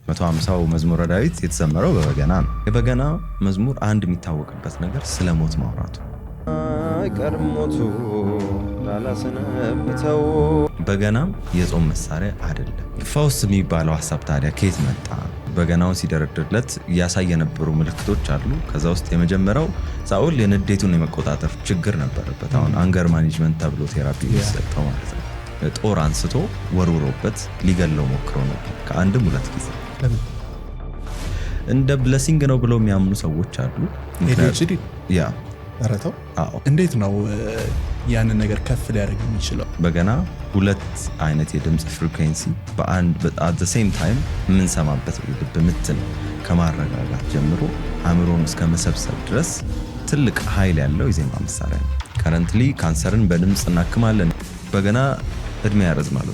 150ው መዝሙረ ዳዊት የተዘመረው በበገና ነው። የበገና መዝሙር አንድ የሚታወቅበት ነገር ስለ ሞት ማውራቱ ቀርሞቱ ላላሰነብተው። በገናም የጾም መሳሪያ አይደለም። ፈውስ የሚባለው ሐሳብ ታዲያ ከየት መጣ? በገናውን ሲደረድርለት ያሳየ የነበሩ ምልክቶች አሉ። ከዛ ውስጥ የመጀመሪያው ሳኦል የንዴቱን የመቆጣጠር ችግር ነበረበት። አሁን አንገር ማኔጅመንት ተብሎ ቴራፒ የሚሰጠው ማለት ነው። ጦር አንስቶ ወርውሮበት ሊገለው ሞክሮ ነበር ከአንድም ሁለት ጊዜ። እንደ ብለሲንግ ነው ብለው የሚያምኑ ሰዎች አሉ። ያ አረተው እንዴት ነው ያንን ነገር ከፍ ሊያደርግ የሚችለው? በገና ሁለት አይነት የድምጽ ፍሪኩዌንሲ at the same time የምንሰማበት ልብ ምትን ከማረጋጋት ጀምሮ አእምሮን እስከ መሰብሰብ ድረስ ትልቅ ኃይል ያለው የዜማ መሳሪያ ነው። ከረንትሊ ካንሰርን በድምጽ እናክማለን። በገና እድሜ ያረዝማል።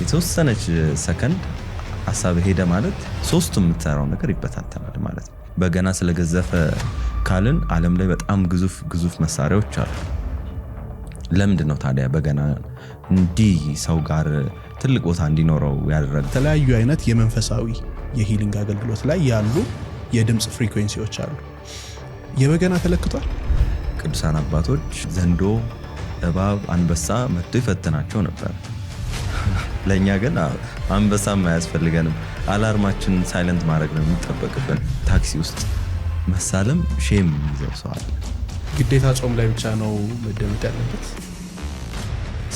የተወሰነች ሰከንድ ሐሳብ ሄደ ማለት ሶስቱም የምትሰራው ነገር ይበታተናል ማለት ነው። በገና ስለገዘፈ ካልን ዓለም ላይ በጣም ግዙፍ መሳሪያዎች አሉ። ለምንድን ነው ታዲያ በገና እንዲህ ሰው ጋር ትልቅ ቦታ እንዲኖረው ያደረገ? የተለያዩ አይነት የመንፈሳዊ የሂሊንግ አገልግሎት ላይ ያሉ የድምጽ ፍሪኩዌንሲዎች አሉ። የበገና ተለክቷል። ቅዱሳን አባቶች ዘንዶ፣ እባብ፣ አንበሳ መጥቶ ይፈትናቸው ነበር። ለእኛ ግን አንበሳም አያስፈልገንም። አላርማችን ሳይለንት ማድረግ ነው የሚጠበቅብን። ታክሲ ውስጥ መሳለም ሼም ይዘው ሰው አለ። ግዴታ ጾም ላይ ብቻ ነው መደመጥ ያለበት።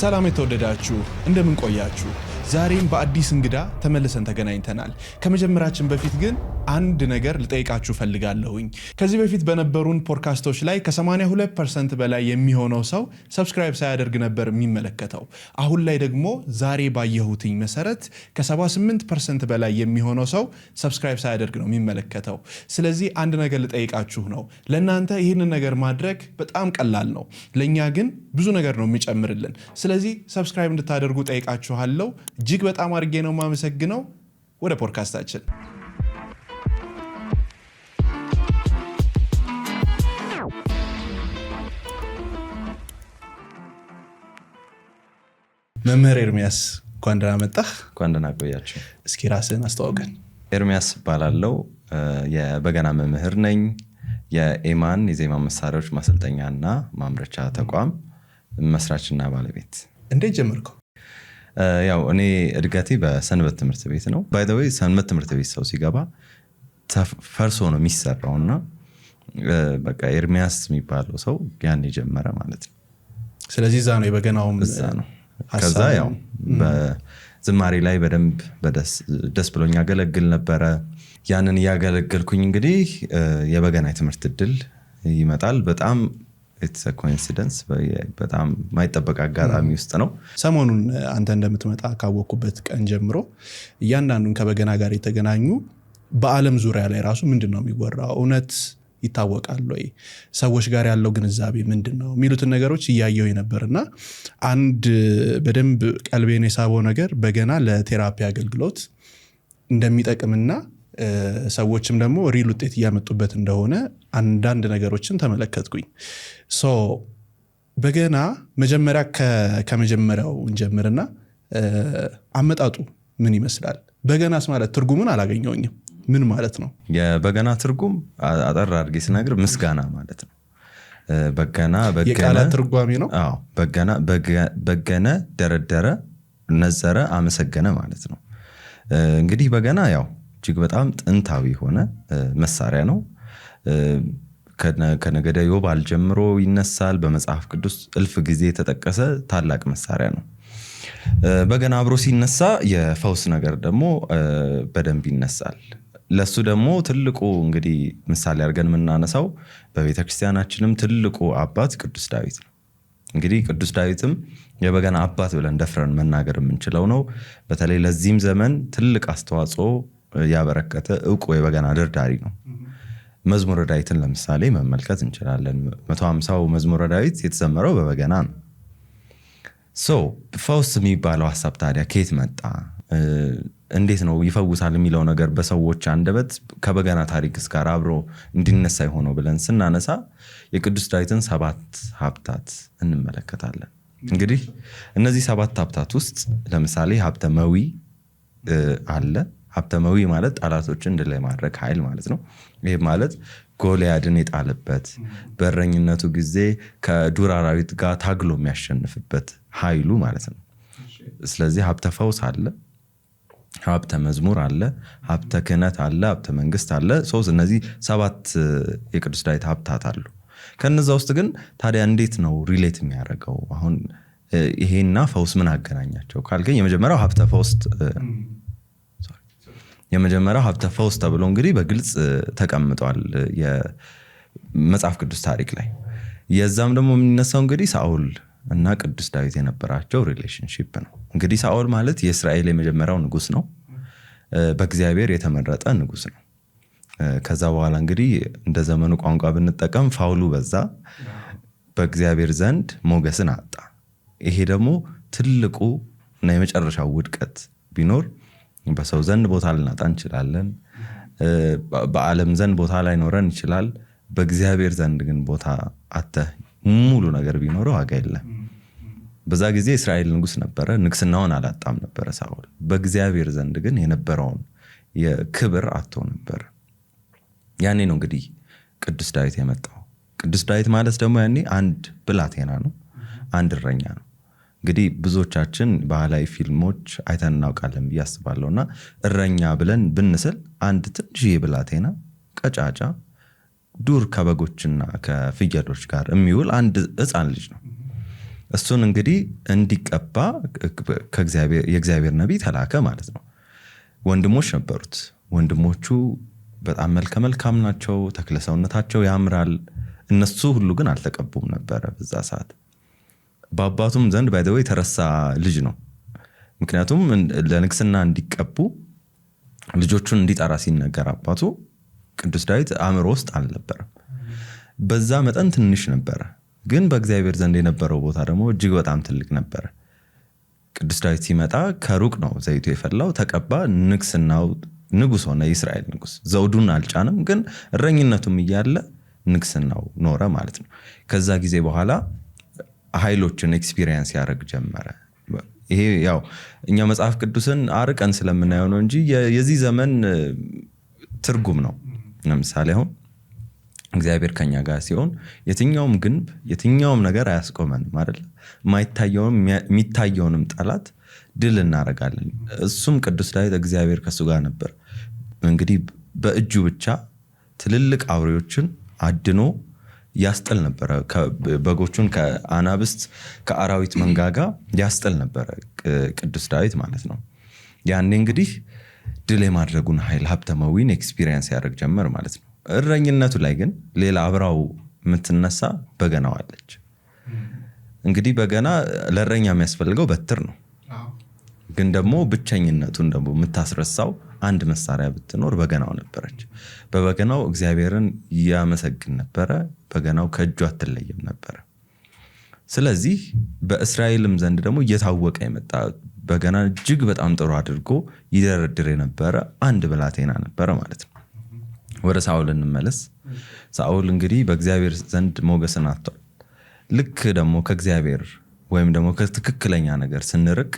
ሰላም የተወደዳችሁ እንደምን ቆያችሁ? ዛሬም በአዲስ እንግዳ ተመልሰን ተገናኝተናል። ከመጀመራችን በፊት ግን አንድ ነገር ልጠይቃችሁ ፈልጋለሁኝ። ከዚህ በፊት በነበሩን ፖድካስቶች ላይ ከ82% በላይ የሚሆነው ሰው ሰብስክራይብ ሳያደርግ ነበር የሚመለከተው። አሁን ላይ ደግሞ ዛሬ ባየሁትኝ መሰረት ከ78% በላይ የሚሆነው ሰው ሰብስክራይብ ሳያደርግ ነው የሚመለከተው። ስለዚህ አንድ ነገር ልጠይቃችሁ ነው። ለእናንተ ይህንን ነገር ማድረግ በጣም ቀላል ነው፣ ለእኛ ግን ብዙ ነገር ነው የሚጨምርልን። ስለዚህ ሰብስክራይብ እንድታደርጉ ጠይቃችኋለሁ። እጅግ በጣም አድርጌ ነው የማመሰግነው። ወደ ፖድካስታችን መምህር ኤርሚያስ እንኳን ደህና መጣህ። እንኳን ደህና ቆያችሁ። እስኪ ራስህን አስተዋውቀን። ኤርሚያስ እባላለሁ። የበገና መምህር ነኝ። የኤማን የዜማ መሳሪያዎች ማሰልጠኛና ማምረቻ ተቋም መስራችና ባለቤት። እንዴት ጀመርከው? ያው እኔ እድገቴ በሰንበት ትምህርት ቤት ነው። ባይ ዘ ዌይ ሰንበት ትምህርት ቤት ሰው ሲገባ ፈርሶ ነው የሚሰራውና በቃ ኤርሚያስ የሚባለው ሰው ያን የጀመረ ማለት ነው። ስለዚህ እዛ ነው የበገናውም እዛ ነው። ከዛ ያው በዝማሬ ላይ በደንብ ደስ ብሎኝ ያገለግል ነበረ። ያንን ያገለገልኩኝ እንግዲህ የበገና የትምህርት እድል ይመጣል። በጣም it's a coincidence፣ በጣም ማይጠበቅ አጋጣሚ ውስጥ ነው። ሰሞኑን አንተ እንደምትመጣ ካወቅኩበት ቀን ጀምሮ እያንዳንዱን ከበገና ጋር የተገናኙ በዓለም ዙሪያ ላይ ራሱ ምንድነው የሚወራው፣ እውነት ይታወቃል ወይ፣ ሰዎች ጋር ያለው ግንዛቤ ምንድነው የሚሉትን ነገሮች እያየሁ ነበርና አንድ በደንብ ቀልቤን የሳበው ነገር በገና ለቴራፒ አገልግሎት እንደሚጠቅምና ሰዎችም ደግሞ ሪል ውጤት እያመጡበት እንደሆነ አንዳንድ ነገሮችን ተመለከትኩኝ። በገና መጀመሪያ ከመጀመሪያው እንጀምርና አመጣጡ ምን ይመስላል? በገናስ ማለት ትርጉሙን አላገኘውኝም። ምን ማለት ነው? የበገና ትርጉም አጠር አድርጌ ስነግር ምስጋና ማለት ነው። በገና የቃላት ትርጓሜ ነው። አዎ፣ በገነ ደረደረ፣ ነዘረ፣ አመሰገነ ማለት ነው። እንግዲህ በገና ያው እጅግ በጣም ጥንታዊ የሆነ መሳሪያ ነው። ከነገደ ዮባል ጀምሮ ይነሳል። በመጽሐፍ ቅዱስ እልፍ ጊዜ የተጠቀሰ ታላቅ መሳሪያ ነው። በገና አብሮ ሲነሳ የፈውስ ነገር ደግሞ በደንብ ይነሳል። ለሱ ደግሞ ትልቁ እንግዲህ ምሳሌ አድርገን የምናነሳው በቤተክርስቲያናችንም ትልቁ አባት ቅዱስ ዳዊት ነው። እንግዲህ ቅዱስ ዳዊትም የበገና አባት ብለን ደፍረን መናገር የምንችለው ነው። በተለይ ለዚህም ዘመን ትልቅ አስተዋጽኦ ያበረከተ ዕውቁ የበገና ደርዳሪ ነው። መዝሙረ ዳዊትን ለምሳሌ መመልከት እንችላለን። 150ው መዝሙረ ዳዊት የተዘመረው በበገና ነው። ፈውስ የሚባለው ሐሳብ ታዲያ ከየት መጣ? እንዴት ነው ይፈውሳል የሚለው ነገር በሰዎች አንደበት ከበገና ታሪክ ጋር አብሮ እንዲነሳ የሆነው ብለን ስናነሳ የቅዱስ ዳዊትን 7 ሀብታት እንመለከታለን። እንግዲህ እነዚህ 7 ሀብታት ውስጥ ለምሳሌ ሀብተ መዊ አለ፣ ሀብተመዊ ማለት ጠላቶችን ድል የማድረግ ኃይል ማለት ነው። ይህ ማለት ጎልያድን የጣለበት በእረኝነቱ ጊዜ ከዱር አራዊት ጋር ታግሎ የሚያሸንፍበት ኃይሉ ማለት ነው። ስለዚህ ሀብተ ፈውስ አለ፣ ሀብተ መዝሙር አለ፣ ሀብተ ክህነት አለ፣ ሀብተ መንግስት አለ። እነዚህ 7 የቅዱስ ዳዊት ሀብታት አሉ። ከነዛ ውስጥ ግን ታዲያ እንዴት ነው ሪሌት የሚያደርገው? አሁን ይሄና ፈውስ ምን አገናኛቸው ካልገኝ የመጀመሪያው ሀብተ ፈውስ ተብሎ እንግዲህ በግልጽ ተቀምጧል የመጽሐፍ ቅዱስ ታሪክ ላይ። የዛም ደግሞ የሚነሳው እንግዲህ ሳኦል እና ቅዱስ ዳዊት የነበራቸው ሪሌሽንሺፕ ነው። እንግዲህ ሳኦል ማለት የእስራኤል የመጀመሪያው ንጉስ ነው። በእግዚአብሔር የተመረጠ ንጉስ ነው። ከዛ በኋላ እንግዲህ እንደ ዘመኑ ቋንቋ ብንጠቀም ፋውሉ በዛ፣ በእግዚአብሔር ዘንድ ሞገስን አጣ። ይሄ ደግሞ ትልቁ እና የመጨረሻው ውድቀት ቢኖር በሰው ዘንድ ቦታ ልናጣ እንችላለን። በዓለም ዘንድ ቦታ ላይ ኖረን ይችላል። በእግዚአብሔር ዘንድ ግን ቦታ አተህ ሙሉ ነገር ቢኖረው ዋጋ የለም። በዛ ጊዜ እስራኤል ንጉስ ነበረ፣ ንግስናውን አላጣም ነበረ ሳኦል። በእግዚአብሔር ዘንድ ግን የነበረውን የክብር አጥቶ ነበር። ያኔ ነው እንግዲህ ቅዱስ ዳዊት የመጣው። ቅዱስ ዳዊት ማለት ደግሞ ያኔ አንድ ብላቴና ነው፣ አንድ እረኛ ነው። እንግዲህ ብዙዎቻችን ባህላዊ ፊልሞች አይተን እናውቃለን ብዬ አስባለሁ። እና እረኛ ብለን ብንስል አንድ ትንሽዬ ብላቴና ቀጫጫ ዱር ከበጎችና ከፍየሎች ጋር የሚውል አንድ ሕፃን ልጅ ነው። እሱን እንግዲህ እንዲቀባ የእግዚአብሔር ነቢይ ተላከ ማለት ነው። ወንድሞች ነበሩት። ወንድሞቹ በጣም መልከ መልካም ናቸው፣ ተክለ ሰውነታቸው ያምራል። እነሱ ሁሉ ግን አልተቀቡም ነበረ በዛ ሰዓት። በአባቱም ዘንድ ባይደው የተረሳ ልጅ ነው። ምክንያቱም ለንግስና እንዲቀቡ ልጆቹን እንዲጠራ ሲነገር አባቱ ቅዱስ ዳዊት አእምሮ ውስጥ አልነበረም። በዛ መጠን ትንሽ ነበረ፣ ግን በእግዚአብሔር ዘንድ የነበረው ቦታ ደግሞ እጅግ በጣም ትልቅ ነበረ። ቅዱስ ዳዊት ሲመጣ ከሩቅ ነው ዘይቱ የፈላው፣ ተቀባ፣ ንግስናው ንጉስ ሆነ፣ የእስራኤል ንጉስ። ዘውዱን አልጫንም፣ ግን እረኝነቱም እያለ ንግስናው ኖረ ማለት ነው። ከዛ ጊዜ በኋላ ኃይሎችን ኤክስፒሪየንስ ያደርግ ጀመረ። ይሄ ያው እኛ መጽሐፍ ቅዱስን አርቀን ስለምናየው ነው እንጂ የዚህ ዘመን ትርጉም ነው። ለምሳሌ አሁን እግዚአብሔር ከኛ ጋር ሲሆን የትኛውም ግንብ የትኛውም ነገር አያስቆመንም አይደል? የሚታየውንም ጠላት ድል እናደርጋለን። እሱም ቅዱስ ዳዊት እግዚአብሔር ከሱ ጋር ነበር። እንግዲህ በእጁ ብቻ ትልልቅ አውሬዎችን አድኖ ያስጥል ነበረ። በጎቹን ከአናብስት ከአራዊት መንጋጋ ያስጥል ነበረ ቅዱስ ዳዊት ማለት ነው። ያኔ እንግዲህ ድል የማድረጉን ኃይል ሀብተመዊን ኤክስፒሪየንስ ያደርግ ጀመር ማለት ነው። እረኝነቱ ላይ ግን ሌላ አብራው የምትነሳ በገናው አለች። እንግዲህ በገና ለእረኛ የሚያስፈልገው በትር ነው። ግን ደግሞ ብቸኝነቱን ደግሞ የምታስረሳው አንድ መሳሪያ ብትኖር በገናው ነበረች። በበገናው እግዚአብሔርን ያመሰግን ነበረ። በገናው ከእጁ አትለይም ነበረ። ስለዚህ በእስራኤልም ዘንድ ደግሞ እየታወቀ የመጣ በገና እጅግ በጣም ጥሩ አድርጎ ይደረድር የነበረ አንድ ብላቴና ነበረ ማለት ነው። ወደ ሳኦል እንመለስ። ሳኦል እንግዲህ በእግዚአብሔር ዘንድ ሞገስን አጥቷል። ልክ ደግሞ ከእግዚአብሔር ወይም ደግሞ ከትክክለኛ ነገር ስንርቅ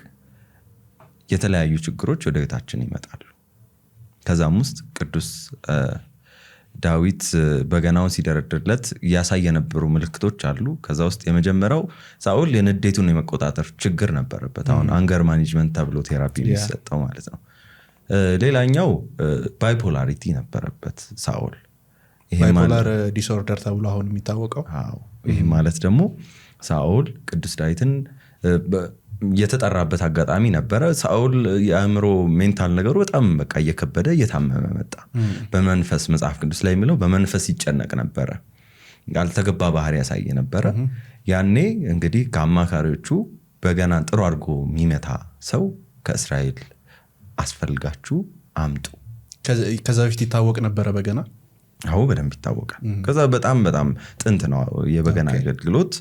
የተለያዩ ችግሮች ወደ ቤታችን ይመጣሉ። ከዛም ውስጥ ቅዱስ ዳዊት በገናውን ሲደረድርለት ያሳይ የነበሩ ምልክቶች አሉ። ከዛ ውስጥ የመጀመሪያው ሳኦል የንዴቱን የመቆጣጠር ችግር ነበረበት። አሁን አንገር ማኔጅመንት ተብሎ ቴራፒ የሚሰጠው ማለት ነው። ሌላኛው ባይፖላሪቲ ነበረበት ሳኦል። ባይፖላር ዲስኦርደር ተብሎ አሁን የሚታወቀው። ይህ ማለት ደግሞ ሳኦል ቅዱስ ዳዊትን የተጠራበት አጋጣሚ ነበረ። ሳኦል የአእምሮ ሜንታል ነገሩ በጣም በቃ እየከበደ እየታመመ መጣ። በመንፈስ መጽሐፍ ቅዱስ ላይ የሚለው በመንፈስ ይጨነቅ ነበረ። ያልተገባ ባህሪ ያሳየ ነበረ። ያኔ እንግዲህ ከአማካሪዎቹ በገና ጥሩ አድርጎ የሚመታ ሰው ከእስራኤል አስፈልጋችሁ አምጡ። ከዛ በፊት ይታወቅ ነበረ በገና? አዎ በደንብ ይታወቃል። ከዛ በጣም በጣም ጥንት ነው የበገና አገልግሎት።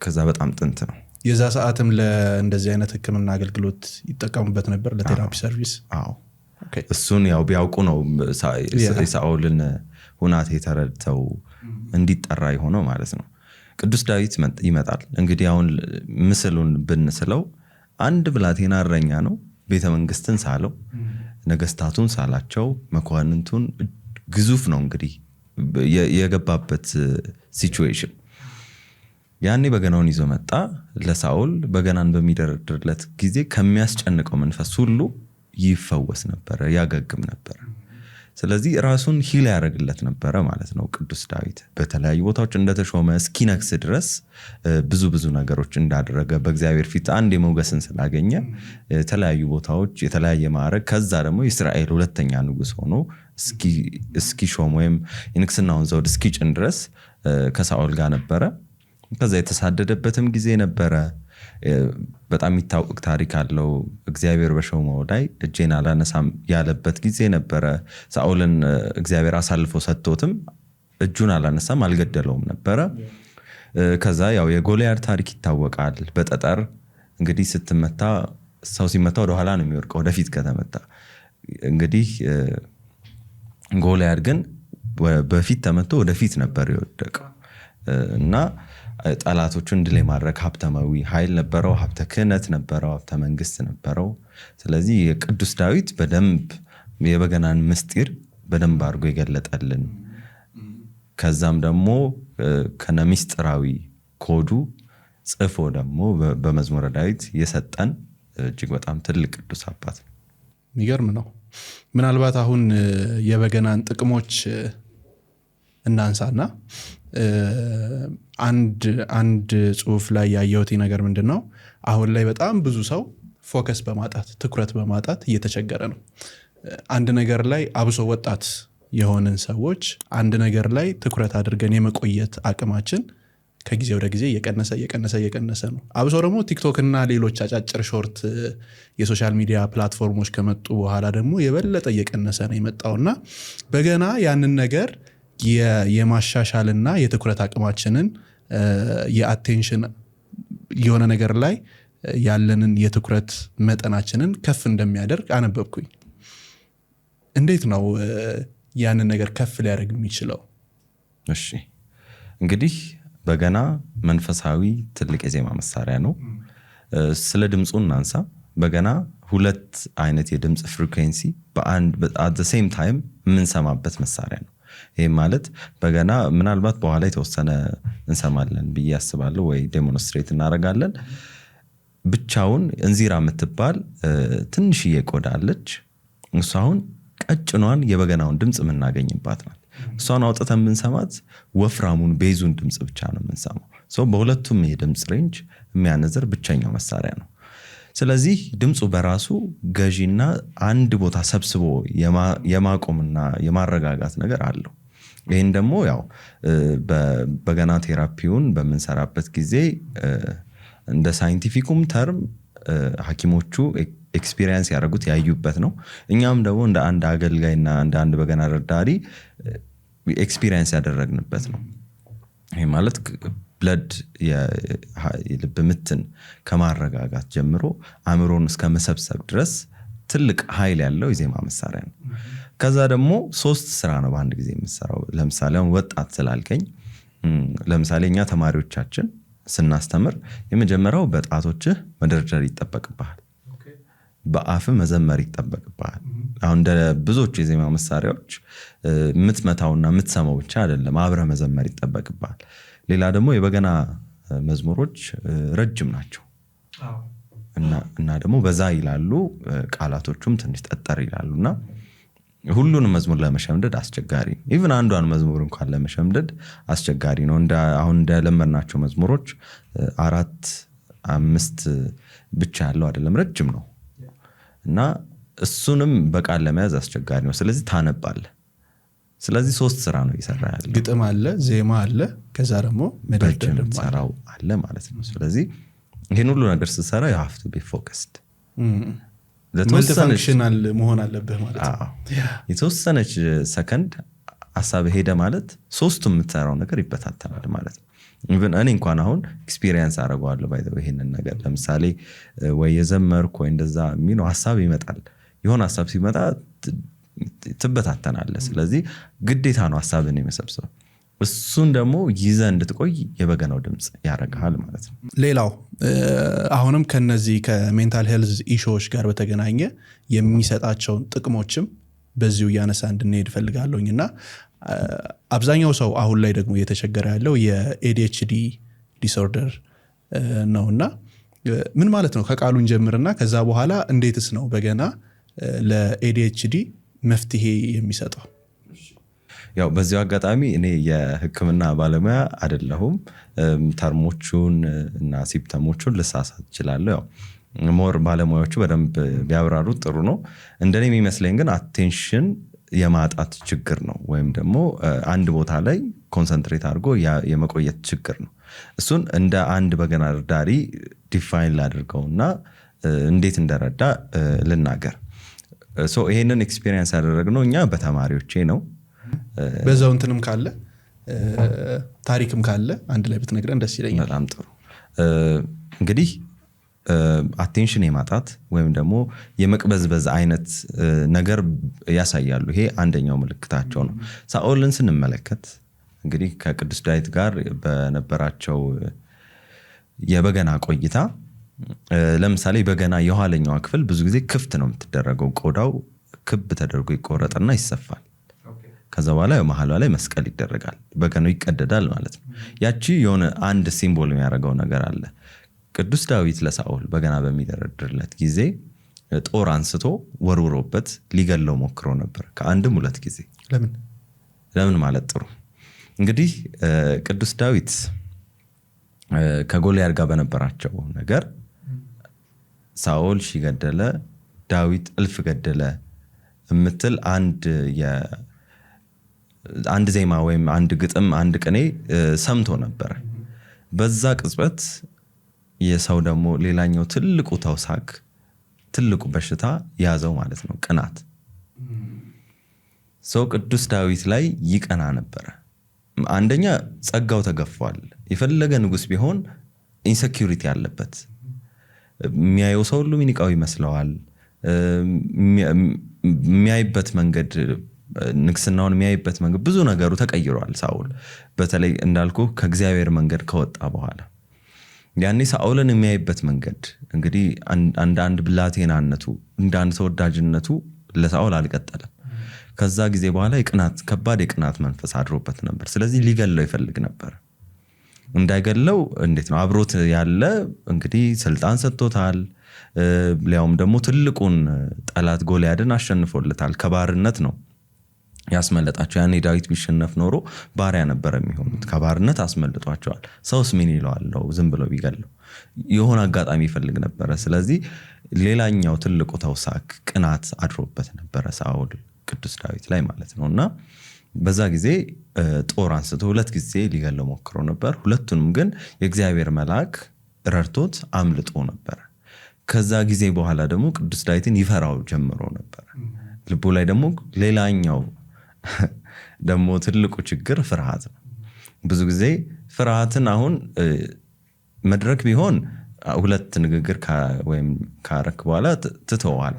ከዛ በጣም ጥንት ነው። የዛ ሰዓትም ለእንደዚህ አይነት ሕክምና አገልግሎት ይጠቀሙበት ነበር፣ ለቴራፒ ሰርቪስ። አዎ እሱን ያው ቢያውቁ ነው ሳኦልን ሁናቴ ተረድተው እንዲጠራ የሆነው ማለት ነው። ቅዱስ ዳዊት ይመጣል። እንግዲህ አሁን ምስሉን ብንስለው አንድ ብላቴና እረኛ ነው። ቤተ መንግስትን ሳለው ነገስታቱን ሳላቸው መኳንንቱን ግዙፍ ነው እንግዲህ የገባበት ሲቹዌሽን። ያኔ በገናውን ይዞ መጣ። ለሳኦል በገናን በሚደረድርለት ጊዜ ከሚያስጨንቀው መንፈስ ሁሉ ይፈወስ ነበረ፣ ያገግም ነበረ። ስለዚህ ራሱን ሂል ያደርግለት ነበረ ማለት ነው። ቅዱስ ዳዊት በተለያዩ ቦታዎች እንደተሾመ እስኪነግስ ድረስ ብዙ ነገሮች እንዳደረገ በእግዚአብሔር ፊት አንድ የሞገስን ስላገኘ የተለያዩ ቦታዎች የተለያየ ማዕረግ፣ ከዛ ደግሞ የእስራኤል ሁለተኛ ንጉስ ሆኖ እስኪሾም ወይም የንግስናውን ዘውድ እስኪጭን ድረስ ከሳኦል ጋር ነበረ። ከዛ የተሳደደበትም ጊዜ ነበረ። በጣም የሚታወቅ ታሪክ አለው። እግዚአብሔር በሾመው ላይ እጄን አላነሳም ያለበት ጊዜ ነበረ። ሳኦልን እግዚአብሔር አሳልፎ ሰጥቶትም እጁን አላነሳም፣ አልገደለውም ነበረ። ከዛ ያው የጎልያድ ታሪክ ይታወቃል። በጠጠር እንግዲህ ስትመታ ሰው ሲመታ ወደ ኋላ ነው የሚወድቀው ወደፊት ከተመታ። እንግዲህ ጎልያድ ግን በፊት ተመቶ ወደፊት ነበር የወደቀው እና ጠላቶቹን ድል የማድረግ ሀብተማዊ ኃይል ነበረው፣ ሀብተ ክህነት ነበረው፣ ሀብተ መንግስት ነበረው። ስለዚህ የቅዱስ ዳዊት በደንብ የበገናን ምስጢር በደንብ አድርጎ የገለጠልን፣ ከዛም ደግሞ ከነሚስጥራዊ ኮዱ ጽፎ ደግሞ በመዝሙረ ዳዊት የሰጠን እጅግ በጣም ትልቅ ቅዱስ አባት ነው። የሚገርም ነው። ምናልባት አሁን የበገናን ጥቅሞች እናንሳና አንድ ጽሁፍ ላይ ያየሁት ነገር ምንድነው፣ አሁን ላይ በጣም ብዙ ሰው ፎከስ በማጣት ትኩረት በማጣት እየተቸገረ ነው። አንድ ነገር ላይ አብሶ ወጣት የሆንን ሰዎች አንድ ነገር ላይ ትኩረት አድርገን የመቆየት አቅማችን ከጊዜ ወደ ጊዜ እየቀነሰ ነው። አብሶ ደግሞ ቲክቶክ እና ሌሎች አጫጭር ሾርት የሶሻል ሚዲያ ፕላትፎርሞች ከመጡ በኋላ ደግሞ የበለጠ እየቀነሰ ነው የመጣውና በገና ያንን ነገር የማሻሻልና የትኩረት አቅማችንን የአቴንሽን የሆነ ነገር ላይ ያለንን የትኩረት መጠናችንን ከፍ እንደሚያደርግ አነበብኩኝ። እንዴት ነው ያንን ነገር ከፍ ሊያደርግ የሚችለው? እሺ እንግዲህ በገና መንፈሳዊ ትልቅ የዜማ መሳሪያ ነው። ስለ ድምፁ እናንሳ። በገና ሁለት አይነት የድምፅ ፍሪኩዌንሲ at the same time የምንሰማበት መሳሪያ ነው። ይህ ማለት በገና ምናልባት በኋላ የተወሰነ እንሰማለን ብዬ አስባለሁ ወይ ዴሞንስትሬት እናደርጋለን። ብቻውን እንዚራ የምትባል ትንሽዬ ቆዳ አለች። እሷን ቀጭኗን የበገናውን ድምፅ የምናገኝባት ናት። እሷን አውጥተን ብንሰማት ወፍራሙን ቤዙን ድምፅ ብቻ ነው የምንሰማው። በሁለቱም የድምፅ ሬንጅ የሚያነዝር ብቸኛው መሳሪያ ነው። ስለዚህ ድምፁ በራሱ ገዢና አንድ ቦታ ሰብስቦ የማቆምና የማረጋጋት ነገር አለው። ይህን ደግሞ ያው በገና ቴራፒውን በምንሰራበት ጊዜ እንደ ሳይንቲፊኩም ተርም ሐኪሞቹ ኤክስፒሪየንስ ያደረጉት ያዩበት ነው። እኛም ደግሞ እንደ አንድ አገልጋይና እንደ አንድ በገና ረዳሪ ኤክስፒሪየንስ ያደረግንበት ነው። ይህ ማለት ብለድ የልብ ምትን ከማረጋጋት ጀምሮ አእምሮን እስከ መሰብሰብ ድረስ ትልቅ ኃይል ያለው የዜማ መሳሪያ ነው። ከዛ ደግሞ 3 ስራ ነው በአንድ ጊዜ የምሰራው። ለምሳሌ አሁን ወጣት ስላልከኝ፣ ለምሳሌ እኛ ተማሪዎቻችን ስናስተምር የመጀመሪያው በጣቶችህ መደርደር ይጠበቅብሃል፣ በአፍ መዘመር ይጠበቅብሃል። አሁን እንደ ብዙዎቹ የዜማ መሳሪያዎች የምትመታውና የምትሰማው ብቻ አይደለም፣ አብረ መዘመር ይጠበቅብሃል። ሌላ ደግሞ የበገና መዝሙሮች ረጅም ናቸው እና ደግሞ በዛ ይላሉ፣ ቃላቶቹም ትንሽ ጠጠር ይላሉና ሁሉንም መዝሙር ለመሸምደድ አስቸጋሪ፣ ኢቭን አንዷን መዝሙር እንኳን ለመሸምደድ አስቸጋሪ ነው። አሁን እንደለመድናቸው መዝሙሮች 4-5 ብቻ ያለው አይደለም፣ ረጅም ነው እና እሱንም በቃል ለመያዝ አስቸጋሪ ነው። ስለዚህ ታነባለህ። ስለዚህ 3 ስራ ነው ይሰራ ያለው። ግጥም አለ፣ ዜማ አለ፣ ከዛ ደግሞ መደርደር አለ ማለት ነው። ስለዚህ ይሄን ሁሉ ነገር ስትሰራ you have to be focused፣ ፈንክሽናል መሆን አለብህ ማለት ነው። የተወሰነች ሰከንድ ሐሳብ ሄደ ማለት ሶስቱም የምትሰራው ነገር ይበታተናል ማለት ነው። እኔ እንኳን አሁን ኤክስፒሪየንስ አደርገዋለሁ ባይዘው ይሄንን ነገር። ለምሳሌ ወይ የዘመርኩ ወይ እንደዛ የሚለው ሐሳብ ይመጣል። የሆነ ሐሳብ ሲመጣ ትበታተናለህ። ስለዚህ ግዴታ ነው ሐሳብን የመሰብሰብ። እሱን ደግሞ ይዘ እንድትቆይ የበገናው ድምፅ ያደርግሃል ማለት ነው። ሌላው አሁንም ከነዚህ ከሜንታል ሄልዝ ኢሹዎች ጋር በተገናኘ የሚሰጣቸውን ጥቅሞችም በዚሁ እያነሳ እንድንሄድ ፈልጋለሁኝ እና አብዛኛው ሰው አሁን ላይ ደግሞ እየተቸገረ ያለው የኤዲኤችዲ ዲስኦርደር ነውና ምን ማለት ነው? ከቃሉን ጀምርና ከዛ በኋላ እንዴትስ ነው በገና ለኤዲኤችዲ መፍትሄ የሚሰጠው? ያው በዚሁ አጋጣሚ እኔ የሕክምና ባለሙያ አይደለሁም። ተርሞቹን እና ሲምፕተሞቹን ልሳሳት እችላለሁ። ያው ሞር ባለሙያዎቹ በደንብ ቢያብራሩት ጥሩ ነው። እንደኔ የሚመስለኝ ግን አቴንሽን የማጣት ችግር ነው፣ ወይም ደግሞ አንድ ቦታ ላይ ኮንሰንትሬት አድርጎ የመቆየት ችግር ነው። እሱን እንደ አንድ በገና ዳሪ ዲፋይን ላድርገውና እንዴት እንደረዳ ልናገር። ይሄንን ኤክስፔሪየንስ ያደረግነው እኛ በተማሪዎቼ ነው። በዛው እንትንም ካለ ታሪክም ካለ አንድ ላይ ብትነግረን ደስ ይለኛል። በጣም ጥሩ። እንግዲህ አቴንሽን የማጣት ወይም ደግሞ የመቅበዝበዝ አይነት ነገር ያሳያሉ። ይሄ አንደኛው ምልክታቸው ነው። ሳኦልን ስንመለከት እንግዲህ ከቅዱስ ዳዊት ጋር በነበራቸው የበገና ቆይታ ለምሳሌ በገና የኋለኛዋ ክፍል ብዙ ጊዜ ክፍት ነው የምትደረገው። ቆዳው ክብ ተደርጎ ይቆረጥና ይሰፋል። ከዛ በኋላ መሀሏ ላይ መስቀል ይደረጋል። በገናው ይቀደዳል ማለት ነው። ያቺ የሆነ አንድ ሲምቦል የሚያደርገው ነገር አለ። ቅዱስ ዳዊት ለሳኦል በገና በሚደረድርለት ጊዜ ጦር አንስቶ ወርውሮበት ሊገለው ሞክሮ ነበር ከአንድም 2 ጊዜ። ለምን ማለት ጥሩ። እንግዲህ ቅዱስ ዳዊት ከጎልያድ ጋር በነበራቸው ነገር ሳኦል ሺህ ገደለ፣ ዳዊት 1000 ገደለ የምትል አንድ ዜማ ወይም አንድ ግጥም አንድ ቅኔ ሰምቶ ነበር። በዛ ቅጽበት የሰው ደግሞ ሌላኛው ትልቁ ተውሳክ ትልቁ በሽታ ያዘው ማለት ነው፣ ቅናት። ሰው ቅዱስ ዳዊት ላይ ይቀና ነበረ። አንደኛ ጸጋው ተገፏል። የፈለገ ንጉስ ቢሆን ኢንሴኪዩሪቲ ያለበት፣ የሚያየው ሰው ሁሉ ሚኒቃው ይመስለዋል። የሚያይበት መንገድ፣ ንግስናውን የሚያይበት መንገድ፣ ብዙ ነገሩ ተቀይሯል። ሳኦል በተለይ እንዳልኩ ከእግዚአብሔር መንገድ ከወጣ በኋላ ያኔ ሳኦልን የሚያይበት መንገድ እንግዲህ አንድ ብላቴናነቱ አንድ ተወዳጅነቱ ለሳኦል አልቀጠለም። ከዛ ጊዜ በኋላ ከባድ የቅናት መንፈስ አድሮበት ነበር። ስለዚህ ሊገለው ይፈልግ ነበር። እንዳይገለው እንዴት ነው? አብሮት ያለ እንግዲህ ስልጣን ሰጥቶታል። ሊያውም ደግሞ ትልቁን ጠላት ጎልያድን አሸንፎለታል። ከባርነት ነው ያስመለጣቸው። ያኔ ዳዊት ቢሸነፍ ኖሮ ባሪያ ነበር የሚሆኑት። ከባርነት አስመልጧቸዋል። ሰውስ ምን ይለዋል ዝም ብሎ ቢገለው? የሆነ አጋጣሚ ይፈልግ ነበረ። ስለዚህ ሌላኛው ትልቁ ተውሳክ ቅናት አድሮበት ነበረ ሳኦል ቅዱስ ዳዊት ላይ ማለት ነው። እና በዛ ጊዜ ጦር አንስቶ 2 ጊዜ ሊገለው ሞክሮ ነበር። ሁለቱንም ግን የእግዚአብሔር መልአክ ረድቶት አምልጦ ነበር። ከዛ ጊዜ በኋላ ደግሞ ቅዱስ ዳዊትን ይፈራው ጀምሮ ነበር። ልቡ ላይ ደግሞ ሌላኛው ደግሞ ትልቁ ችግር ፍርሃት ነው። ብዙ ጊዜ ፍርሃትን አሁን መድረክ ቢሆን 2 ንግግር ወይም ካረክ በኋላ ትተዋል።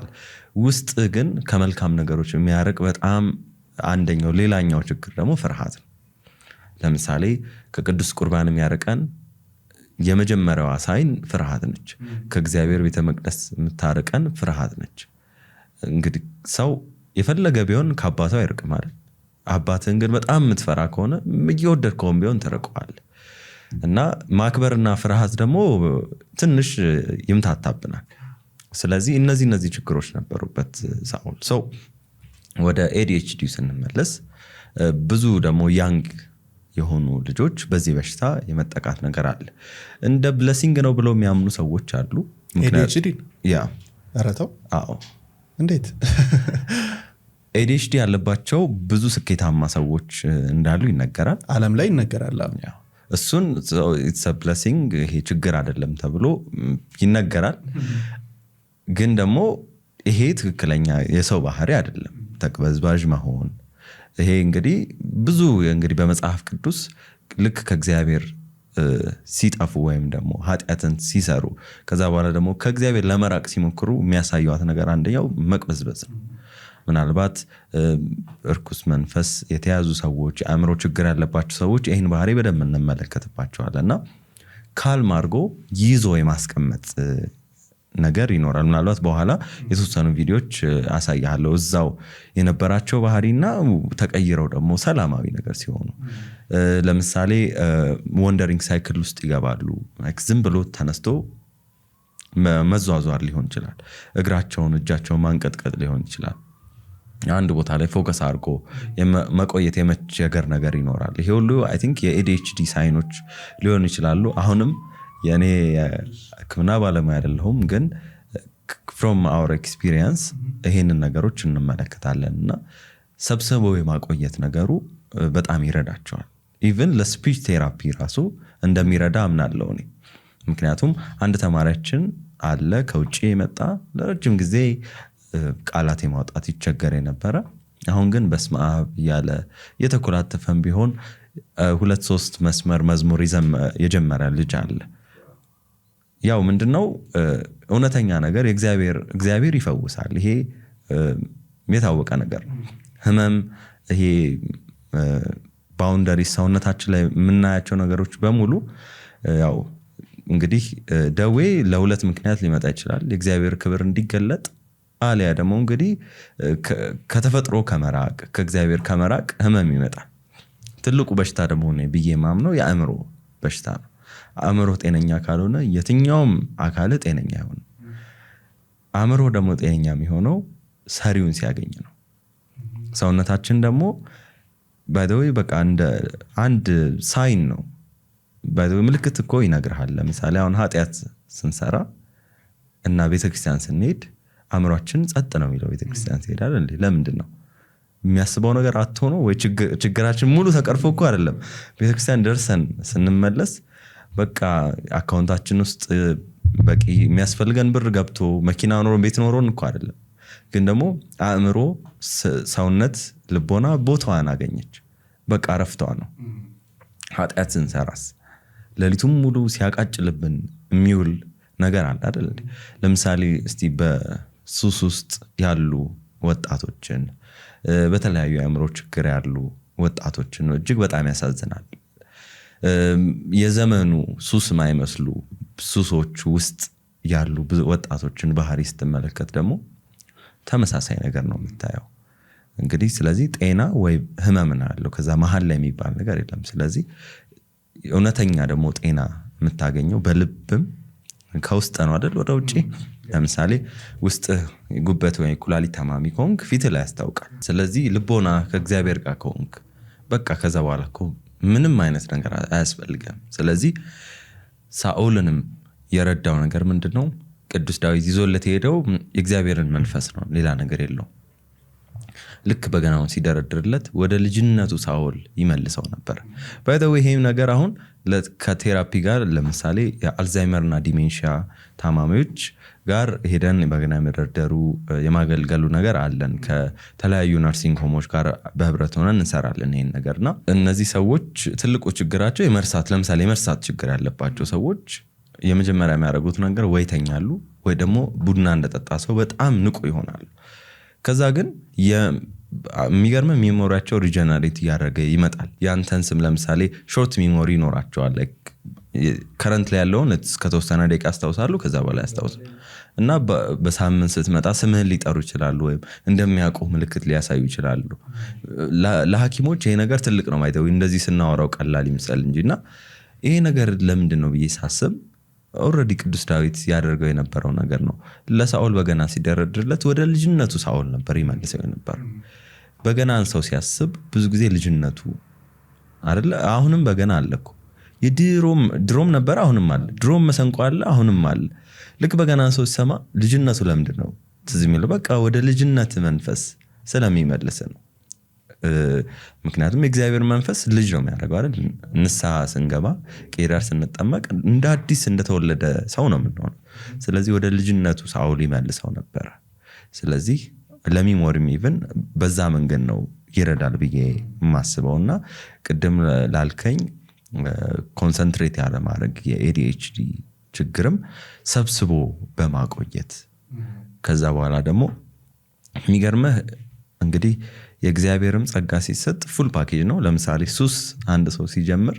ውስጥ ግን ከመልካም ነገሮች የሚያርቅ በጣም አንደኛው ሌላኛው ችግር ደግሞ ፍርሃት ነው። ለምሳሌ ከቅዱስ ቁርባን የሚያርቀን የመጀመሪያዋ ሳይን ፍርሃት ነች። ከእግዚአብሔር ቤተ መቅደስ የምታርቀን ፍርሃት ነች። እንግዲህ ሰው የፈለገ ቢሆን ከአባቱ አይርቅም አይደል? አባትህን ግን በጣም የምትፈራ ከሆነ እየወደድከውም ቢሆን ትርቀዋል። እና ማክበርና ፍርሃት ደግሞ ትንሽ ይምታታብናል። ስለዚህ እነዚህ ችግሮች ነበሩበት ሳኦል። ሰው ወደ ኤዲኤችዲ ስንመለስ ብዙ ደግሞ ያንግ የሆኑ ልጆች በዚህ በሽታ የመጠቃት ነገር አለ። እንደ ብለሲንግ ነው ብለው የሚያምኑ ሰዎች አሉ። ኤዲኤችዲ ያ አረተው? አዎ። እንዴት? ኤዲኤችዲ ያለባቸው ብዙ ስኬታማ ሰዎች እንዳሉ ይነገራል። ዓለም ላይ ይነገራል። እሱን ኢትስ አ ብለሲንግ፣ ይሄ ችግር አይደለም ተብሎ ይነገራል። ግን ደግሞ ይሄ ትክክለኛ የሰው ባህሪ አይደለም፣ ተቅበዝባዥ መሆን። ይሄ እንግዲህ ብዙ በመጽሐፍ ቅዱስ ልክ ከእግዚአብሔር ሲጠፉ ወይም ደግሞ ኃጢአትን ሲሰሩ ከዛ በኋላ ደግሞ ከእግዚአብሔር ለመራቅ ሲሞክሩ የሚያሳዩት ነገር አንደኛው መቅበዝበዝ ነው። ምናልባት እርኩስ መንፈስ የተያዙ ሰዎች አእምሮ ችግር ያለባቸው ሰዎች ይህን ባህሪ በደንብ እንመለከትባቸዋልና ካልም አድርጎ ይዞ የማስቀመጥ ነገር ይኖራል። ምናልባት በኋላ የተወሰኑ ቪዲዮዎች አሳያለሁ እዛው የነበራቸው ባህሪና ተቀይረው ደግሞ ሰላማዊ ነገር ሲሆኑ ለምሳሌ ወንደሪንግ ሳይክል ውስጥ ይገባሉ። ዝም ብሎ ተነስቶ መዟዟር ሊሆን ይችላል። እግራቸውን እጃቸውን ማንቀጥቀጥ ሊሆን ይችላል። አንድ ቦታ ላይ ፎከስ አድርጎ መቆየት የመቸገር ነገር ይኖራል። ይሄ ሁሉ አይ ቲንክ የኤዲኤችዲ ሳይኖች ሊሆኑ ይችላሉ። አሁንም የኔ ሕክምና ባለሙያ አይደለሁም፣ ግን from our experience ይሄንን ነገሮች እንመለከታለን እና ሰብስበው የማቆየት ነገሩ በጣም ይረዳቸዋል። ኢቭን ለስፒች ቴራፒ ራሱ እንደሚረዳ አምናለሁ እኔ። ምክንያቱም አንድ ተማሪያችን አለ ከውጭ የመጣ ለረጅም ጊዜ ቃላት የማውጣት ይቸገር የነበረ፣ አሁን ግን በስመ አብ እያለ የተኮላተፈም ቢሆን 2-3 መስመር መዝሙር የጀመረ ልጅ አለ። ያው ምንድነው እውነተኛ ነገር እግዚአብሔር ይፈውሳል። ይሄ የታወቀ ነገር ነው። ህመም ይሄ ባውንደሪ ሰውነታችን ላይ የምናያቸው ነገሮች በሙሉ ያው እንግዲህ ደዌ ለሁለት ምክንያት ሊመጣ ይችላል። የእግዚአብሔር ክብር እንዲገለጥ አሊያ ደግሞ እንግዲህ ከተፈጥሮ ከመራቅ ከእግዚአብሔር ከመራቅ ህመም ይመጣል። ትልቁ በሽታ ደግሞ ነው ብዬ ማምነው የአእምሮ በሽታ ነው። አእምሮ ጤነኛ ካልሆነ የትኛውም አካል ጤነኛ አይሆንም። አእምሮ ደግሞ ጤነኛ የሚሆነው ሰሪውን ሲያገኝ ነው። ሰውነታችን ደግሞ ባይ ዘ ዌይ በቃ እንደ አንድ ሳይን ነው። ባይ ዘ ዌይ ምልክት እኮ ይነግርሃል። ለምሳሌ አሁን ኃጢአት ስንሰራ እና ቤተክርስቲያን ስንሄድ አእምሯችን ጸጥ ነው የሚለው። ቤተክርስቲያን ሲሄዳል እንዴ ለምንድን ነው የሚያስበው ነገር አጥቶ ነው ወይ? ችግራችን ሙሉ ተቀርፎ እኮ አይደለም። ቤተክርስቲያን ደርሰን ስንመለስ በቃ አካውንታችን ውስጥ በቂ የሚያስፈልገን ብር ገብቶ መኪና ኖሮን ቤት ኖሮን እኮ አይደለም። ግን ደግሞ አእምሮ፣ ሰውነት፣ ልቦና ቦታዋን አገኘች። በቃ ረፍቷ ነው። ኃጢአት ስንሰራስ ሌሊቱም ሙሉ ሲያቃጭልብን የሚውል ነገር አለ አይደል? ለምሳሌ እስቲ በሱስ ውስጥ ያሉ ወጣቶችን፣ በተለያዩ የአእምሮ ችግር ያሉ ወጣቶችን እጅግ በጣም ያሳዝናል። የዘመኑ ሱስ ማይመስሉ ሱሶች ውስጥ ያሉ ወጣቶችን ባህሪ ስትመለከት ደግሞ ተመሳሳይ ነገር ነው የምታየው። እንግዲህ ስለዚህ ጤና ወይ ህመም ነው ያለው፣ ከዛ መሀል ላይ የሚባል ነገር የለም። ስለዚህ እውነተኛ ደግሞ ጤና የምታገኘው በልብም ከውስጥ ነው አይደል? ወደ ውጪ ለምሳሌ ውስጥ ጉበት ወይ ኩላሊት ታማሚ ከሆንክ ፊት ላይ ያስታውቃል። ስለዚህ ልቦና ከእግዚአብሔር ጋር ከሆንክ በቃ ከዛ በኋላ እኮ ምንም አይነት ነገር አያስፈልግም። ስለዚህ ሳኦልንም የረዳው ነገር ምንድነው? ቅዱስ ዳዊት ይዞለት ሄደው የእግዚአብሔርን መንፈስ ነው፣ ሌላ ነገር የለው። ልክ በገናውን ሲደረድርለት ወደ ልጅነቱ ሳኦል ይመልሰው ነበር። ባይ ዘ ዌይ ይሄም ነገር አሁን ከቴራፒ ጋር ለምሳሌ የአልዛይመርና ዲሜንሺያ ታማሚዎች ጋር ሄደን በገና የሚደረደሩ የማገልገሉ ነገር አለን። ከተለያዩ ነርሲንግ ሆሞች ጋር በህብረት ሆነን እንሰራለን ይሄን ነገርና እነዚህ ሰዎች ትልቁ ችግራቸው የመርሳት ለምሳሌ የመርሳት ችግር ያለባቸው ሰዎች የመጀመሪያ የሚያደርጉት ነገር ወይ ተኛሉ ወይ ደግሞ ቡና እንደጠጣ ሰው በጣም ንቁ ይሆናሉ። ከዛ ግን የሚገርም ሚሞሪያቸው ሪጀነሬት እያደረገ ይመጣል። ያንተን ስም ለምሳሌ ሾርት ሚሞሪ ይኖራቸዋል። ከረንት ላይ ያለውን ከተወሰነ ደቂቃ ያስታውሳሉ፣ ከዛ በላይ ያስታውሳሉ። እና በሳምንት ስትመጣ ስምህን ሊጠሩ ይችላሉ፣ ወይም እንደሚያውቁ ምልክት ሊያሳዩ ይችላሉ። ለሐኪሞች ይሄ ነገር ትልቅ ነው ማይተው እንደዚህ ስናወራው ቀላል ይመስላል እንጂና ይሄ ነገር ለምንድን ነው ብዬ ሳስብ ኦልሬዲ ቅዱስ ዳዊት ያደርገው የነበረው ነገር ነው። ለሳኦል በገና ሲደረድርለት ወደ ልጅነቱ ሳኦል ነበር ይመልሰው ነበር። በገናን ሰው ሲያስብ ብዙ ጊዜ ልጅነቱ አይደለ? አሁንም በገና አለ እኮ ድሮም ነበር፣ አሁንም አለ። ድሮም መሰንቆ አለ፣ አሁንም አለ። ልክ በገናን ሰው ሲሰማ ልጅነቱ ለምንድን ነው ትዝ የሚለው? በቃ ወደ ልጅነት መንፈስ ስለሚመልስ ነው። ምክንያቱም የእግዚአብሔር መንፈስ ልጅ ነው የሚያደርገው አይደል? ንስሐ ስንገባ ቄዳር ስንጠመቅ እንደ አዲስ እንደተወለደ ሰው ነው የምንሆነው። ስለዚህ ወደ ልጅነቱ ሳኦል ይመልሰው ነበር። ስለዚህ ለሚሞሪም ኢቭን በዛ መንገድ ነው ይረዳል ብዬ የማስበውና ቅድም ላልከኝ ኮንሰንትሬት ያለ ማድረግ የኤዲኤችዲ ችግርም ሰብስቦ በማቆየት ከዛ በኋላ ደግሞ የሚገርምህ እንግዲህ የእግዚአብሔርም ጸጋ ሲሰጥ ፉል ፓኬጅ ነው። ለምሳሌ ሱስ አንድ ሰው ሲጀምር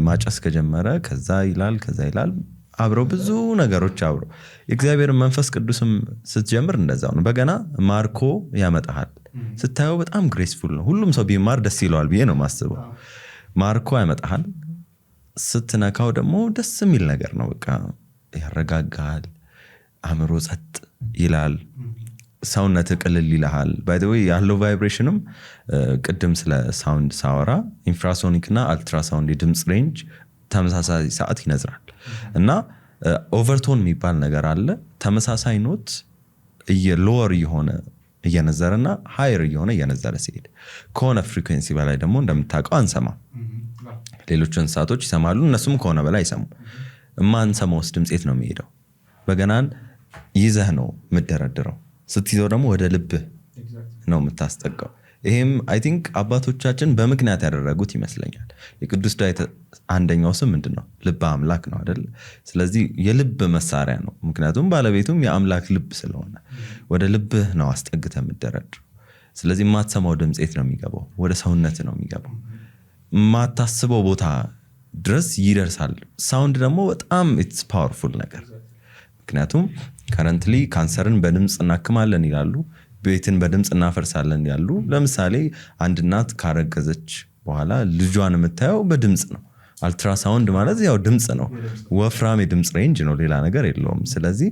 ማጨስ ከጀመረ ከዛ ይላል አብረው ብዙ ነገሮች አብረው የእግዚአብሔር መንፈስ ቅዱስም ስትጀምር እንደዛው ነው። በገና ማርኮ ያመጣሃል። ስታየው በጣም ግሬስፉል ነው። ሁሉም ሰው ቢማር ደስ ይለዋል ብዬ ነው ማስበው። ማርኮ ያመጣሃል። ስትነካው ደግሞ ደስ የሚል ነገር ነው። በቃ ያረጋጋል፣ አእምሮ ጸጥ ይላል፣ ሰውነት ቅልል ይልሃል። ባይ ዘ ዌይ ያለው ቫይብሬሽንም ቅድም ስለ ሳውንድ ሳወራ ኢንፍራሶኒክ እና አልትራሳውንድ የድምፅ ሬንጅ ተመሳሳይ ሰዓት ይነዝራል እና ኦቨርቶን የሚባል ነገር አለ። ተመሳሳይ ኖት ሎወር እየሆነ እየነዘረና ሃየር እየሆነ እየነዘረ ሲሄድ ከሆነ ፍሪኩዌንሲ በላይ ደግሞ እንደምታውቀው አንሰማም። ሌሎች እንስሳቶች ይሰማሉ፣ እነሱም ከሆነ በላይ አይሰሙ። የማንሰማውስ ድምፄት ነው የሚሄደው። በገናን ይዘህ ነው የምደረድረው። ስትይዘው ደግሞ ወደ ልብህ ነው የምታስጠጋው። ይሄም አይ ቲንክ አባቶቻችን በምክንያት ያደረጉት ይመስለኛል። የቅዱስ ዳዊት አንደኛው ስም ምንድነው? ልበ አምላክ ነው አይደል? ስለዚህ የልብ መሳሪያ ነው። ምክንያቱም ባለቤቱም የአምላክ ልብ ስለሆነ ወደ ልብህ ነው አስጠግተህ የምትደረድረው። ስለዚህ የማትሰማው ድምፄት ነው የሚገባው፣ ወደ ሰውነት ነው የሚገባው። የማታስበው ቦታ ድረስ ይደርሳል። ሳውንድ ደግሞ በጣም ኢትስ ፓወርፉል ነገር። ምክንያቱም ከረንትሊ ካንሰርን በድምፅ እናክማለን ይላሉ፣ ቤትን በድምፅ እናፈርሳለን ያሉ። ለምሳሌ አንድ እናት ካረገዘች በኋላ ልጇን የምታየው በድምፅ ነው። አልትራሳውንድ ማለት ያው ድምፅ ነው፣ ወፍራም የድምፅ ሬንጅ ነው፣ ሌላ ነገር የለውም። ስለዚህ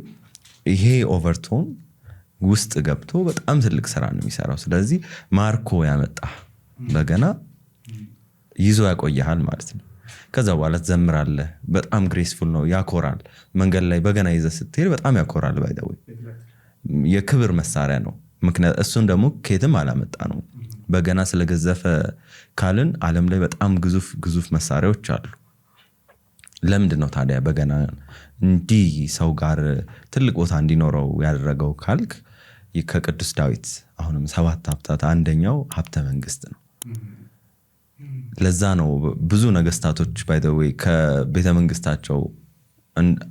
ይሄ ኦቨርቶን ውስጥ ገብቶ በጣም ትልቅ ስራ ነው የሚሰራው። ስለዚህ ማርኮ ያመጣ በገና ይዞ ያቆያል ማለት ነው። ከዛ በኋላ ትዘምራለህ። በጣም ግሬስፉል ነው፣ ያኮራል። መንገድ ላይ በገና ይዘህ ስትሄድ በጣም ያኮራል። ባይ ዘ ዌይ የክብር መሳሪያ ነው። ምክንያት እሱን ደግሞ ከየትም አላመጣ ነው። በገና ስለገዘፈ ካልን ዓለም ላይ በጣም ግዙፍ መሳሪያዎች አሉ። ለምንድን ነው ታዲያ በገና እንዲህ ሰው ጋር ትልቅ ቦታ እንዲኖረው ያደረገው ካልክ ከቅዱስ ዳዊት አሁንም 7 ሀብታት አንደኛው ሀብተ መንግስት ነው። ለዛ ነው ብዙ ነገስታቶች ባይ ዘ ዌይ ከቤተ መንግስታቸው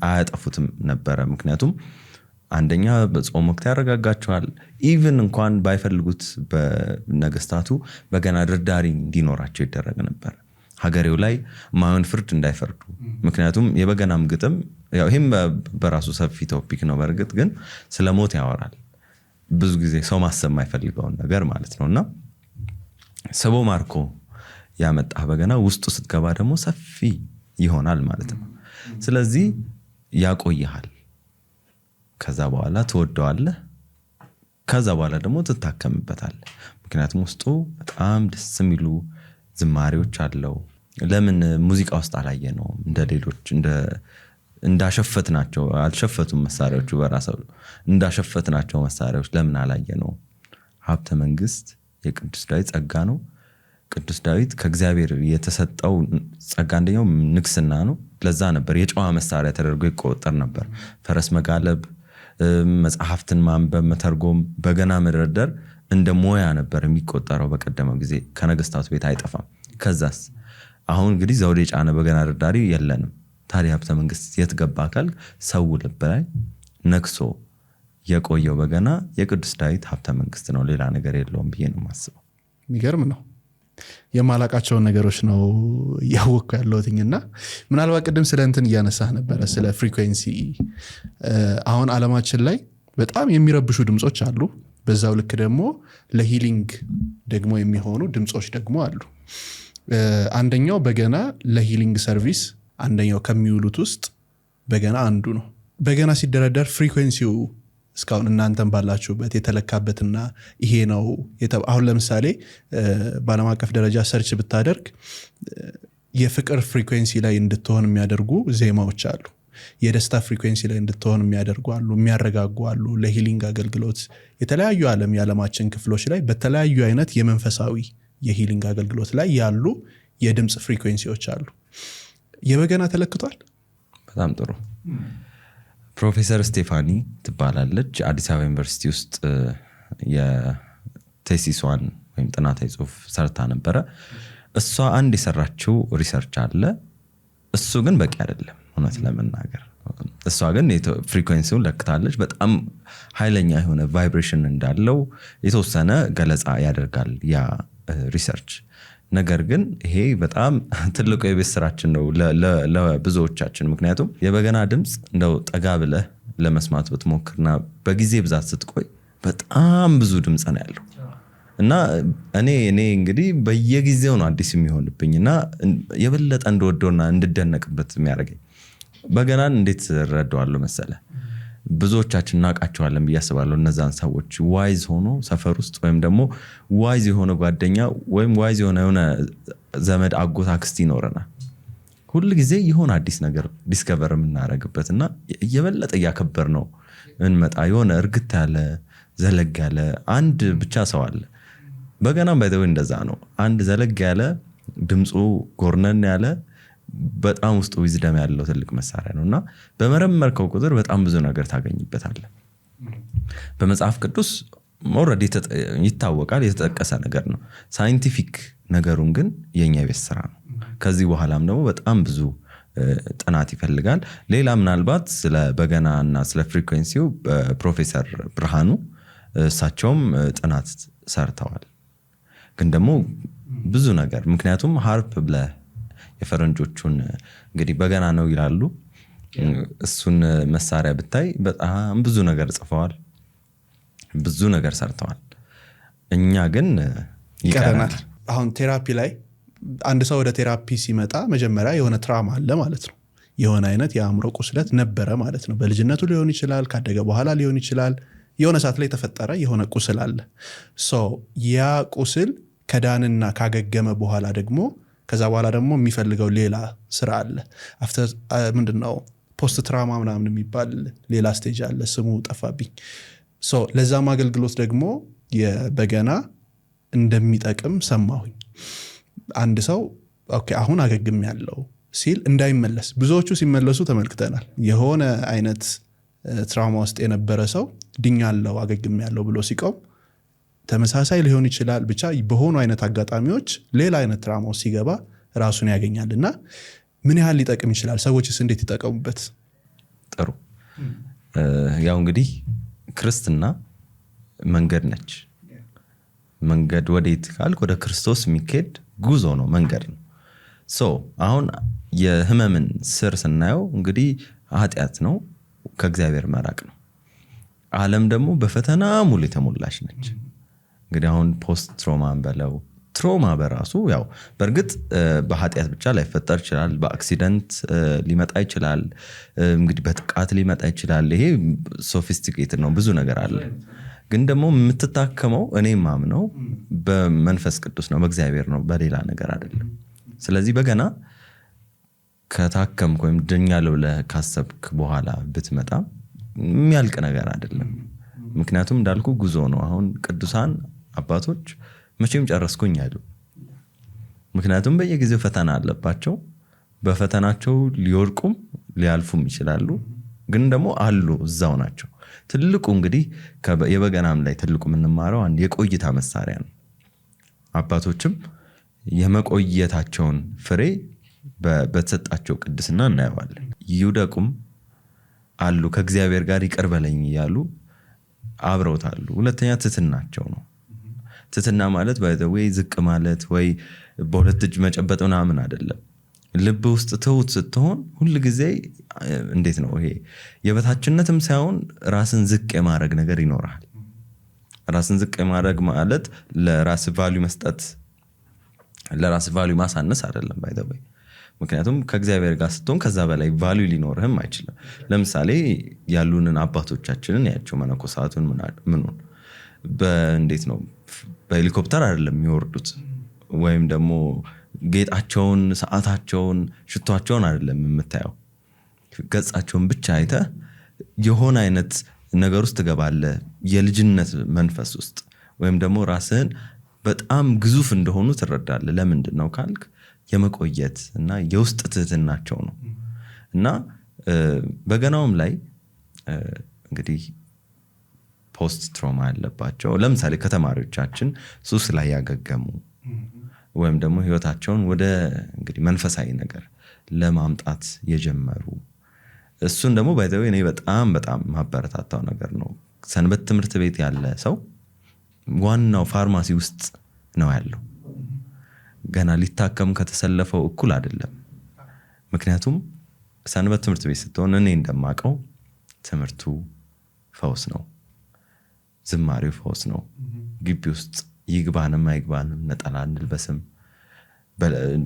አያጠፉትም ነበረ። ምክንያቱም አንደኛ በጾም ወቅት ያረጋጋቸዋል። ኢቭን እንኳን ባይፈልጉት በነገስታቱ በገና ደርዳሪ እንዲኖራቸው ይደረግ ነበር፣ ሀገሬው ላይ ማይሆን ፍርድ እንዳይፈርዱ። ምክንያቱም የበገናም ግጥም ያው ይህም በራሱ ሰፊ ቶፒክ ነው። በእርግጥ ግን ስለ ሞት ያወራል ብዙ ጊዜ፣ ሰው ማሰብ የማይፈልገውን ነገር ማለት ነው። እና ሰቦ ማርኮ ያመጣ በገና ውስጡ ስትገባ ደግሞ ሰፊ ይሆናል ማለት ነው። ስለዚህ ያቆይሃል። ከዛ በኋላ ትወደዋለህ። ከዛ በኋላ ደግሞ ትታከምበታለህ። ምክንያቱም ውስጡ በጣም ደስ የሚሉ ዝማሬዎች አለው። ለምን ሙዚቃ ውስጥ አላየ ነው? እንደ ሌሎች እንዳሸፈት ናቸው አልሸፈቱም መሳሪያዎቹ በራሳው እንዳሸፈት ናቸው መሳሪያዎች ለምን አላየ ነው? ሀብተ መንግስት የቅዱስ ዳዊት ጸጋ ነው። ቅዱስ ዳዊት ከእግዚአብሔር የተሰጠው ጸጋ አንደኛው ንግስና ነው። ለዛ ነበር የጨዋ መሳሪያ ተደርጎ ይቆጠር ነበር። ፈረስ መጋለብ፣ መጽሐፍትን ማንበብ፣ መተርጎም፣ በገና መደርደር እንደ ሞያ ነበር የሚቆጠረው በቀደመው ጊዜ። ከነገስታቱ ቤት አይጠፋም። ከዛስ አሁን እንግዲህ ዘውድ የጫነ በገና ደርዳሪ የለንም። ታዲያ ሀብተ መንግስት የት ገባ አካል ሰው ልብ ላይ ነክሶ የቆየው በገና የቅዱስ ዳዊት ሀብተ መንግስት ነው። ሌላ ነገር የለውም ብዬ ነው የማስበው። የሚገርም ነው። የማላቃቸውን ነገሮች ነው እያወቅኩ ያለሁትና ምናልባት ቅድም ስለ እንትን እያነሳህ ነበረ ስለ ፍሪኩዌንሲ። አሁን ዓለማችን ላይ በጣም የሚረብሹ ድምጾች አሉ። በዛው ልክ ደግሞ ለሂሊንግ ደግሞ የሚሆኑ ድምጾች ደግሞ አሉ። አንደኛው በገና ለሂሊንግ ሰርቪስ አንደኛው ከሚውሉት ውስጥ በገና አንዱ ነው። በገና ሲደረደር ፍሪኩዌንሲው እስካሁን እናንተም ባላችሁበት የተለካበትና ይሄ ነው። አሁን ለምሳሌ በዓለም አቀፍ ደረጃ ሰርች ብታደርግ የፍቅር ፍሪኩዌንሲ ላይ እንድትሆን የሚያደርጉ ዜማዎች አሉ። የደስታ ፍሪኩዌንሲ ላይ እንድትሆን የሚያደርጉ አሉ፣ የሚያረጋጉ አሉ። ለሂሊንግ አገልግሎት የተለያዩ የዓለማችን ክፍሎች ላይ በተለያዩ አይነት የመንፈሳዊ የሂሊንግ አገልግሎት ላይ ያሉ የድምፅ ፍሪኩዌንሲዎች አሉ። የበገና ተለክቷል። በጣም ጥሩ። ፕሮፌሰር ስቴፋኒ ትባላለች። አዲስ አበባ ዩኒቨርሲቲ ውስጥ የቴሲሷን ወይም ጥናታዊ ጽሁፍ ሰርታ ነበረ። እሷ አንድ የሰራችው ሪሰርች አለ። እሱ ግን በቂ አይደለም እውነት ለመናገር። እሷ ግን ፍሪኩዌንሲውን ለክታለች። በጣም ኃይለኛ የሆነ ቫይብሬሽን እንዳለው የተወሰነ ገለጻ ያደርጋል ያ ሪሰርች። ነገር ግን ይሄ በጣም ትልቁ የቤት ስራችን ነው ለብዙዎቻችን። ምክንያቱም የበገና ድምፅ እንደው ጠጋ ብለህ ለመስማት ብትሞክርና በጊዜ ብዛት ስትቆይ በጣም ብዙ ድምፅ ነው ያለው እና እኔ እንግዲህ በየጊዜው ነው አዲስ የሚሆንብኝ እና የበለጠ እንደወደውና እንድደነቅበት የሚያደርገኝ። በገናን እንዴት ረዳዋለሁ መሰለ? ብዙዎቻችን እናውቃቸዋለን ብዬ አስባለሁ። እነዛን ሰዎች ዋይዝ ሆኖ ሰፈር ውስጥ ወይም ደግሞ ዋይዝ የሆነ ጓደኛ ወይም ዋይዝ የሆነ ዘመድ አጎት አክስት ይኖረናል። ሁል ጊዜ የሆነ አዲስ ነገር ዲስከቨር የምናደርግበት እና እየበለጠ እያከበር ነው እንመጣ። የሆነ እርግት ያለ ዘለግ ያለ አንድ ብቻ ሰው አለ። በገናም ባይተው እንደዛ ነው። አንድ ዘለግ ያለ ድምፁ ጎርነን ያለ በጣም ውስጡ ዊዝደም ያለው ትልቅ መሳሪያ ነው እና በመረመርከው ቁጥር በጣም ብዙ ነገር ታገኝበታለህ። በመጽሐፍ ቅዱስ ኦልሬዲ ይታወቃል፣ የተጠቀሰ ነገር ነው። ሳይንቲፊክ ነገሩን ግን የኛ ቤት ስራ ነው። ከዚህ በኋላም ደግሞ በጣም ብዙ ጥናት ይፈልጋል። ሌላ ምናልባት ስለ በገና እና ስለ ፍሪኩዌንሲው ፕሮፌሰር ብርሃኑ እሳቸውም ጥናት ሰርተዋል። ግን ደግሞ ብዙ ነገር ምክንያቱም ሃርፕ ብለህ የፈረንጆቹን እንግዲህ በገና ነው ይላሉ። እሱን መሳሪያ ብታይ በጣም ብዙ ነገር ጽፈዋል፣ ብዙ ነገር ሰርተዋል። እኛ ግን ይቀረናል። አሁን ቴራፒ ላይ አንድ ሰው ወደ ቴራፒ ሲመጣ መጀመሪያ የሆነ ትራማ አለ ማለት ነው። የሆነ አይነት የአእምሮ ቁስለት ነበረ ማለት ነው። በልጅነቱ ሊሆን ይችላል፣ ካደገ በኋላ ሊሆን ይችላል። የሆነ ሰዓት ላይ የተፈጠረ የሆነ ቁስል አለ። ያ ቁስል ከዳንና ካገገመ በኋላ ደግሞ ከዛ በኋላ ደግሞ የሚፈልገው ሌላ ስራ አለ። ምንድነው ፖስት ትራማ ምናምን የሚባል ሌላ ስቴጅ አለ፣ ስሙ ጠፋብኝ። ለዛም አገልግሎት ደግሞ የበገና እንደሚጠቅም ሰማሁኝ። አንድ ሰው ኦኬ አሁን አገግም ያለው ሲል እንዳይመለስ፣ ብዙዎቹ ሲመለሱ ተመልክተናል። የሆነ አይነት ትራማ ውስጥ የነበረ ሰው ድኛለው አገግም ያለው ብሎ ሲቆም ተመሳሳይ ሊሆን ይችላል። ብቻ በሆኑ አይነት አጋጣሚዎች ሌላ አይነት ትራማ ውስጥ ሲገባ ራሱን ያገኛልና ምን ያህል ሊጠቅም ይችላል? ሰዎችስ እንዴት ይጠቀሙበት? ጥሩ። ያው እንግዲህ ክርስትና መንገድ ነች። መንገድ ወዴት ካልክ ወደ ክርስቶስ የሚካሄድ ጉዞ ነው፣ መንገድ ነው። አሁን የህመምን ስር ስናየው እንግዲህ ኃጢአት ነው፣ ከእግዚአብሔር መራቅ ነው። ዓለም ደግሞ በፈተና ሙሉ የተሞላች ነች። እንግዲህ አሁን ፖስት ትሮማን በለው ትሮማ በራሱ ያው በእርግጥ በኃጢአት ብቻ ላይፈጠር ይችላል፣ በአክሲደንት ሊመጣ ይችላል፣ እንግዲህ በጥቃት ሊመጣ ይችላል። ይሄ ሶፊስቲኬትድ ነው፣ ብዙ ነገር አለ። ግን ደግሞ የምትታከመው እኔ ማምነው በመንፈስ ቅዱስ ነው፣ በእግዚአብሔር ነው፣ በሌላ ነገር አይደለም። ስለዚህ በገና ከታከምክ ወይም ድኛለሁ ብለህ ካሰብክ በኋላ ብትመጣ የሚያልቅ ነገር አይደለም። ምክንያቱም እንዳልኩ ጉዞ ነው። አሁን ቅዱሳን አባቶች መቼም ጨረስኩኝ አይሉ። ምክንያቱም በየጊዜው ፈተና አለባቸው። በፈተናቸው ሊወድቁም ሊያልፉም ይችላሉ፣ ግን ደግሞ አሉ፣ እዛው ናቸው። ትልቁ እንግዲህ የበገናም ላይ ትልቁ የምንማረው አንድ የቆይታ መሳሪያ ነው። አባቶችም የመቆየታቸውን ፍሬ በተሰጣቸው ቅድስና እናየዋለን። ይውደቁም አሉ፣ ከእግዚአብሔር ጋር ይቅር በለኝ እያሉ አብረውታሉ። ሁለተኛ ትትናቸው ነው። ትትና ማለት ወይ ዝቅ ማለት ወይ በሁለት እጅ መጨበጥ ምናምን አይደለም። ልብ ውስጥ ትሁት ስትሆን ሁል ጊዜ እንዴት ነው ይሄ የበታችነትም ሳይሆን ራስን ዝቅ የማድረግ ነገር ይኖራል። ራስን ዝቅ የማድረግ ማለት ለራስ ቫልዩ መስጠት፣ ለራስ ቫልዩ ማሳነስ አይደለም ባይደበይ። ምክንያቱም ከእግዚአብሔር ጋር ስትሆን ከዛ በላይ ቫልዩ ሊኖርህም አይችልም። ለምሳሌ ያሉንን አባቶቻችንን ያቸው መነኮሳቱን ምኑን በእንዴት ነው በሄሊኮፕተር አይደለም የሚወርዱት፣ ወይም ደግሞ ጌጣቸውን፣ ሰዓታቸውን፣ ሽቷቸውን አይደለም የምታየው። ገጻቸውን ብቻ አይተህ የሆነ አይነት ነገር ውስጥ ትገባለህ፣ የልጅነት መንፈስ ውስጥ፣ ወይም ደግሞ ራስህን በጣም ግዙፍ እንደሆኑ ትረዳለህ። ለምንድን ነው ካልክ የመቆየት እና የውስጥ ትህትናቸው ነው። እና በገናውም ላይ እንግዲህ ፖስት ትሮማ ያለባቸው ለምሳሌ ከተማሪዎቻችን ሱስ ላይ ያገገሙ ወይም ደግሞ ህይወታቸውን ወደ እንግዲህ መንፈሳዊ ነገር ለማምጣት የጀመሩ እሱን ደግሞ ባይዘው እኔ በጣም ማበረታታው ነገር ነው። ሰንበት ትምህርት ቤት ያለ ሰው ዋናው ፋርማሲ ውስጥ ነው ያለው። ገና ሊታከም ከተሰለፈው እኩል አይደለም። ምክንያቱም ሰንበት ትምህርት ቤት ስትሆን እኔ እንደማቀው ትምህርቱ ፈውስ ነው፣ ዝማሬው ፈውስ ነው። ግቢ ውስጥ ይግባንም አይግባንም ነጠላ እንልበስም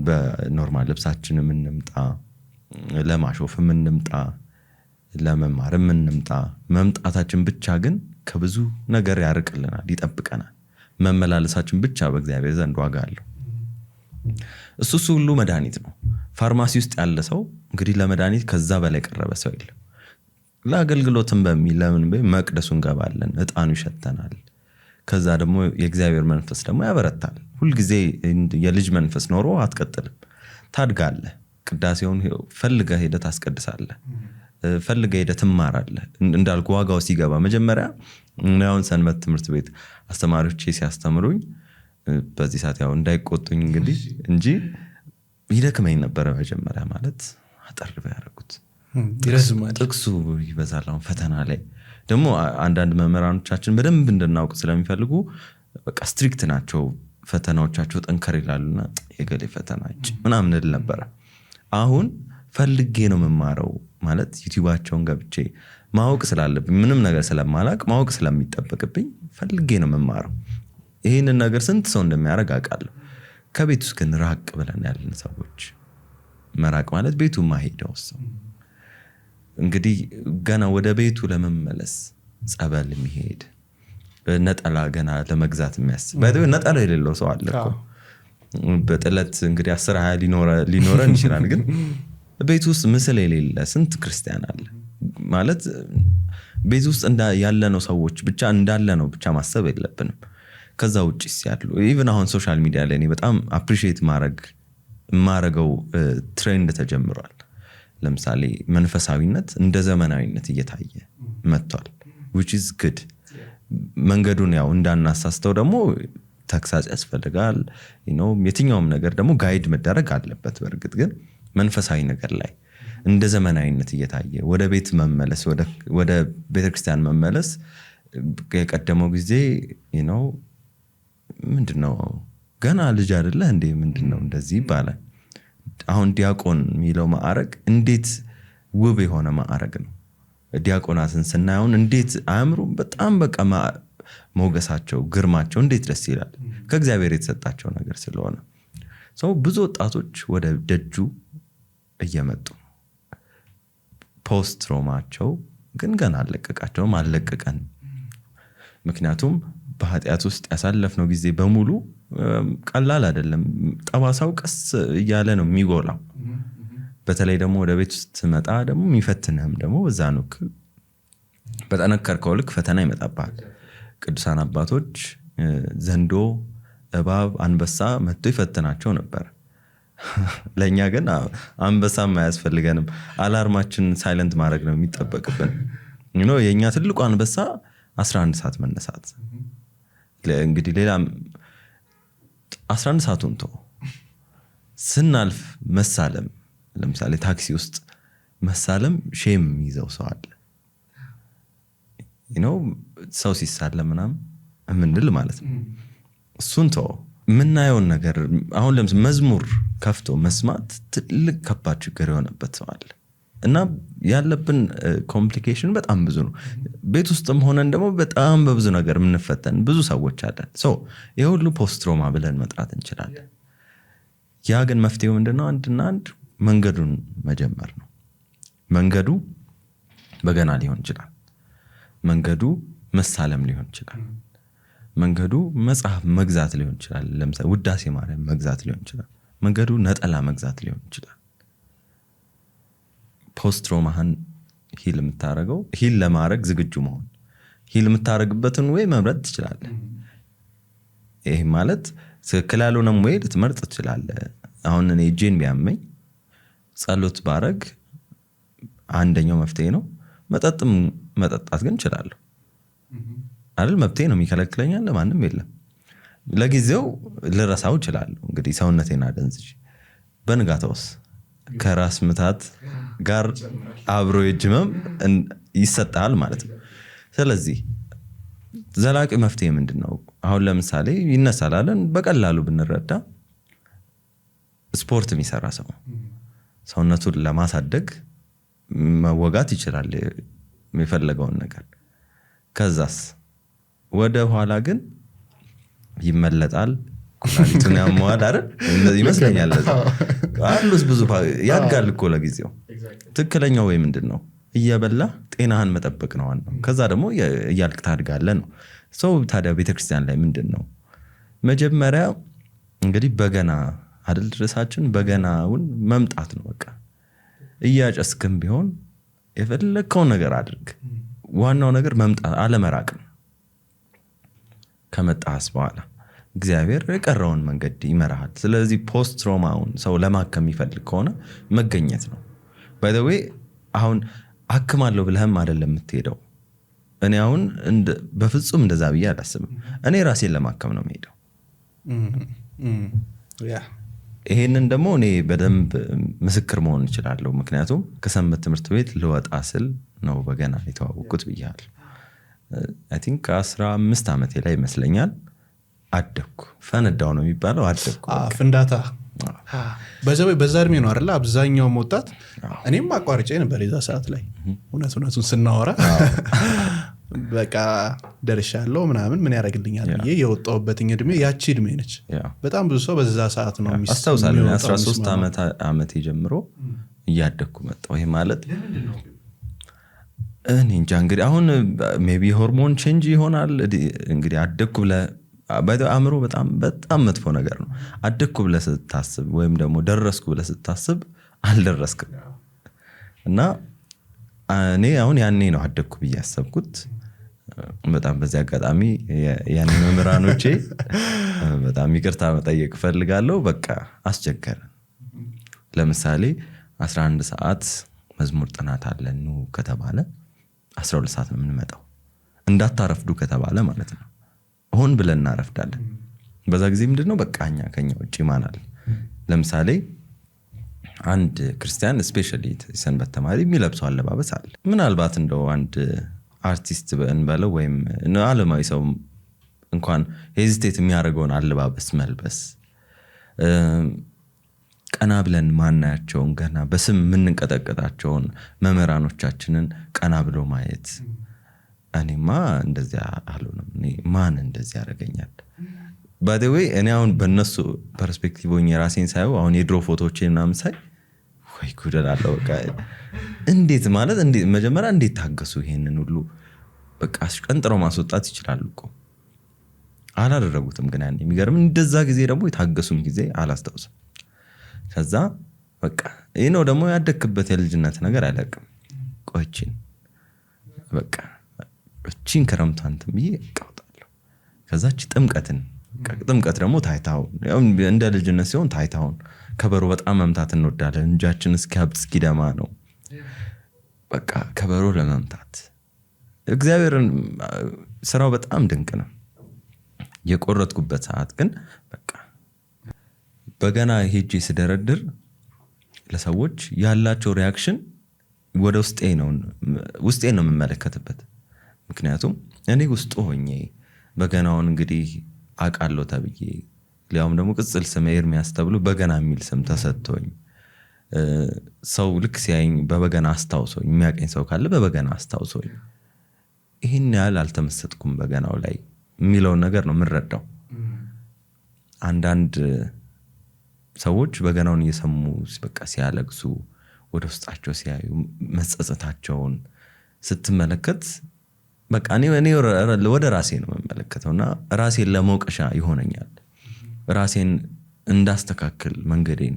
በኖርማል ልብሳችንም እንምጣ፣ ለማሾፍም እንምጣ፣ ለመማርም እንምጣ፣ መምጣታችን ብቻ ግን ከብዙ ነገር ያርቅልናል፣ ይጠብቀናል። መመላለሳችን ብቻ በእግዚአብሔር ዘንድ ዋጋ አለው። እሱ ሁሉ መድኃኒት ነው። ፋርማሲ ውስጥ ያለ ሰው እንግዲህ ለመድኃኒት ከዛ በላይ ቀረበ ሰው የለም። ለአገልግሎትም በሚል ለምን መቅደሱ እንገባለን፣ እጣኑ ይሸተናል። ከዛ ደግሞ የእግዚአብሔር መንፈስ ደግሞ ያበረታል። ሁልጊዜ የልጅ መንፈስ ኖሮ አትቀጥልም፣ ታድጋለህ። ቅዳሴውን ፈልገህ ሄደህ ታስቀድሳለህ፣ ፈልገህ ሄደህ ትማራለህ። እንዳልኩ ዋጋው ሲገባ መጀመሪያ አሁን ሰንበት ትምህርት ቤት አስተማሪዎቼ ሲያስተምሩኝ በዚህ ሰዓት ያው እንዳይቆጡኝ እንግዲህ እንጂ ይደክመኝ ነበረ። መጀመሪያ ማለት አጠር ያደረጉት ጥቅሱ ይበዛል። አሁን ፈተና ላይ ደግሞ አንዳንድ መምህራኖቻችን በደንብ እንድናውቅ ስለሚፈልጉ በቃ ስትሪክት ናቸው። ፈተናዎቻቸው ጠንከር ይላሉና የገሌ ፈተና ምናምን እል ነበረ። አሁን ፈልጌ ነው መማረው ማለት ዩቲዩባቸውን ገብቼ ማወቅ ስላለብኝ ምንም ነገር ስለማላቅ ማወቅ ስለሚጠበቅብኝ ፈልጌ ነው መማረው። ይህንን ነገር ስንት ሰው እንደሚያደርግ አውቃለሁ። ከቤት ውስጥ ግን ራቅ ብለን ያለን ሰዎች፣ መራቅ ማለት ቤቱ ማሄደው ሰው እንግዲህ ገና ወደ ቤቱ ለመመለስ ጸበል የሚሄድ ነጠላ ገና ለመግዛት የሚያስብ ነጠላ የሌለው ሰው አለ እኮ። በጥለት እንግዲህ 10-20 ሊኖረን ይችላል፣ ግን ቤት ውስጥ ምስል የሌለ ስንት ክርስቲያን አለ ማለት። ቤት ውስጥ ያለ ነው ሰዎች ብቻ እንዳለ ነው ብቻ ማሰብ የለብንም። ከዛ ውጭ ያሉ ኢቭን አሁን ሶሻል ሚዲያ ላይ እኔ በጣም አፕሪሺየት ማረገው ትሬንድ ተጀምሯል። ለምሳሌ መንፈሳዊነት እንደ ዘመናዊነት እየታየ መጥቷል፣ which is good። መንገዱን ያው እንዳናሳስተው ደግሞ ተክሳጽ ያስፈልጋል። የትኛውም ነገር ደግሞ ጋይድ መደረግ አለበት። በእርግጥ ግን መንፈሳዊ ነገር ላይ እንደ ዘመናዊነት እየታየ ወደ ቤት መመለስ፣ ወደ ቤተክርስቲያን መመለስ የቀደመው ጊዜ ምንድነው ገና ልጅ አይደለ እንዴ ምንድነው እንደዚህ ይባላል። አሁን ዲያቆን የሚለው ማዕረግ እንዴት ውብ የሆነ ማዕረግ ነው። ዲያቆናትን ስናየውን እንዴት አያምሩም? በጣም በቃ ሞገሳቸው፣ ግርማቸው እንዴት ደስ ይላል። ከእግዚአብሔር የተሰጣቸው ነገር ስለሆነ ሰው ብዙ ወጣቶች ወደ ደጁ እየመጡ ፖስት ሮማቸው ግን ገና አለቀቃቸውም፣ አለቀቀን። ምክንያቱም በኃጢአት ውስጥ ያሳለፍነው ጊዜ በሙሉ ቀላል አይደለም። ጠባሳው ቀስ እያለ ነው የሚጎላው። በተለይ ደግሞ ወደ ቤት ውስጥ መጣ ደግሞ የሚፈትንህም ደግሞ በዛ ነው። በጠነከርከው ልክ ፈተና ይመጣብሃል። ቅዱሳን አባቶች ዘንዶ፣ እባብ፣ አንበሳ መጥቶ ይፈትናቸው ነበር። ለእኛ ግን አንበሳም አያስፈልገንም። አላርማችን ሳይለንት ማድረግ ነው የሚጠበቅብን። የእኛ ትልቁ አንበሳ 11 ሰዓት መነሳት። እንግዲህ ሌላ 11 ሰዓቱን ስናልፍ መሳለም፣ ለምሳሌ ታክሲ ውስጥ መሳለም ሼም ይዘው ሰው አለ። ሰው ሲሳለም ምናምን ምንድል ማለት ነው። እሱን የምናየውን ነገር አሁን ለምሳሌ መዝሙር ከፍቶ መስማት ትልቅ ከባድ ችግር የሆነበት ሰው አለ። እና ያለብን ኮምፕሊኬሽን በጣም ብዙ ነው። ቤት ውስጥም ሆነን ደግሞ በጣም በብዙ ነገር የምንፈተን ብዙ ሰዎች አለን። ይህ ሁሉ ፖስትሮማ ብለን መጥራት እንችላለን። ያ ግን መፍትሄው ምንድነው? አንድና አንድ መንገዱን መጀመር ነው። መንገዱ በገና ሊሆን ይችላል። መንገዱ መሳለም ሊሆን ይችላል። መንገዱ መጽሐፍ መግዛት ሊሆን ይችላል። ለምሳሌ ውዳሴ ማርያም መግዛት ሊሆን ይችላል። መንገዱ ነጠላ መግዛት ሊሆን ይችላል። ፖስትሮማህን ሂል የምታረገው ሂል ለማድረግ ዝግጁ መሆን፣ ሂል የምታረግበትን ወይ መምረጥ ትችላለህ። ይህ ማለት ትክክል ያልሆነም ወይ ልትመርጥ ትችላለህ። አሁን እኔ እጄን ቢያመኝ ጸሎት ባረግ አንደኛው መፍትሄ ነው። መጠጥም መጠጣት ግን እችላለሁ አይደል? መብቴ ነው፣ የሚከለክለኛል ለማንም የለም። ለጊዜው ልረሳው እችላለሁ እንግዲህ ሰውነቴን አደንዝዤ። በንጋታውስ ከራስ ምታት ጋር አብሮ የጅመም ይሰጣል ማለት ነው። ስለዚህ ዘላቂ መፍትሄ ምንድነው? አሁን ለምሳሌ ይነሳላለን በቀላሉ ብንረዳ ስፖርት የሚሰራ ሰው ሰውነቱን ለማሳደግ መወጋት ይችላል የሚፈልገውን ነገር። ከዛስ ወደ ኋላ ግን ይመለጣል፣ ኩላሊቱን ያመዋል አይደል? ይመስለኛል አሉስ ብዙ ያድጋል እኮ ለጊዜው። ትክክለኛው ወይ ምንድነው? እየበላ ጤናህን መጠበቅ ነው ዋናው። ከዛ ደግሞ እያልክ ታድጋለህ ነው። ሰው ታዲያ ቤተክርስቲያን ላይ ምንድነው መጀመሪያ እንግዲህ በገና አይደል ድረሳችን በገናውን መምጣት ነው። በቃ እያጨስክም ቢሆን የፈለከውን ነገር አድርግ። ዋናው ነገር መምጣት አለመራቅ ነው። ከመጣስ በኋላ እግዚአብሔር የቀረውን መንገድ ይመራሃል። ስለዚህ ፖስት ትራውማውን ሰው ለማከም የሚፈልግ ከሆነ መገኘት ነው። ባይ ዘ ዌይ አሁን አክማለሁ ብለህም አይደለም የምትሄደው። እኔ አሁን በፍጹም እንደዛ ብዬ አላስብም። እኔ ራሴን ለማከም ነው የምሄደው። ይሄንን ደግሞ እኔ በደንብ ምስክር መሆን እችላለሁ። ምክንያቱም ከሰንበት ትምህርት ቤት ልወጣ ስል ነው በገና የተዋወቅኩት ብያለሁ። አይ ቲንክ 15 ዓመቴ ላይ ይመስለኛል አደኩ። ፈነዳው ነው የሚባለው። አደኩ ፍንዳታ በዛ እድሜ ነው አይደል አብዛኛው ወጣት። እኔም አቋርጬ ነበር የዛ ሰዓት ላይ እውነቱን ስናወራ በቃ ደርሻለሁ ምናምን ምን ያደርግልኛል ብዬ የወጣሁበትኝ እድሜ ያቺ እድሜ ነች። በጣም ብዙ ሰው በዛ ሰዓት ነው አስታውሳለሁ። 13 ዓመቴ ጀምሮ እያደኩ መጣሁ። ይሄ ማለት እኔ እንጃ እንግዲህ አሁን ሜቢ ሆርሞን ቼንጅ ይሆናል እንግዲህ። አደኩ ብለህ አእምሮ በጣም በጣም መጥፎ ነገር ነው። አደኩ ብለህ ስታስብ ወይም ደግሞ ደረስኩ ብለህ ስታስብ አልደረስክም። እና እኔ አሁን ያኔ ነው አደኩ ብዬ ያሰብኩት። በጣም በዚህ አጋጣሚ ያኔ መምህራኖቼ በጣም ይቅርታ መጠየቅ ፈልጋለሁ። በቃ አስቸገረን። ለምሳሌ 11 ሰዓት መዝሙር ጥናት አለን ነው ከተባለ 12 ሰዓት ነው የምንመጣው። እንዳታረፍዱ ከተባለ ማለት ነው ሆን ብለን እናረፍዳለን። በዛ ጊዜ ምንድነው በቃ እኛ ከኛ ውጪ ማን አለ? ለምሳሌ አንድ ክርስቲያን ስፔሻሊ ሰንበት ተማሪ የሚለብሰው አለባበስ አለ። ምናልባት እንደው አንድ አርቲስት እንበለው ወይም ዓለማዊ ሰው እንኳን ሄዚቴት የሚያደርገውን አለባበስ መልበስ፣ ቀና ብለን ማናያቸውን ገና በስም የምንንቀጠቀጣቸውን መምህራኖቻችንን ቀና ብሎ ማየት። እኔማ እንደዚያ አልሆንም። ማን እንደዚህ ያደርገኛል? ባይ ዘ ዌይ እኔ አሁን በእነሱ ፐርስፔክቲቭ ሆኜ ራሴን ሳየው አሁን የድሮ ፎቶዎቼን ምናምን ሳይ ወይ ጉድ እላለሁ። በቃ እንዴት ማለት መጀመሪያ እንዴት ታገሱ ይሄንን ሁሉ? በቃ አስቀንጥረው ማስወጣት ይችላሉ እኮ። አላደረጉትም ግን ያኔ የሚገርም እንደዛ ጊዜ ደግሞ የታገሱም ጊዜ አላስታውስም። ከዛ በቃ ይሄ ነው ደግሞ ያደክበት የልጅነት ነገር አላውቅም። ቆይችን በቃ እቺን ክረምቷን ብዬ እቃውጣለሁ። ከዛች ጥምቀት ደግሞ ታይታውን እንደ ልጅነት ሲሆን ታይታውን ከበሮ በጣም መምታት እንወዳለን። እንጃችን እስኪያብጥ እስኪደማ ነው በቃ ከበሮ ለመምታት። እግዚአብሔርን ስራው በጣም ድንቅ ነው። የቆረጥኩበት ሰዓት ግን በቃ በገና ሄጄ ስደረድር ለሰዎች ያላቸው ሪያክሽን ወደ ውስጤ ነው የምመለከትበት። ምክንያቱም እኔ ውስጡ ሆኜ በገናውን እንግዲህ አውቃለሁ ተብዬ ሊያውም ደግሞ ቅጽል ስም ኤርሚያስ ተብሎ በገና የሚል ስም ተሰጥቶኝ ሰው ልክ ሲያየኝ በበገና አስታውሶኝ የሚያቀኝ ሰው ካለ በበገና አስታውሶኝ ይህን ያህል አልተመሰጥኩም በገናው ላይ የሚለውን ነገር ነው የምንረዳው። አንዳንድ ሰዎች በገናውን እየሰሙ በቃ ሲያለቅሱ ወደ ውስጣቸው ሲያዩ መጸጸታቸውን ስትመለከት በቃ እኔ ወደ ራሴ ነው የምመለከተውና ራሴን ለመውቀሻ ይሆነኛል። ራሴን እንዳስተካክል መንገዴን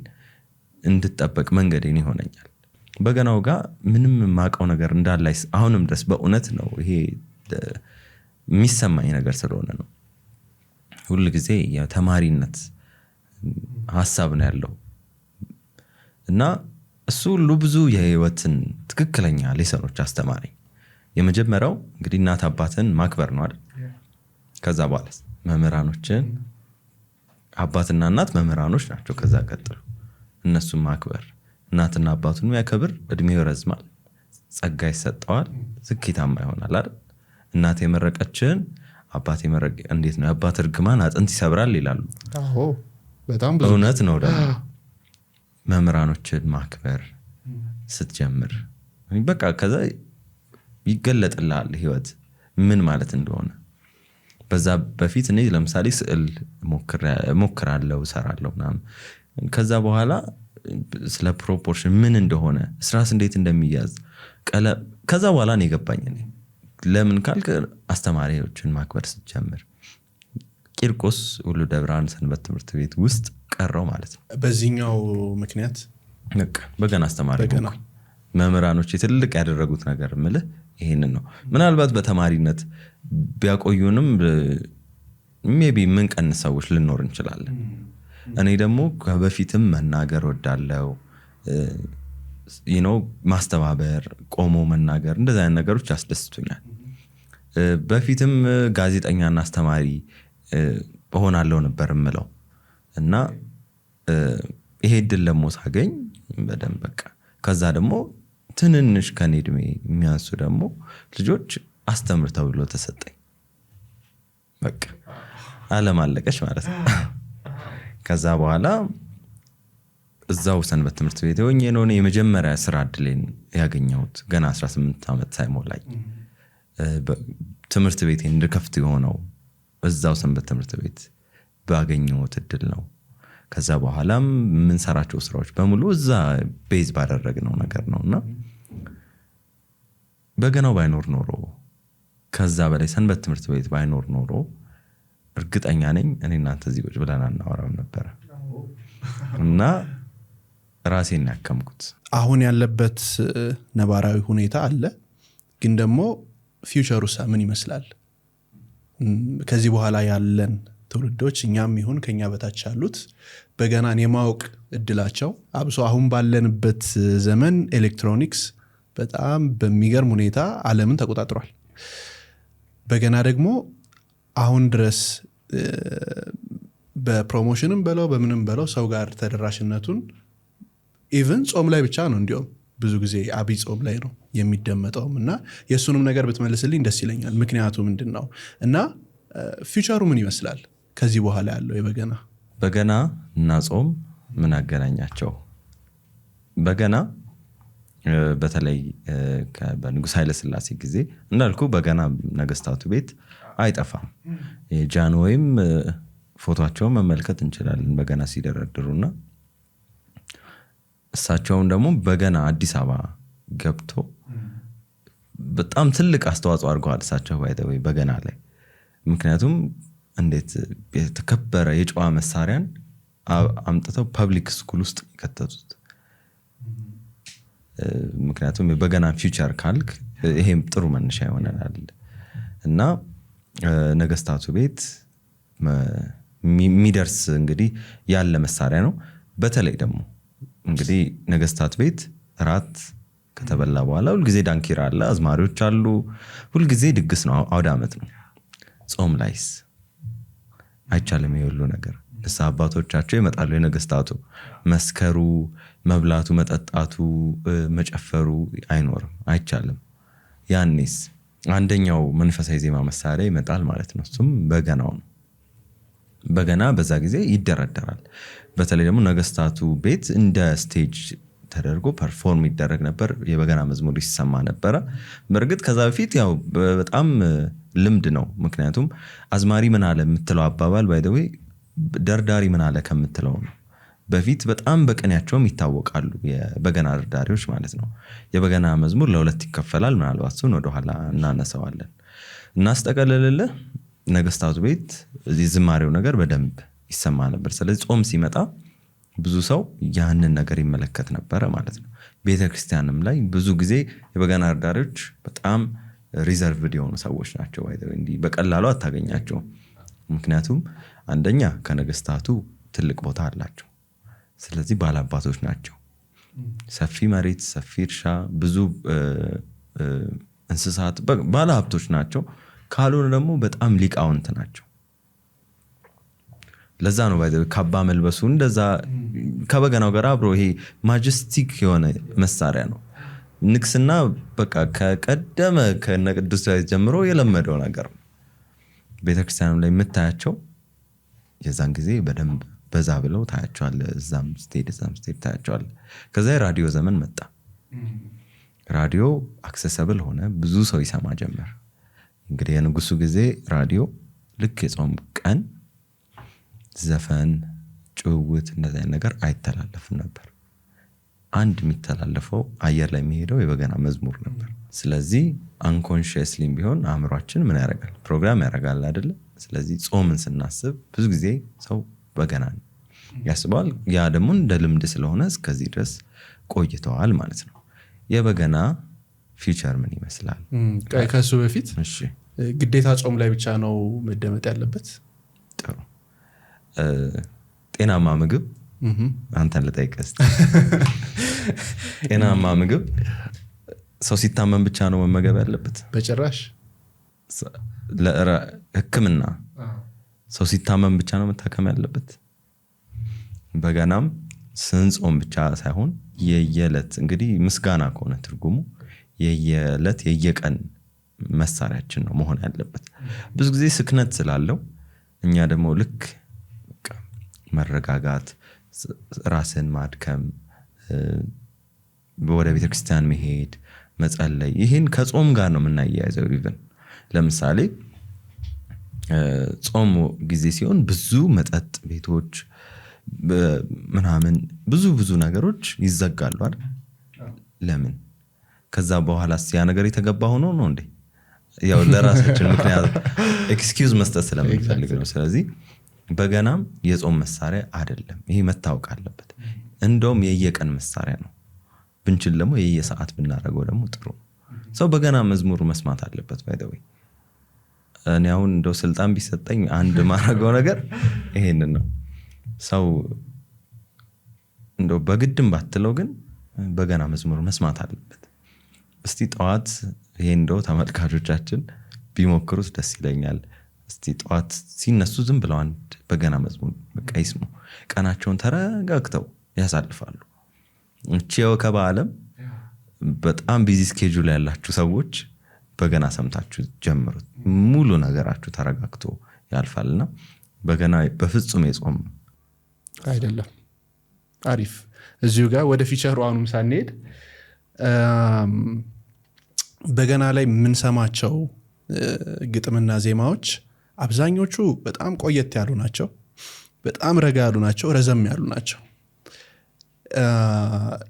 እንድጠበቅ መንገዴን ይሆነኛል። በገናው ጋር ምንም ማቀው ነገር እንዳላይ አሁንም ድረስ በእውነት ነው ይሄ የሚሰማኝ ነገር ስለሆነ ነው። ሁሉ ጊዜ የተማሪነት ሐሳብ ነው ያለው እና እሱ ሁሉ ብዙ የህይወትን ትክክለኛ ሌሰኖች አስተማረኝ። የመጀመሪያው እንግዲህ እናት አባትን ማክበር ነው አይደል? ከዛ በኋላ መምህራኖችን አባትና እናት መምህራኖች ናቸው። ከዛ ቀጥሎ እነሱን ማክበር እናትና አባቱን የሚያከብር እድሜው ይረዝማል፣ ጸጋ ይሰጠዋል፣ ስኬታማ ይሆናል አይደል? እናት የመረቀችን አባት የመረቀ እንዴት ነው? የአባት እርግማን አጥንት ይሰብራል ይላሉ። አዎ በጣም ብዙ እውነት ነው። ደግሞ መምህራኖችን ማክበር ስትጀምር በቃ ከዛ ይገለጥልሃል ህይወት ምን ማለት እንደሆነ። በዛ በፊት እኔ ለምሳሌ ስዕል ሞክራለሁ እሰራለሁ ምናምን። ከዛ በኋላ ስለ ፕሮፖርሽን ምን እንደሆነ ስራስ እንዴት እንደሚያዝ ከዛ በኋላ ነው የገባኝ። እኔ ለምን ካልክ አስተማሪዎችን ማክበር ስትጀምር ቂርቆስ ሁሉ ደብረሃን ሰንበት ትምህርት ቤት ውስጥ ቀረው ማለት ነው። በዚህኛው ምክንያት በገና አስተማሪ መምህራኖች ትልቅ ያደረጉት ነገር ምልህ ይሄንን ነው። ምናልባት በተማሪነት ቢያቆዩንም ሜቢ ምን ቀንስ ሰዎች ልንኖር እንችላለን። እኔ ደግሞ በፊትም መናገር ወዳለው ማስተባበር፣ ቆሞ መናገር እንደዚህ አይነት ነገሮች ያስደስቱኛል። በፊትም ጋዜጠኛና አስተማሪ እሆናለሁ ነበር የምለው እና ይሄ እድል ደግሞ ሳገኝ በደንብ በቃ ከዛ ደግሞ ትንንሽ ከኔ እድሜ የሚያንሱ ደግሞ ልጆች አስተምር ተብሎ ተሰጠኝ። በቃ ዓለም አለቀች ማለት ነው። ከዛ በኋላ እዛው ሰንበት ትምህርት ቤት ሆኜ ነው የመጀመሪያ ስራ እድሌን ያገኘሁት። ገና 18 ዓመት ሳይሞላኝ ትምህርት ቤቴን እንድከፍት የሆነው እዛው ሰንበት ትምህርት ቤት ባገኘሁት እድል ነው። ከዛ በኋላም የምንሰራቸው ስራዎች በሙሉ እዛ ቤዝ ባደረግነው ነገር ነውና በገናው ባይኖር ኖሮ ከዛ በላይ ሰንበት ትምህርት ቤት ባይኖር ኖሮ እርግጠኛ ነኝ እኔ እናንተ እዚህ ቁጭ ብለን አናወራም ነበር። እና ራሴን ያከምኩት አሁን ያለበት ነባራዊ ሁኔታ አለ፣ ግን ደግሞ ፊውቸሩስ ምን ይመስላል? ከዚህ በኋላ ያለን ትውልዶች እኛም ይሁን ከኛ በታች ያሉት በገናን የማወቅ እድላቸው አብሶ አሁን ባለንበት ዘመን ኤሌክትሮኒክስ በጣም በሚገርም ሁኔታ ዓለምን ተቆጣጥሯል። በገና ደግሞ አሁን ድረስ በፕሮሞሽንም በለው በምንም በለው ሰው ጋር ተደራሽነቱን ኢቭን ጾም ላይ ብቻ ነው፣ እንዲሁም ብዙ ጊዜ አብይ ጾም ላይ ነው የሚደመጠውም እና የእሱንም ነገር ብትመልስልኝ ደስ ይለኛል። ምክንያቱ ምንድን ነው እና ፊውቸሩ ምን ይመስላል ከዚህ በኋላ ያለው የበገና? በገና እና ጾም ምን አገናኛቸው? በገና በተለይ በንጉሥ ኃይለ ሥላሴ ጊዜ እንዳልኩ በገና ነገስታቱ ቤት አይጠፋም። የጃንሆይም ፎቶቸውን መመልከት እንችላለን በገና ሲደረድሩና እሳቸውን ደግሞ በገና አዲስ አበባ ገብቶ በጣም ትልቅ አስተዋጽኦ አድርገዋል እሳቸው ባይተወይ በገና ላይ። ምክንያቱም እንዴት የተከበረ የጨዋ መሳሪያን አምጥተው ፐብሊክ ስኩል ውስጥ ከተቱት። ምክንያቱም በገና ፊውቸር ካልክ ይሄም ጥሩ መነሻ ይሆናል እና ነገስታቱ ቤት የሚደርስ እንግዲህ ያለ መሳሪያ ነው። በተለይ ደግሞ እንግዲህ ነገስታት ቤት ራት ከተበላ በኋላ ሁልጊዜ ዳንኪራ አለ፣ አዝማሪዎች አሉ፣ ሁልጊዜ ድግስ ነው፣ አውደ ዓመት ነው። ጾም ላይስ አይቻልም የሁሉ ነገር። ንስሐ አባቶቻቸው ይመጣሉ የነገስታቱ፣ መስከሩ፣ መብላቱ፣ መጠጣቱ፣ መጨፈሩ አይኖርም፣ አይቻልም። ያኔስ አንደኛው መንፈሳዊ ዜማ መሳሪያ ይመጣል ማለት ነው፣ እሱም በገናው ነው። በገና በዛ ጊዜ ይደረደራል። በተለይ ደግሞ ነገስታቱ ቤት እንደ ስቴጅ ተደርጎ ፐርፎርም ይደረግ ነበር። የበገና መዝሙር ይሰማ ነበረ። በእርግጥ ከዛ በፊት ያው በጣም ልምድ ነው። ምክንያቱም አዝማሪ ምን አለ የምትለው አባባል ባይ ዘ ዌይ ደርዳሪ ምን አለ ከምትለው ነው። በፊት በጣም በቅኔያቸውም ይታወቃሉ የበገና ደርዳሪዎች ማለት ነው። የበገና መዝሙር ለሁለት ይከፈላል። ምናልባት እሱን ወደኋላ እናነሳዋለን። እናስጠቀልልልህ ነገስታቱ ቤት እዚህ ዝማሬው ነገር በደንብ ይሰማ ነበር። ስለዚህ ጾም ሲመጣ ብዙ ሰው ያንን ነገር ይመለከት ነበረ ማለት ነው። ቤተክርስቲያንም ላይ ብዙ ጊዜ የበገና ደርዳሪዎች በጣም ሪዘርቭድ የሆኑ ሰዎች ናቸው። እንዲህ በቀላሉ አታገኛቸው። ምክንያቱም አንደኛ ከነገስታቱ ትልቅ ቦታ አላቸው። ስለዚህ ባላባቶች ናቸው። ሰፊ መሬት፣ ሰፊ እርሻ፣ ብዙ እንስሳት ባለሀብቶች ናቸው። ካልሆነ ደግሞ በጣም ሊቃውንት ናቸው። ለዛ ነው ካባ መልበሱ እንደዛ ከበገናው ጋር አብሮ ይሄ ማጀስቲክ የሆነ መሳሪያ ነው። ንግስና በቃ ከቀደመ ከነቅዱስ ዳዊት ጀምሮ የለመደው ነገር ነው። ቤተክርስቲያኑ ላይ የምታያቸው የዛን ጊዜ በደንብ በዛ ብለው ታያቸዋል። እዛም ስቴድ ታያቸዋል። ከዛ የራዲዮ ዘመን መጣ። ራዲዮ አክሰሰብል ሆነ፣ ብዙ ሰው ይሰማ ጀመር። እንግዲህ የንጉሱ ጊዜ ራዲዮ ልክ የጾም ቀን ዘፈን፣ ጭውውት እንደዚህ ነገር አይተላለፍም ነበር። አንድ የሚተላለፈው አየር ላይ የሚሄደው የበገና መዝሙር ነበር። ስለዚህ አንኮንሽስሊም ቢሆን አእምሯችን ምን ያደርጋል? ፕሮግራም ያደርጋል አይደለ? ስለዚህ ጾምን ስናስብ ብዙ ጊዜ ሰው በገና ያስባል። ያ ደግሞ እንደ ልምድ ስለሆነ እስከዚህ ድረስ ቆይተዋል ማለት ነው። የበገና ፊቸር ምን ይመስላል? ከሱ በፊት ግዴታ ጾም ላይ ብቻ ነው መደመጥ ያለበት? ጥሩ። ጤናማ ምግብ አንተን ልጠይቅስ። ጤናማ ምግብ ሰው ሲታመም ብቻ ነው መመገብ ያለበት? በጭራሽ። ሕክምና ሰው ሲታመም ብቻ ነው መታከም ያለበት? በገናም ስንጾም ብቻ ሳይሆን የየዕለት እንግዲህ ምስጋና ከሆነ ትርጉሙ የየዕለት የየቀን መሳሪያችን ነው መሆን ያለበት። ብዙ ጊዜ ስክነት ስላለው እኛ ደግሞ ልክ መረጋጋት፣ ራስን ማድከም፣ ወደ ቤተክርስቲያን መሄድ፣ መጸለይ ይሄን ከጾም ጋር ነው የምናያይዘው። ኢቭን ለምሳሌ ጾም ጊዜ ሲሆን ብዙ መጠጥ ቤቶች ምናምን ብዙ ነገሮች ይዘጋሉ አይደል? ለምን? ከዛ በኋላ ያ ነገር የተገባ ሆኖ ነው እንዴ? ያው ለራሳችን ምክንያት ኤክስኪውዝ መስጠት ስለምንፈልግ ነው። ስለዚህ በገናም የጾም መሳሪያ አይደለም። ይሄ መታወቅ አለበት። እንደውም የየቀን መሳሪያ ነው። ብንችል ደግሞ የየሰዓት ብናደርገው ደግሞ ጥሩ ነው። ሰው በገና መዝሙር መስማት አለበት። ባይ ዘ ዌይ እኔ አሁን እንደው ስልጣን ቢሰጠኝ አንድ ማድረገው ነገር ይሄንን ነው። ሰው እንደው በግድም ባትለው ግን በገና መዝሙር መስማት አለበት። እስቲ ጠዋት ይሄ እንደው ተመልካቾቻችን ቢሞክሩት ደስ ይለኛል። እስቲ ጠዋት ሲነሱ ዝም ብለው አንድ በገና መዝሙር በቃ ይስሙ። ቀናቸውን ተረጋግተው ያሳልፋሉ። እቺው ከበዓለም በጣም ቢዚ ስኬጁል ያላችሁ ሰዎች በገና ሰምታችሁ ጀምሩት። ሙሉ ነገራችሁ ተረጋግቶ ያልፋልና በገና በፍጹም የጾም አይደለም። አሪፍ። እዚሁ ጋር ወደ ፊቸሩ አሁንም ሳንሄድ በገና ላይ የምንሰማቸው ግጥምና ዜማዎች አብዛኞቹ በጣም ቆየት ያሉ ናቸው፣ በጣም ረጋ ያሉ ናቸው፣ ረዘም ያሉ ናቸው።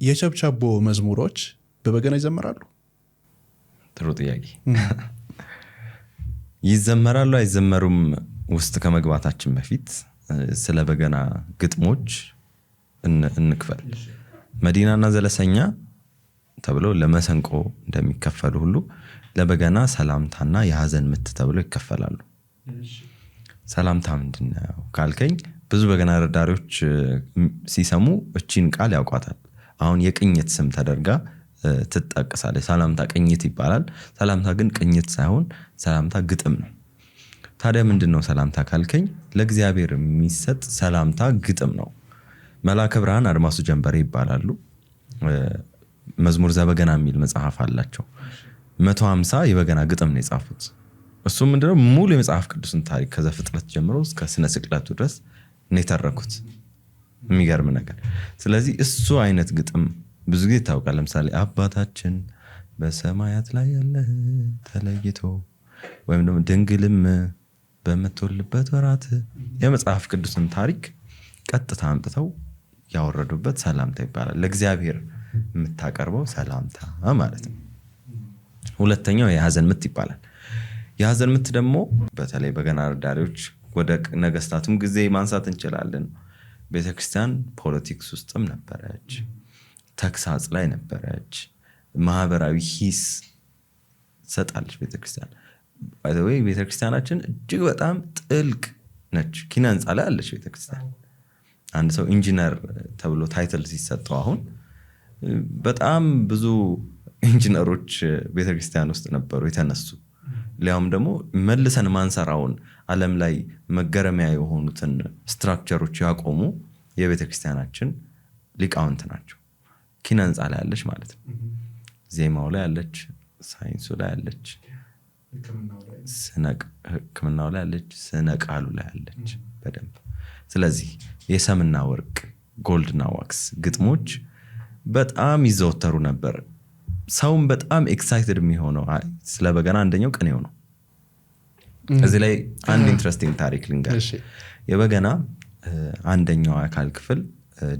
የቸብቸቦ መዝሙሮች በበገና ይዘመራሉ? ጥሩ ጥያቄ። ይዘመራሉ አይዘመሩም ውስጥ ከመግባታችን በፊት ስለ በገና ግጥሞች እንክፈል። መዲናና ዘለሰኛ ተብለው ለመሰንቆ እንደሚከፈሉ ሁሉ ለበገና ሰላምታና የሐዘን ምት ተብለው ይከፈላሉ። ሰላምታ ምንድነው ካልከኝ ብዙ በገና ረዳሪዎች ሲሰሙ እቺን ቃል ያውቋታል። አሁን የቅኝት ስም ተደርጋ ትጠቀሳለች። ሰላምታ ቅኝት ይባላል። ሰላምታ ግን ቅኝት ሳይሆን ሰላምታ ግጥም ነው። ታዲያ ምንድነው ሰላምታ ካልከኝ ለእግዚአብሔር የሚሰጥ ሰላምታ ግጥም ነው። መልአከ ብርሃን አድማሱ ጀንበሬ ይባላሉ። መዝሙር ዘበገና የሚል መጽሐፍ አላቸው። 150 የበገና ግጥም ነው የጻፉት። እሱም ምንድነው ሙሉ የመጽሐፍ ቅዱስን ታሪክ ከዘፍጥረት ጀምሮ እስከ ስነ ስቅለቱ ድረስ ነው የተረኩት። የሚገርም ነገር። ስለዚህ እሱ አይነት ግጥም ብዙ ጊዜ ይታወቃል። ለምሳሌ አባታችን በሰማያት ላይ ያለ ተለይቶ ወይም ደግሞ ድንግልም በምትወልድበት ወራት የመጽሐፍ ቅዱስን ታሪክ ቀጥታ አምጥተው ያወረዱበት ሰላምታ ይባላል። ለእግዚአብሔር የምታቀርበው ሰላምታ ማለት ነው። ሁለተኛው የሐዘን ምት ይባላል። የሐዘን ምት ደግሞ በተለይ በገና ረዳሪዎች ወደ ነገስታቱም ጊዜ ማንሳት እንችላለን። ቤተክርስቲያን ፖለቲክስ ውስጥም ነበረች፣ ተግሳጽ ላይ ነበረች፣ ማህበራዊ ሂስ ሰጣለች ቤተክርስቲያን። ባይዘዌ ቤተክርስቲያናችን እጅግ በጣም ጥልቅ ነች። ኪነ ህንፃ ላይ አለች ቤተክርስቲያን። አንድ ሰው ኢንጂነር ተብሎ ታይትል ሲሰጠው አሁን በጣም ብዙ ኢንጂነሮች ቤተክርስቲያን ውስጥ ነበሩ የተነሱ። ሊያውም ደግሞ መልሰን ማንሰራውን ዓለም ላይ መገረሚያ የሆኑትን ስትራክቸሮች ያቆሙ የቤተክርስቲያናችን ሊቃውንት ናቸው። ኪነ ህንፃ ላይ ያለች ማለት ነው። ዜማው ላይ ያለች፣ ሳይንሱ ላይ ያለች፣ ህክምናው ላይ ያለች፣ ስነ ቃሉ ላይ ያለች በደንብ። ስለዚህ የሰምና ወርቅ ጎልድና ዋክስ ግጥሞች በጣም ይዘወተሩ ነበር። ሰውም በጣም ኤክሳይትድ የሚሆነው ስለ በገና አንደኛው ቅኔው ነው። እዚህ ላይ አንድ ኢንትረስቲንግ ታሪክ ልንገር። የበገና አንደኛው አካል ክፍል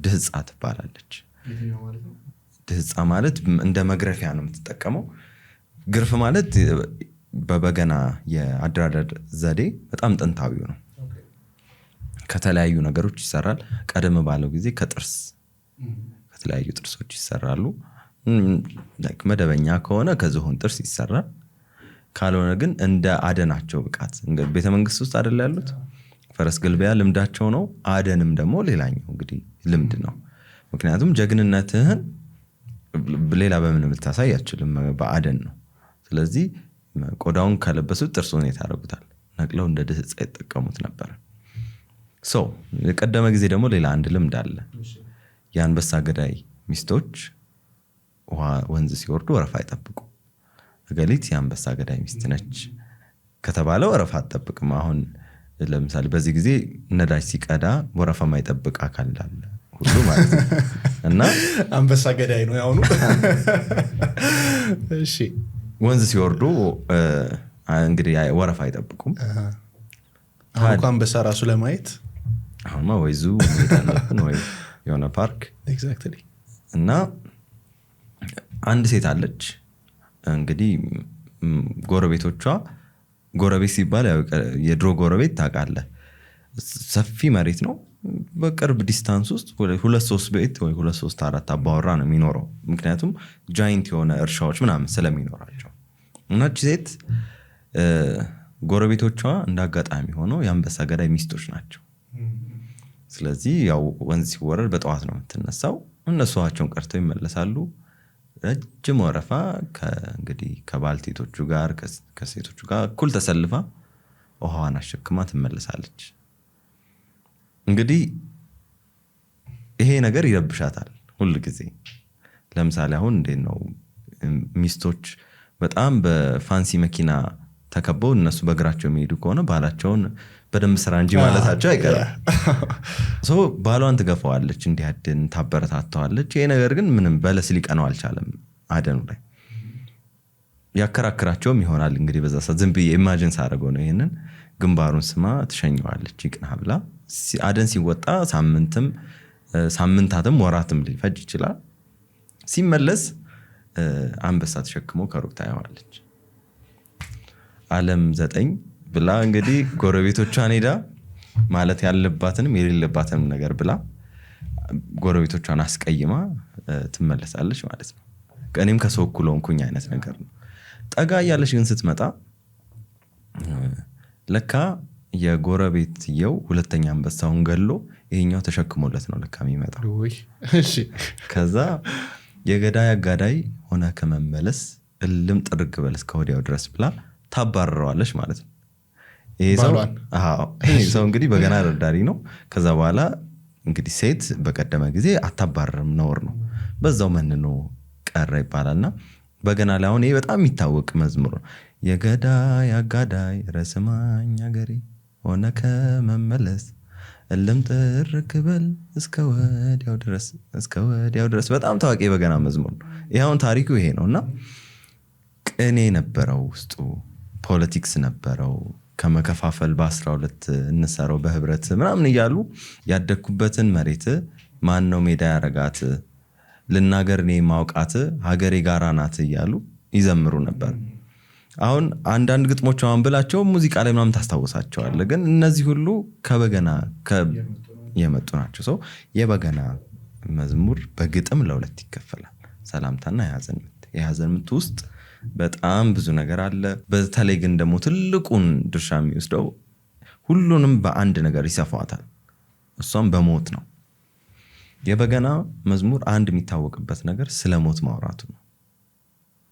ድህፃ ትባላለች። ድህፃ ማለት እንደ መግረፊያ ነው የምትጠቀመው። ግርፍ ማለት በበገና የአደራደር ዘዴ በጣም ጥንታዊው ነው። ከተለያዩ ነገሮች ይሰራል። ቀደም ባለው ጊዜ ከጥርስ ከተለያዩ ጥርሶች ይሰራሉ። መደበኛ ከሆነ ከዝሆን ጥርስ ይሰራል። ካልሆነ ግን እንደ አደናቸው ብቃት ቤተመንግስት ውስጥ አይደል ያሉት ፈረስ ግልቢያ ልምዳቸው ነው። አደንም ደግሞ ሌላኛው እንግዲህ ልምድ ነው። ምክንያቱም ጀግንነትህን ሌላ በምን ልታሳይ አትችልም፣ በአደን ነው። ስለዚህ ቆዳውን ከለበሱት ጥርሱን የታረጉታል፣ ነቅለው እንደ ድህፃ ይጠቀሙት ነበር። የቀደመ ጊዜ ደግሞ ሌላ አንድ ልምድ አለ። የአንበሳ ገዳይ ሚስቶች ወንዝ ሲወርዱ ወረፋ አይጠብቁ። እገሊት የአንበሳ ገዳይ ሚስት ነች ከተባለ ወረፋ አትጠብቅም። አሁን ለምሳሌ በዚህ ጊዜ ነዳጅ ሲቀዳ ወረፋ ማይጠብቅ አካል አለ ሁሉ ማለት ነው። እና አንበሳ ገዳይ ነው ያውኑ። እሺ ወንዝ ሲወርዱ እንግዲህ ወረፋ አይጠብቁም። አሁን አንበሳ ራሱ ለማየት አሁንማ ወይ ዙ ወይ የሆነ ፓርክ ኤግዛክትሊ። እና አንድ ሴት አለች እንግዲህ ጎረቤቶቿ፣ ጎረቤት ሲባል የድሮ ጎረቤት ታውቃለህ፣ ሰፊ መሬት ነው። በቅርብ ዲስታንስ ውስጥ 2-3 ቤት ወይ 2-3-4 አባወራ ነው የሚኖረው። ምክንያቱም ጃይንት የሆነ እርሻዎች ምናምን ስለሚኖራቸው። እናች ሴት ጎረቤቶቿ እንዳጋጣሚ ሆነው የአንበሳ ገዳይ ሚስቶች ናቸው። ስለዚህ ያው ወንዝ ሲወረድ በጠዋት ነው የምትነሳው። እነሱ ውሃቸውን ቀርተው ይመለሳሉ። ረጅም ወረፋ እንግዲህ ከባልቴቶቹ ጋር ከሴቶቹ ጋር እኩል ተሰልፋ ውሃዋን አሸክማ ትመለሳለች። እንግዲህ ይሄ ነገር ይረብሻታል ሁል ጊዜ። ለምሳሌ አሁን እንዴት ነው ሚስቶች በጣም በፋንሲ መኪና ተከበው እነሱ በእግራቸው የሚሄዱ ከሆነ ባላቸውን በደንብ ስራ እንጂ ማለታቸው አይቀርም። ባሏን ትገፋዋለች፣ እንዲያድን ታበረታተዋለች። ይሄ ነገር ግን ምንም በለስ ሊቀነው አልቻለም። አደኑ ላይ ያከራክራቸውም ይሆናል እንግዲህ በዛ ሰዓት ዝም ብዬ ኢማጂን ሳደርገው ነው። ይሄንን ግንባሩን ስማ ትሸኘዋለች ይቅና ብላ። አደን ሲወጣ ሳምንታትም ወራትም ሊፈጅ ይችላል። ሲመለስ አንበሳ ተሸክሞ ከሩቅ ታየዋለች። ዓለም 9 ብላ እንግዲህ ጎረቤቶቿን ሄዳ ማለት ያለባትንም የሌለባትንም ነገር ብላ ጎረቤቶቿን አስቀይማ ትመለሳለች ማለት ነው። እኔም ከሰው እኩል ሆንኩኝ አይነት ነገር ነው። ጠጋ እያለች ግን ስትመጣ ለካ የጎረቤትየው ሁለተኛ አንበሳውን ገሎ ይሄኛው ተሸክሞለት ነው ለካ የሚመጣው። ከዛ የገዳይ አጋዳይ ሆነ ከመመለስ እልም ጥርግ በለስ ከወዲያው ድረስ ብላ ታባረረዋለች ማለት ነው። ይሄ ሰው እንግዲህ በገና ደርዳሪ ነው። ከዛ በኋላ እንግዲህ ሴት በቀደመ ጊዜ አታባረርም፣ ነውር ነው። በዛው መንኖ ቀረ ይባላልና በገና ላይ አሁን ይሄ በጣም የሚታወቅ መዝሙር ነው። የገዳይ አጋዳይ ረስማኝ አገሬ ሆነ ከመመለስ እልም ጥርግ በል እስከ ወዲያው ድረስ በጣም ታዋቂ የበገና መዝሙር ነው። ይሄውን ታሪኩ ይሄ ነውና ቅኔ ነበረው ውስጡ፣ ፖለቲክስ ነበረው። ከመከፋፈል በ12 እንሰራው በህብረት ምናምን እያሉ ያደኩበትን መሬት ማን ነው ሜዳ ያረጋት፣ ልናገር እኔ ማውቃት ሀገሬ ጋራ ናት እያሉ ይዘምሩ ነበር። አሁን አንዳንድ ግጥሞች ብላቸው ሙዚቃ ላይ ምናምን ታስታውሳቸዋለህ። ግን እነዚህ ሁሉ ከበገና የመጡ ናቸው። ሰው የበገና መዝሙር በግጥም ለሁለት ይከፈላል፣ ሰላምታና የሀዘን ምት። የሀዘን ምት ውስጥ በጣም ብዙ ነገር አለ። በተለይ ግን ደግሞ ትልቁን ድርሻ የሚወስደው ሁሉንም በአንድ ነገር ይሰፋዋታል፣ እሷም በሞት ነው። የበገና መዝሙር አንድ የሚታወቅበት ነገር ስለ ሞት ማውራቱ ነው።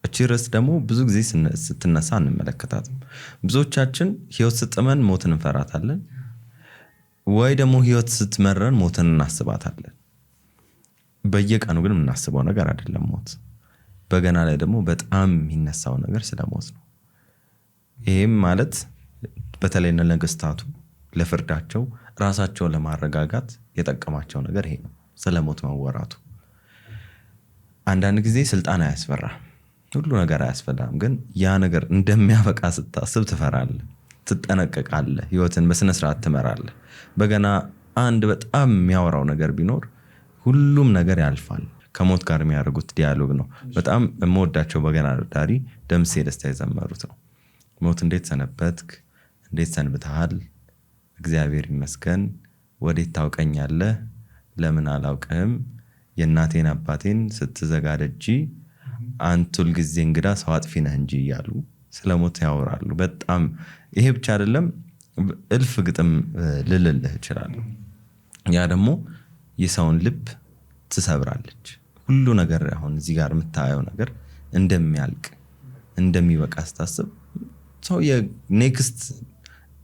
እቺ ርዕስ ደግሞ ብዙ ጊዜ ስትነሳ እንመለከታትም። ብዙዎቻችን ህይወት ስትጠመን ሞትን እንፈራታለን፣ ወይ ደግሞ ህይወት ስትመረን ሞትን እናስባታለን። በየቀኑ ግን የምናስበው ነገር አይደለም ሞት። በገና ላይ ደግሞ በጣም የሚነሳው ነገር ስለ ሞት ነው። ይሄም ማለት በተለይ ነገስታቱ ለፍርዳቸው ራሳቸውን ለማረጋጋት የጠቀማቸው ነገር ይሄ ነው፣ ስለ ሞት መወራቱ። አንዳንድ ጊዜ ስልጣን አያስፈራም፣ ሁሉ ነገር አያስፈራም። ግን ያ ነገር እንደሚያበቃ ስታስብ ትፈራለህ፣ ትጠነቀቃለህ፣ ህይወትን በስነ ስርዓት ትመራለህ። በገና አንድ በጣም የሚያወራው ነገር ቢኖር ሁሉም ነገር ያልፋል ከሞት ጋር የሚያደርጉት ዲያሎግ ነው። በጣም የምወዳቸው በገና ዳሪ ደምሴ ደስታ የዘመሩት ነው። ሞት እንዴት ሰነበትክ፣ እንዴት ሰንብተሃል፣ እግዚአብሔር ይመስገን፣ ወዴት ታውቀኛለህ፣ ለምን አላውቅህም፣ የእናቴን አባቴን ስትዘጋ ደጅ፣ አንተ ሁልጊዜ እንግዳ ሰው አጥፊ ነህ እንጂ እያሉ ስለ ሞት ያወራሉ። በጣም ይሄ ብቻ አይደለም፣ እልፍ ግጥም ልልልህ እችላለሁ። ያ ደግሞ የሰውን ልብ ትሰብራለች። ሁሉ ነገር አሁን እዚህ ጋር የምታየው ነገር እንደሚያልቅ እንደሚበቃ ስታስብ ሰው የኔክስት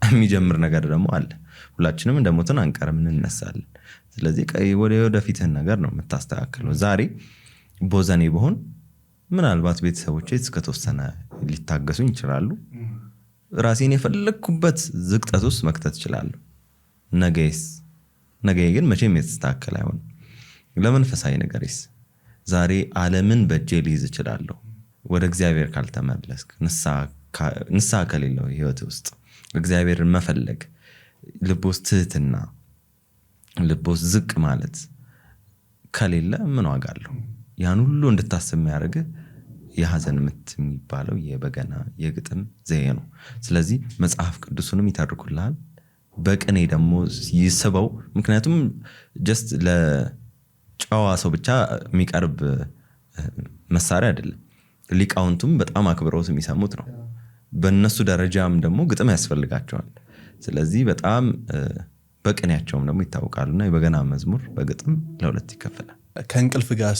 የሚጀምር ነገር ደግሞ አለ። ሁላችንም እንደሞትን አንቀርም፣ እንነሳለን። ስለዚህ ወደፊትህን ነገር ነው የምታስተካክለው። ዛሬ ቦዘኔ በሆን ምናልባት ቤተሰቦቼ እስከተወሰነ ሊታገሱኝ ይችላሉ። ራሴን የፈለግኩበት ዝቅጠት ውስጥ መክተት እችላለሁ። ነገ ግን መቼም የተስተካከለ አይሆንም። ለመንፈሳዊ ነገርስ ዛሬ ዓለምን በእጄ ሊይዝ እችላለሁ። ወደ እግዚአብሔር ካልተመለስክ፣ ንስሐ ከሌለው ህይወት ውስጥ እግዚአብሔርን መፈለግ፣ ልብ ውስጥ ትህትና፣ ልብ ውስጥ ዝቅ ማለት ከሌለ ምን ዋጋ አለው? ያን ሁሉ እንድታስብ የሚያደርግህ የሐዘን ምት የሚባለው የበገና የግጥም ዘዬ ነው። ስለዚህ መጽሐፍ ቅዱስንም ይተርኩልሃል፣ በቅኔ ደግሞ ይስበው። ምክንያቱም ጀስት ለጨዋ ሰው ብቻ የሚቀርብ መሳሪያ አይደለም። ሊቃውንቱም በጣም አክብረውት የሚሰሙት ነው። በእነሱ ደረጃም ደግሞ ግጥም ያስፈልጋቸዋል። ስለዚህ በጣም በቅኔያቸውም ደግሞ ይታወቃሉና የበገና መዝሙር በግጥም ለሁለት ይከፈላል። ከእንቅልፍ ጋር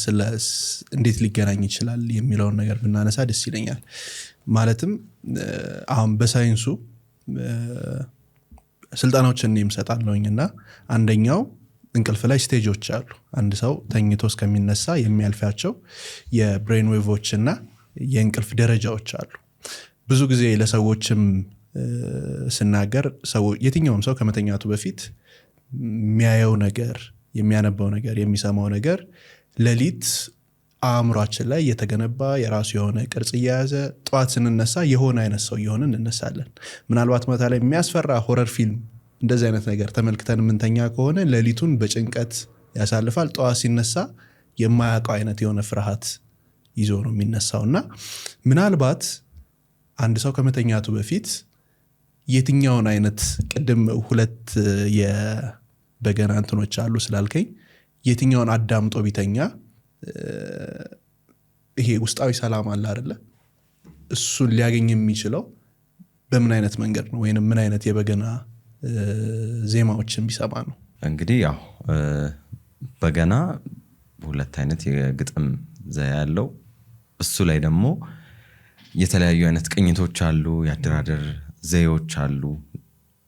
እንዴት ሊገናኝ ይችላል የሚለውን ነገር ብናነሳ ደስ ይለኛል። ማለትም አሁን በሳይንሱ ስልጠናዎችን የምሰጣለሁኝ እና አንደኛው እንቅልፍ ላይ ስቴጆች አሉ። አንድ ሰው ተኝቶ እስከሚነሳ የሚያልፋቸው የብሬን ዌቮች እና የእንቅልፍ ደረጃዎች አሉ። ብዙ ጊዜ ለሰዎችም ስናገር የትኛውም ሰው ከመተኛቱ በፊት የሚያየው ነገር፣ የሚያነበው ነገር፣ የሚሰማው ነገር ሌሊት አእምሯችን ላይ የተገነባ የራሱ የሆነ ቅርጽ እየያዘ ጠዋት ስንነሳ የሆነ አይነት ሰው እየሆንን እንነሳለን። ምናልባት ማታ ላይ የሚያስፈራ ሆረር ፊልም እንደዚህ አይነት ነገር ተመልክተን የምንተኛ ከሆነ ሌሊቱን በጭንቀት ያሳልፋል። ጠዋት ሲነሳ የማያውቀው አይነት የሆነ ፍርሃት ይዞ ነው የሚነሳውና ምናልባት አንድ ሰው ከመተኛቱ በፊት የትኛውን አይነት ቅድም ሁለት የበገና እንትኖች አሉ ስላልከኝ የትኛውን አዳምጦ ቢተኛ ይሄ ውስጣዊ ሰላም አለ አይደለ? እሱን ሊያገኝ የሚችለው በምን አይነት መንገድ ነው? ወይንም ምን አይነት የበገና ዜማዎችን ቢሰማ ነው? እንግዲህ ያው በገና ሁለት አይነት የግጥም ዘዬ ያለው፣ እሱ ላይ ደግሞ የተለያዩ አይነት ቅኝቶች አሉ፣ የአደራደር ዘዬዎች አሉ።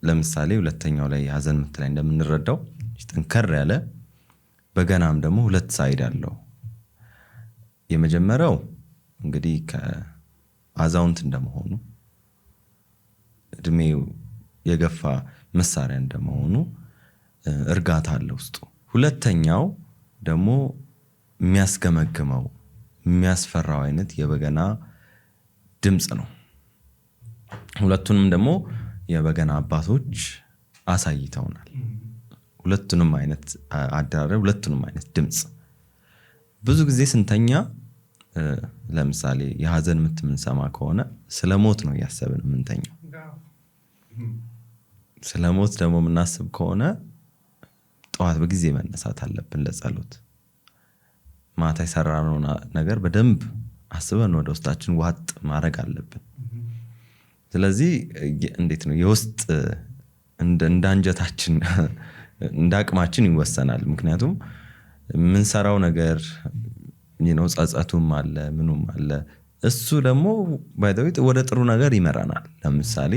ለምሳሌ ሁለተኛው ላይ የሐዘን ምት ላይ እንደምንረዳው ጠንከር ያለ በገናም ደግሞ ሁለት ሳይድ አለው። የመጀመሪያው እንግዲህ ከአዛውንት እንደመሆኑ እድሜው የገፋ መሳሪያ እንደመሆኑ እርጋታ አለ ውስጡ። ሁለተኛው ደግሞ የሚያስገመግመው የሚያስፈራው አይነት የበገና ድምጽ ነው። ሁለቱንም ደግሞ የበገና አባቶች አሳይተውናል። ሁለቱንም አይነት አደራረብ፣ ሁለቱንም አይነት ድምጽ። ብዙ ጊዜ ስንተኛ ለምሳሌ የሐዘን ምት የምንሰማ ከሆነ ስለ ሞት ነው እያሰብን የምንተኛው። ስለ ሞት ደግሞ የምናስብ ከሆነ ጠዋት በጊዜ መነሳት አለብን ለጸሎት። ማታ የሰራነው ነገር በደንብ አስበን ወደ ውስጣችን ዋጥ ማድረግ አለብን። ስለዚህ እንዴት ነው የውስጥ እንዳንጀታችን እንዳቅማችን ይወሰናል። ምክንያቱም የምንሰራው ነገር ጸጸቱም አለ ምኑም አለ። እሱ ደግሞ ባይዘዊት ወደ ጥሩ ነገር ይመራናል። ለምሳሌ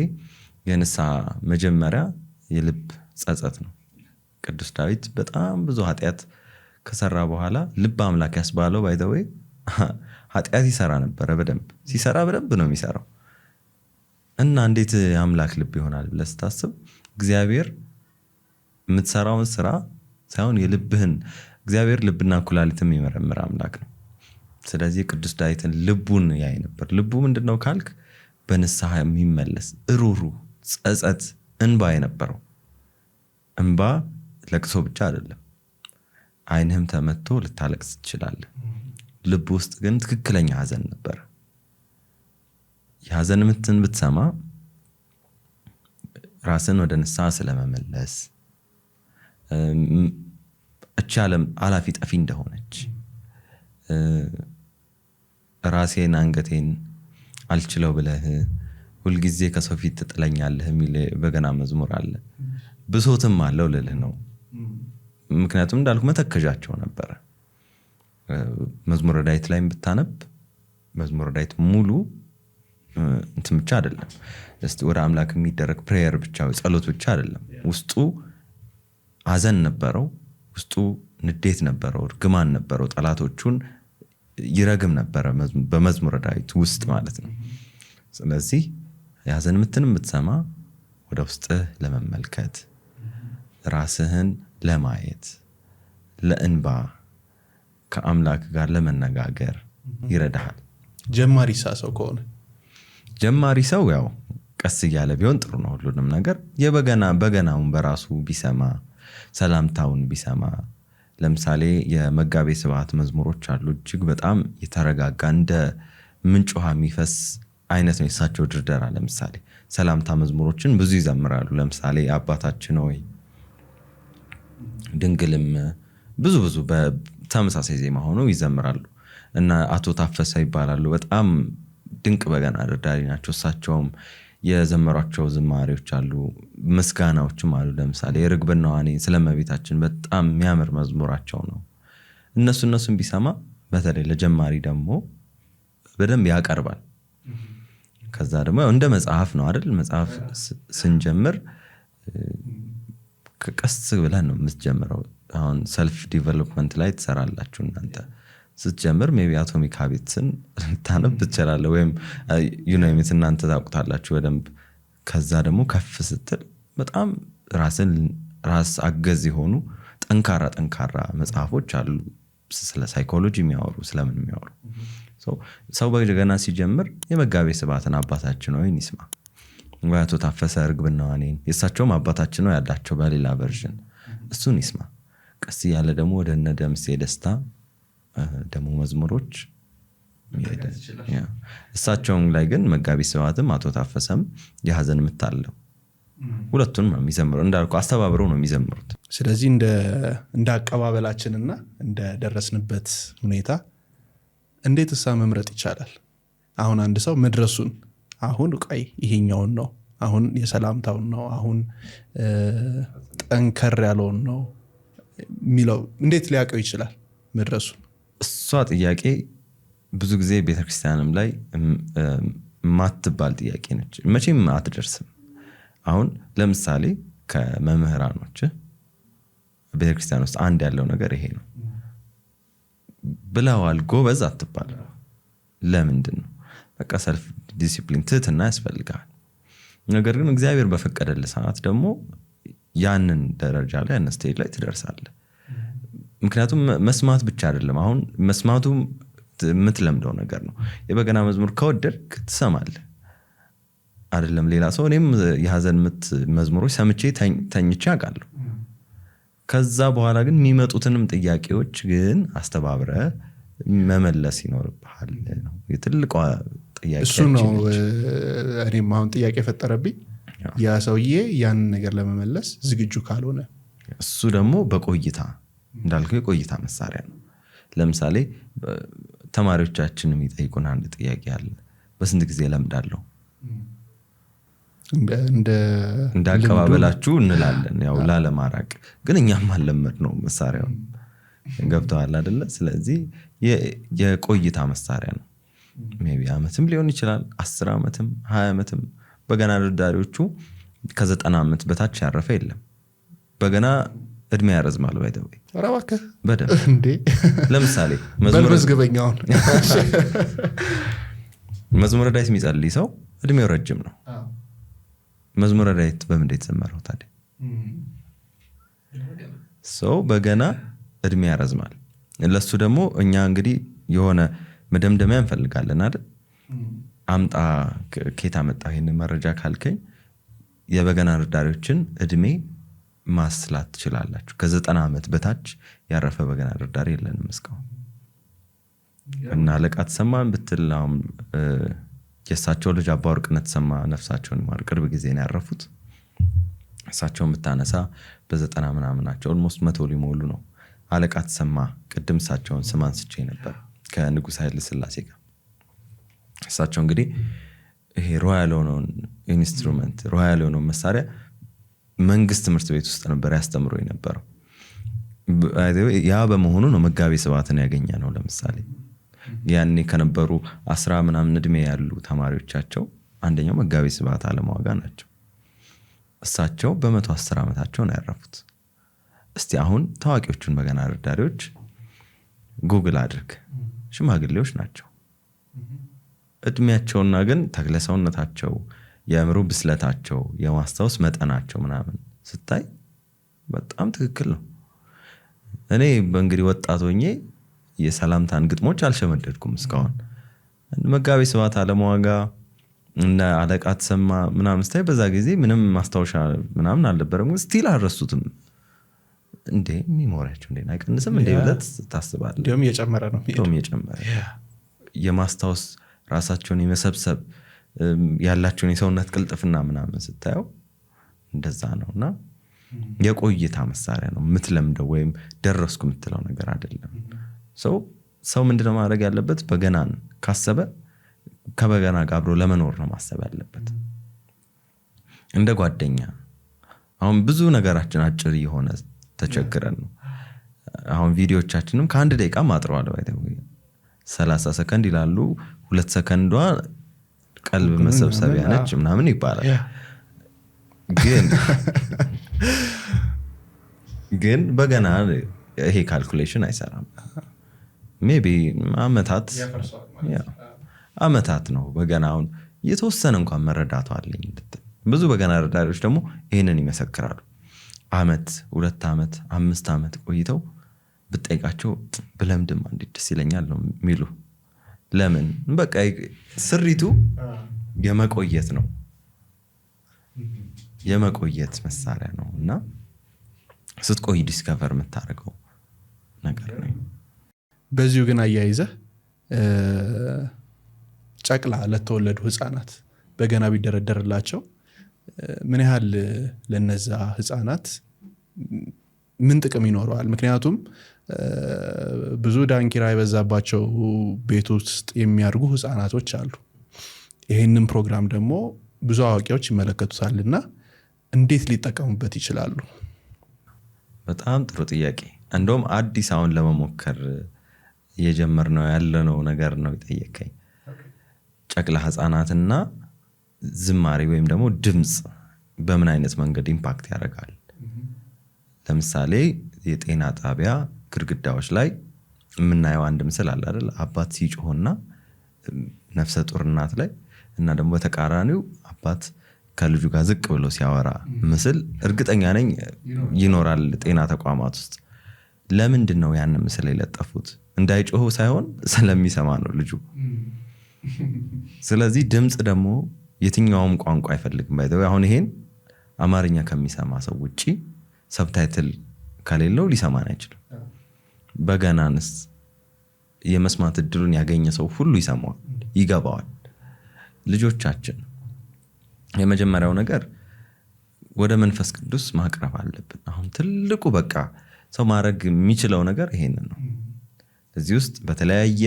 የንስሐ መጀመሪያ የልብ ጸጸት ነው። ቅዱስ ዳዊት በጣም ብዙ ኃጢአት ከሰራ በኋላ ልብ አምላክ ያስባለው ባይዘዌ ኃጢአት ይሰራ ነበረ። በደንብ ሲሰራ በደንብ ነው የሚሰራው። እና እንዴት የአምላክ ልብ ይሆናል ብለህ ስታስብ እግዚአብሔር የምትሰራውን ስራ ሳይሆን የልብህን እግዚአብሔር ልብና ኩላሊትም የሚመረምር አምላክ ነው። ስለዚህ ቅዱስ ዳዊትን ልቡን ያይ ነበር። ልቡ ምንድነው ካልክ በንስሐ የሚመለስ እሩሩ ጸጸት እንባ የነበረው። እንባ ለቅሶ ብቻ አይደለም። ዓይንህም ተመቶ ልታለቅስ ትችላለህ። ልብ ውስጥ ግን ትክክለኛ ሐዘን ነበር። የሐዘን ምትን ብትሰማ ራስን ወደ ንስሐ ስለመመለስ እቺ ዓለም አላፊ ጠፊ እንደሆነች ራሴን አንገቴን አልችለው ብለህ ሁልጊዜ ከሰው ፊት ትጥለኛለህ የሚል በገና መዝሙር አለ። ብሶትም አለው ልልህ ነው። ምክንያቱም እንዳልኩ መተከዣቸው ነበረ። መዝሙረ ዳዊት ላይም ብታነብ መዝሙረ ዳዊት ሙሉ እንትን ብቻ አይደለም፣ እስቲ ወደ አምላክ የሚደረግ ፕሬየር ብቻ ጸሎት ብቻ አይደለም። ውስጡ ሐዘን ነበረው፣ ውስጡ ንዴት ነበረው፣ እርግማን ነበረው። ጠላቶቹን ይረግም ነበረ በመዝሙረ ዳዊት ውስጥ ማለት ነው። ስለዚህ የሐዘን ምትንም ብትሰማ ወደ ውስጥህ ለመመልከት ራስህን ለማየት ለእንባ ከአምላክ ጋር ለመነጋገር ይረዳሃል። ጀማሪ ሰው ከሆነ ጀማሪ ሰው ያው ቀስ እያለ ቢሆን ጥሩ ነው። ሁሉንም ነገር በገናውን በራሱ ቢሰማ ሰላምታውን ቢሰማ። ለምሳሌ የመጋቤ ስብሐት መዝሙሮች አሉ። እጅግ በጣም የተረጋጋ እንደ ምንጭ ውሃ የሚፈስ አይነት ነው የሳቸው ድርደራ። ለምሳሌ ሰላምታ መዝሙሮችን ብዙ ይዘምራሉ። ለምሳሌ አባታችን ሆይ፣ ድንግልም ብዙ በተመሳሳይ ዜማ ሆነው ይዘምራሉ። እና አቶ ታፈሰ ይባላሉ። በጣም ድንቅ በገና ደርዳሪ ናቸው። እሳቸውም የዘመሯቸው ዝማሬዎች አሉ፣ ምስጋናዎችም አሉ። ለምሳሌ የርግብና ዋኔን ስለመቤታችን በጣም የሚያምር መዝሙራቸው ነው። እነሱን ቢሰማ በተለይ ለጀማሪ ደግሞ በደንብ ያቀርባል። ከዛ ደግሞ እንደ መጽሐፍ ነው አይደል? መጽሐፍ ስንጀምር ቀስ ብለን ነው የምትጀምረው። አሁን ሰልፍ ዲቨሎፕመንት ላይ ትሰራላችሁ እናንተ ስትጀምር ሜቢ አቶሚክ ሃቢትስን ልታነብ ትችላለህ፣ ወይም ዩናይሚት እናንተ ታውቁታላችሁ በደንብ። ከዛ ደግሞ ከፍ ስትል በጣም ራስ አገዝ የሆኑ ጠንካራ መጽሐፎች አሉ፣ ስለ ሳይኮሎጂ የሚያወሩ ስለምን የሚያወሩ። ሰው በገና ሲጀምር የመጋቤ ስብሐትን አባታችን ሆይ ይስማ፣ ወይ አቶ ታፈሰ ርግብና ዋኔን የእሳቸውም አባታችን ነው ያላቸው በሌላ ቨርዥን፣ እሱን ይስማ። ቀስ እያለ ደግሞ ወደ እነ ደምሴ ደስታ ደግሞ መዝሙሮች እሳቸውን ላይ ግን መጋቤ ስብሐትም አቶ ታፈሰም የሐዘን ምት አለው። ሁለቱንም ነው የሚዘምሩ፣ እንዳልኩ አስተባብረው ነው የሚዘምሩት። ስለዚህ እንደ አቀባበላችንና እንደ ደረስንበት ሁኔታ እንዴት እሳ መምረጥ ይቻላል? አሁን አንድ ሰው መድረሱን አሁን ቆይ ይሄኛውን ነው፣ አሁን የሰላምታውን ነው፣ አሁን ጠንከር ያለውን ነው የሚለው እንዴት ሊያውቀው ይችላል መድረሱን? እሷ ጥያቄ ብዙ ጊዜ ቤተክርስቲያንም ላይ ማትባል ጥያቄ ነች። መቼም አትደርስም። አሁን ለምሳሌ ከመምህራኖች ቤተክርስቲያን ውስጥ አንድ ያለው ነገር ይሄ ነው ብለዋል ጎበዝ አትባል። ለምንድን ነው? በቃ ሰልፍ ዲሲፕሊን ትህትና ያስፈልጋል። ነገር ግን እግዚአብሔር በፈቀደልህ ሰዓት ደግሞ ያንን ደረጃ ላይ ያንን ስቴጅ ላይ ትደርሳለህ። ምክንያቱም መስማት ብቻ አይደለም። አሁን መስማቱ የምትለምደው ነገር ነው። የበገና መዝሙር ከወደድክ ትሰማለህ አይደለም ሌላ ሰው። እኔም የሐዘን ምት መዝሙሮች ሰምቼ ተኝቼ አውቃለሁ። ከዛ በኋላ ግን የሚመጡትንም ጥያቄዎች ግን አስተባብረ መመለስ ይኖርብሃል ነው የትልቋ ጥያቄ። እሱ ነው እኔም አሁን ጥያቄ የፈጠረብኝ። ያ ሰውዬ ያንን ነገር ለመመለስ ዝግጁ ካልሆነ እሱ ደግሞ በቆይታ እንዳልከው የቆይታ መሳሪያ ነው። ለምሳሌ ተማሪዎቻችን የሚጠይቁን አንድ ጥያቄ አለ፣ በስንት ጊዜ ለምዳለሁ? እንደ አቀባበላችሁ እንላለን፣ ያው ላለማራቅ። ግን እኛም አልለመድ ነው መሳሪያውን። ገብተዋል አይደለ? ስለዚህ የቆይታ መሳሪያ ነው። ሜቢ ዓመትም ሊሆን ይችላል 10 ዓመትም 20 ዓመትም በገና ደርዳሪዎቹ ከ90 ዓመት በታች ያረፈ የለም። በገና እድሜ ያረዝማል ባይደው አራባከ በደንብ እንዴ ለምሳሌ መዝሙረ ዳዊት የሚጸልይ ሰው እድሜው ረጅም ነው። መዝሙረ ዳዊት በምን ተዘመረው ታዲያ? ሰው በገና እድሜ ያረዝማል። ለሱ ደግሞ እኛ እንግዲህ የሆነ መደምደሚያ እንፈልጋለን አይደል? አምጣ ከየት አመጣው ይሄን መረጃ ካልከኝ የበገና ደርዳሪዎችን እድሜ ማስላት ትችላላችሁ። ከ90 ዓመት በታች ያረፈ በገና ደርዳሪ የለንም እስካሁን። እና አለቃ ተሰማን ብትላም የእሳቸው ልጅ አባ ወርቅነት ተሰማ ነፍሳቸውን ይማር ቅርብ ጊዜ ነው ያረፉት። እሳቸውን ብታነሳ በ90 ምናምናቸው ኦልሞስት 100 ሊሞሉ ነው። አለቃ ተሰማ ቅድም እሳቸውን ስም አንስቼ ነበር ከንጉሥ ኃይለ ሥላሴ ጋር። እሳቸው እንግዲህ ይሄ ሮያል ሆነውን ኢንስትሩመንት ሮያል ሆነውን መሳሪያ መንግስት ትምህርት ቤት ውስጥ ነበር ያስተምሩ የነበረው። ያ በመሆኑ ነው መጋቤ ስብሐትን ያገኘ ነው። ለምሳሌ ያኔ ከነበሩ 10 ምናምን እድሜ ያሉ ተማሪዎቻቸው አንደኛው መጋቤ ስብሐት አለማዋጋ ናቸው። እሳቸው በ110 ዓመታቸው ነው ያረፉት። እስቲ አሁን ታዋቂዎቹን በገና ደርዳሪዎች ጉግል አድርግ፣ ሽማግሌዎች ናቸው እድሜያቸውና ግን ተክለሰውነታቸው የአእምሮ ብስለታቸው የማስታወስ መጠናቸው ምናምን ስታይ በጣም ትክክል ነው። እኔ በእንግዲህ ወጣት ሆኜ የሰላምታን ግጥሞች አልሸመደድኩም እስካሁን። መጋቤ ስብሐት አለማዋጋ እና አለቃ ተሰማ ምናምን ስታይ በዛ ጊዜ ምንም ማስታወሻ ምናምን አልነበረም። ስቲል አልረሱትም እንዴ? ሚሞሪያቸው እንዴ አይቀንስም እንዴ ብለት ታስባለህ? እንደውም እየጨመረ ነው። የማስታወስ ራሳቸውን የመሰብሰብ ያላቸውን የሰውነት ቅልጥፍና ምናምን ስታየው እንደዛ ነውና የቆይታ መሳሪያ ነው። ምትለምደው ወይም ደረስኩ ምትለው ነገር አይደለም። ሰው ምንድነው ማድረግ ያለበት? በገናን ካሰበ ከበገና ጋር አብሮ ለመኖር ነው ማሰብ ያለበት። እንደ ጓደኛ አሁን ብዙ ነገራችን አጭር የሆነ ተቸግረን ነው። አሁን ቪዲዮቻችንም ከ1 ደቂቃ ማጥረዋል ባይተው 30 ሰከንድ ይላሉ። 2 ሰከንዷ ቀልብ መሰብሰቢያ ነች ምናምን ይባላል። ግን በገና ይሄ ካልኩሌሽን አይሰራም። ሜቢ አመታት ነው በገናውን የተወሰነ እንኳን መረዳቱ አለኝ እንድትል። ብዙ በገና ደርዳሪዎች ደግሞ ይሄንን ይመሰክራሉ። አመት 2 ዓመት 5 ዓመት ቆይተው ብጠይቃቸው ብለምድም እንዴት ደስ ይለኛል ነው የሚሉ። ለምን? በቃ ስሪቱ የመቆየት ነው፣ የመቆየት መሳሪያ ነው እና ስትቆይ ዲስከቨር የምታደርገው ነገር ነው። በዚሁ ግን አያይዘህ ጨቅላ ለተወለዱ ህፃናት በገና ቢደረደርላቸው ምን ያህል ለነዛ ህፃናት ምን ጥቅም ይኖረዋል? ምክንያቱም ብዙ ዳንኪራ የበዛባቸው ቤት ውስጥ የሚያድጉ ህፃናቶች አሉ። ይህንን ፕሮግራም ደግሞ ብዙ አዋቂዎች ይመለከቱታልና እንዴት ሊጠቀሙበት ይችላሉ? በጣም ጥሩ ጥያቄ። እንደውም አዲስ አሁን ለመሞከር እየጀመርነው ያለነው ነገር ነው የጠየቀኝ። ጨቅላ ህፃናትና ዝማሬ ወይም ደግሞ ድምጽ በምን አይነት መንገድ ኢምፓክት ያደርጋል? ለምሳሌ የጤና ጣቢያ ግድግዳዎች ላይ የምናየው አንድ ምስል አለ አይደል? አባት ሲጮህና ነፍሰ ጡር እናት ላይ እና ደግሞ በተቃራኒው አባት ከልጁ ጋር ዝቅ ብሎ ሲያወራ ምስል እርግጠኛ ነኝ ይኖራል ጤና ተቋማት ውስጥ። ለምንድን ነው ያን ምስል የለጠፉት? እንዳይጮህ ሳይሆን ስለሚሰማ ነው ልጁ። ስለዚህ ድምጽ ደግሞ የትኛውም ቋንቋ አይፈልግም። ባይዘው አሁን ይሄን አማርኛ ከሚሰማ ሰው ውጪ ሰብታይትል ከሌለው ሊሰማን አይችልም። በገናንስ የመስማት እድሉን ያገኘ ሰው ሁሉ ይሰማዋል፣ ይገባዋል። ልጆቻችን የመጀመሪያው ነገር ወደ መንፈስ ቅዱስ ማቅረብ አለብን። አሁን ትልቁ በቃ ሰው ማድረግ የሚችለው ነገር ይሄንን ነው። እዚህ ውስጥ በተለያየ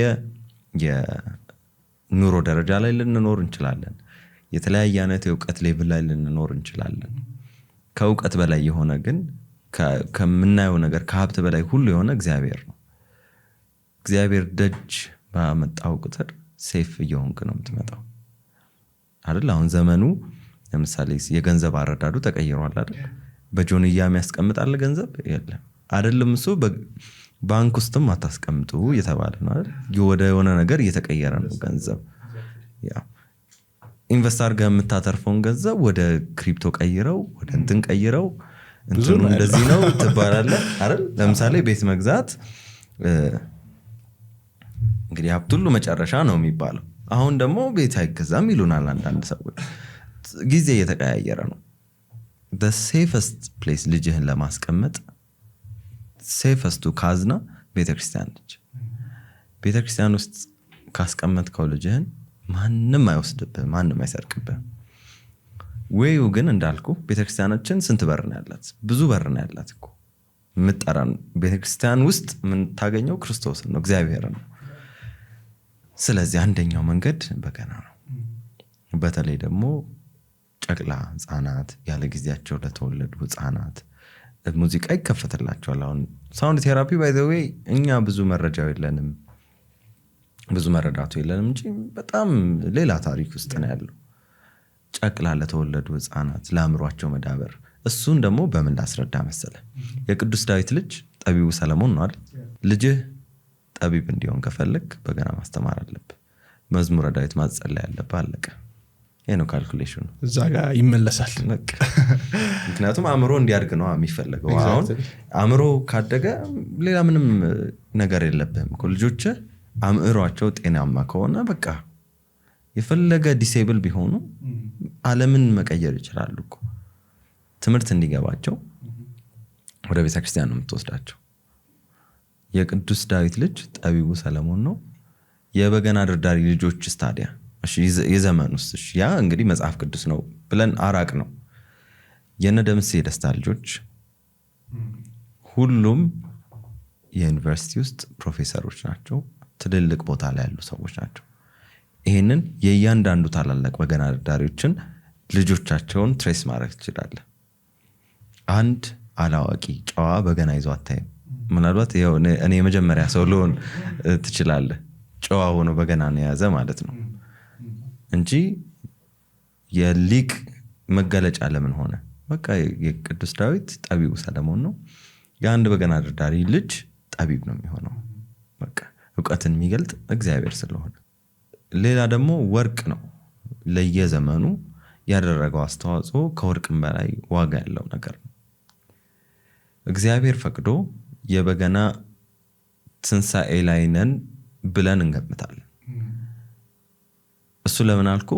የኑሮ ደረጃ ላይ ልንኖር እንችላለን። የተለያየ አይነት የእውቀት ሌቭል ላይ ልንኖር እንችላለን። ከእውቀት በላይ የሆነ ግን ከምናየው ነገር ከሀብት በላይ ሁሉ የሆነ እግዚአብሔር ነው። እግዚአብሔር ደጅ ባመጣው ቁጥር ሴፍ እየሆንክ ነው የምትመጣው አይደል? አሁን ዘመኑ ለምሳሌ የገንዘብ አረዳዱ ተቀይሯል አይደል? በጆንያ የሚያስቀምጣል ገንዘብ የለም አይደለም። እሱ ባንክ ውስጥም አታስቀምጡ እየተባለ ነው አይደል? ወደ የሆነ ነገር እየተቀየረ ነው ገንዘብ። ኢንቨስት አድርገህ የምታተርፈውን ገንዘብ ወደ ክሪፕቶ ቀይረው፣ ወደ እንትን ቀይረው፣ እንትኑ እንደዚህ ነው ትባላለህ አይደል? ለምሳሌ ቤት መግዛት እንግዲህ ሀብት ሁሉ መጨረሻ ነው የሚባለው። አሁን ደግሞ ቤት አይገዛም ይሉናል አንዳንድ ሰዎች። ጊዜ እየተቀያየረ ነው። ሴፈስት ፕሌስ ልጅህን ለማስቀመጥ ሴፈስቱ ካዝና ቤተክርስቲያን ነች። ቤተክርስቲያን ውስጥ ካስቀመጥከው ልጅህን ማንም አይወስድብህ፣ ማንም አይሰርቅብህ። ወይው ግን እንዳልኩ ቤተክርስቲያናችን ስንት በር ነው ያላት? ብዙ በር ነው ያላት እኮ። የምጠራን ቤተክርስቲያን ውስጥ የምታገኘው ክርስቶስን ነው፣ እግዚአብሔር ነው። ስለዚህ አንደኛው መንገድ በገና ነው። በተለይ ደግሞ ጨቅላ ህፃናት፣ ያለ ጊዜያቸው ለተወለዱ ህፃናት ሙዚቃ ይከፈትላቸዋል። አሁን ሳውንድ ቴራፒ ባይ ዘ ዌይ እኛ ብዙ መረጃው የለንም፣ ብዙ መረዳቱ የለንም እንጂ በጣም ሌላ ታሪክ ውስጥ ነው ያለው። ጨቅላ ለተወለዱ ህፃናት ለአእምሯቸው መዳበር። እሱን ደግሞ በምን ላስረዳ መሰለ? የቅዱስ ዳዊት ልጅ ጠቢቡ ሰለሞን ነው አይደል? ልጅህ ጠቢብ እንዲሆን ከፈለግ በገና ማስተማር አለብህ፣ መዝሙረ ዳዊት ማጸለይ አለብህ። አለቀ። ይሄ ነው ካልኩሌሽኑ። እዛ ጋር ይመለሳል። ምክንያቱም አእምሮ እንዲያድግ ነው የሚፈለገው። አሁን አእምሮ ካደገ ሌላ ምንም ነገር የለብህም እኮ። ልጆችህ አእምሯቸው ጤናማ ከሆነ በቃ የፈለገ ዲሴብል ቢሆኑ ዓለምን መቀየር ይችላሉ እኮ። ትምህርት እንዲገባቸው ወደ ቤተክርስቲያን ነው የምትወስዳቸው። የቅዱስ ዳዊት ልጅ ጠቢቡ ሰለሞን ነው። የበገና ደርዳሪ ልጆች ስታዲያ የዘመን ውስጥ ያ እንግዲህ መጽሐፍ ቅዱስ ነው ብለን አራቅ ነው። የነ ደምሴ የደስታ ልጆች ሁሉም የዩኒቨርሲቲ ውስጥ ፕሮፌሰሮች ናቸው፣ ትልልቅ ቦታ ላይ ያሉ ሰዎች ናቸው። ይህንን የእያንዳንዱ ታላላቅ በገና ደርዳሪዎችን ልጆቻቸውን ትሬስ ማድረግ ትችላለህ። አንድ አላዋቂ ጨዋ በገና ይዞ አታይም። ምናልባት እኔ የመጀመሪያ ሰው ልሆን ትችላለህ፣ ጨዋ ሆኖ በገና ነው የያዘ ማለት ነው እንጂ የሊቅ መገለጫ ለምን ሆነ? በቃ የቅዱስ ዳዊት ጠቢቡ ሰለሞን ነው። የአንድ በገና ደርዳሪ ልጅ ጠቢብ ነው የሚሆነው። በቃ እውቀትን የሚገልጥ እግዚአብሔር ስለሆነ። ሌላ ደግሞ ወርቅ ነው። ለየዘመኑ ያደረገው አስተዋጽኦ ከወርቅም በላይ ዋጋ ያለው ነገር ነው። እግዚአብሔር ፈቅዶ የበገና ትንሣኤ ላይ ነን ብለን እንገምታለን። እሱ ለምን አልኩ?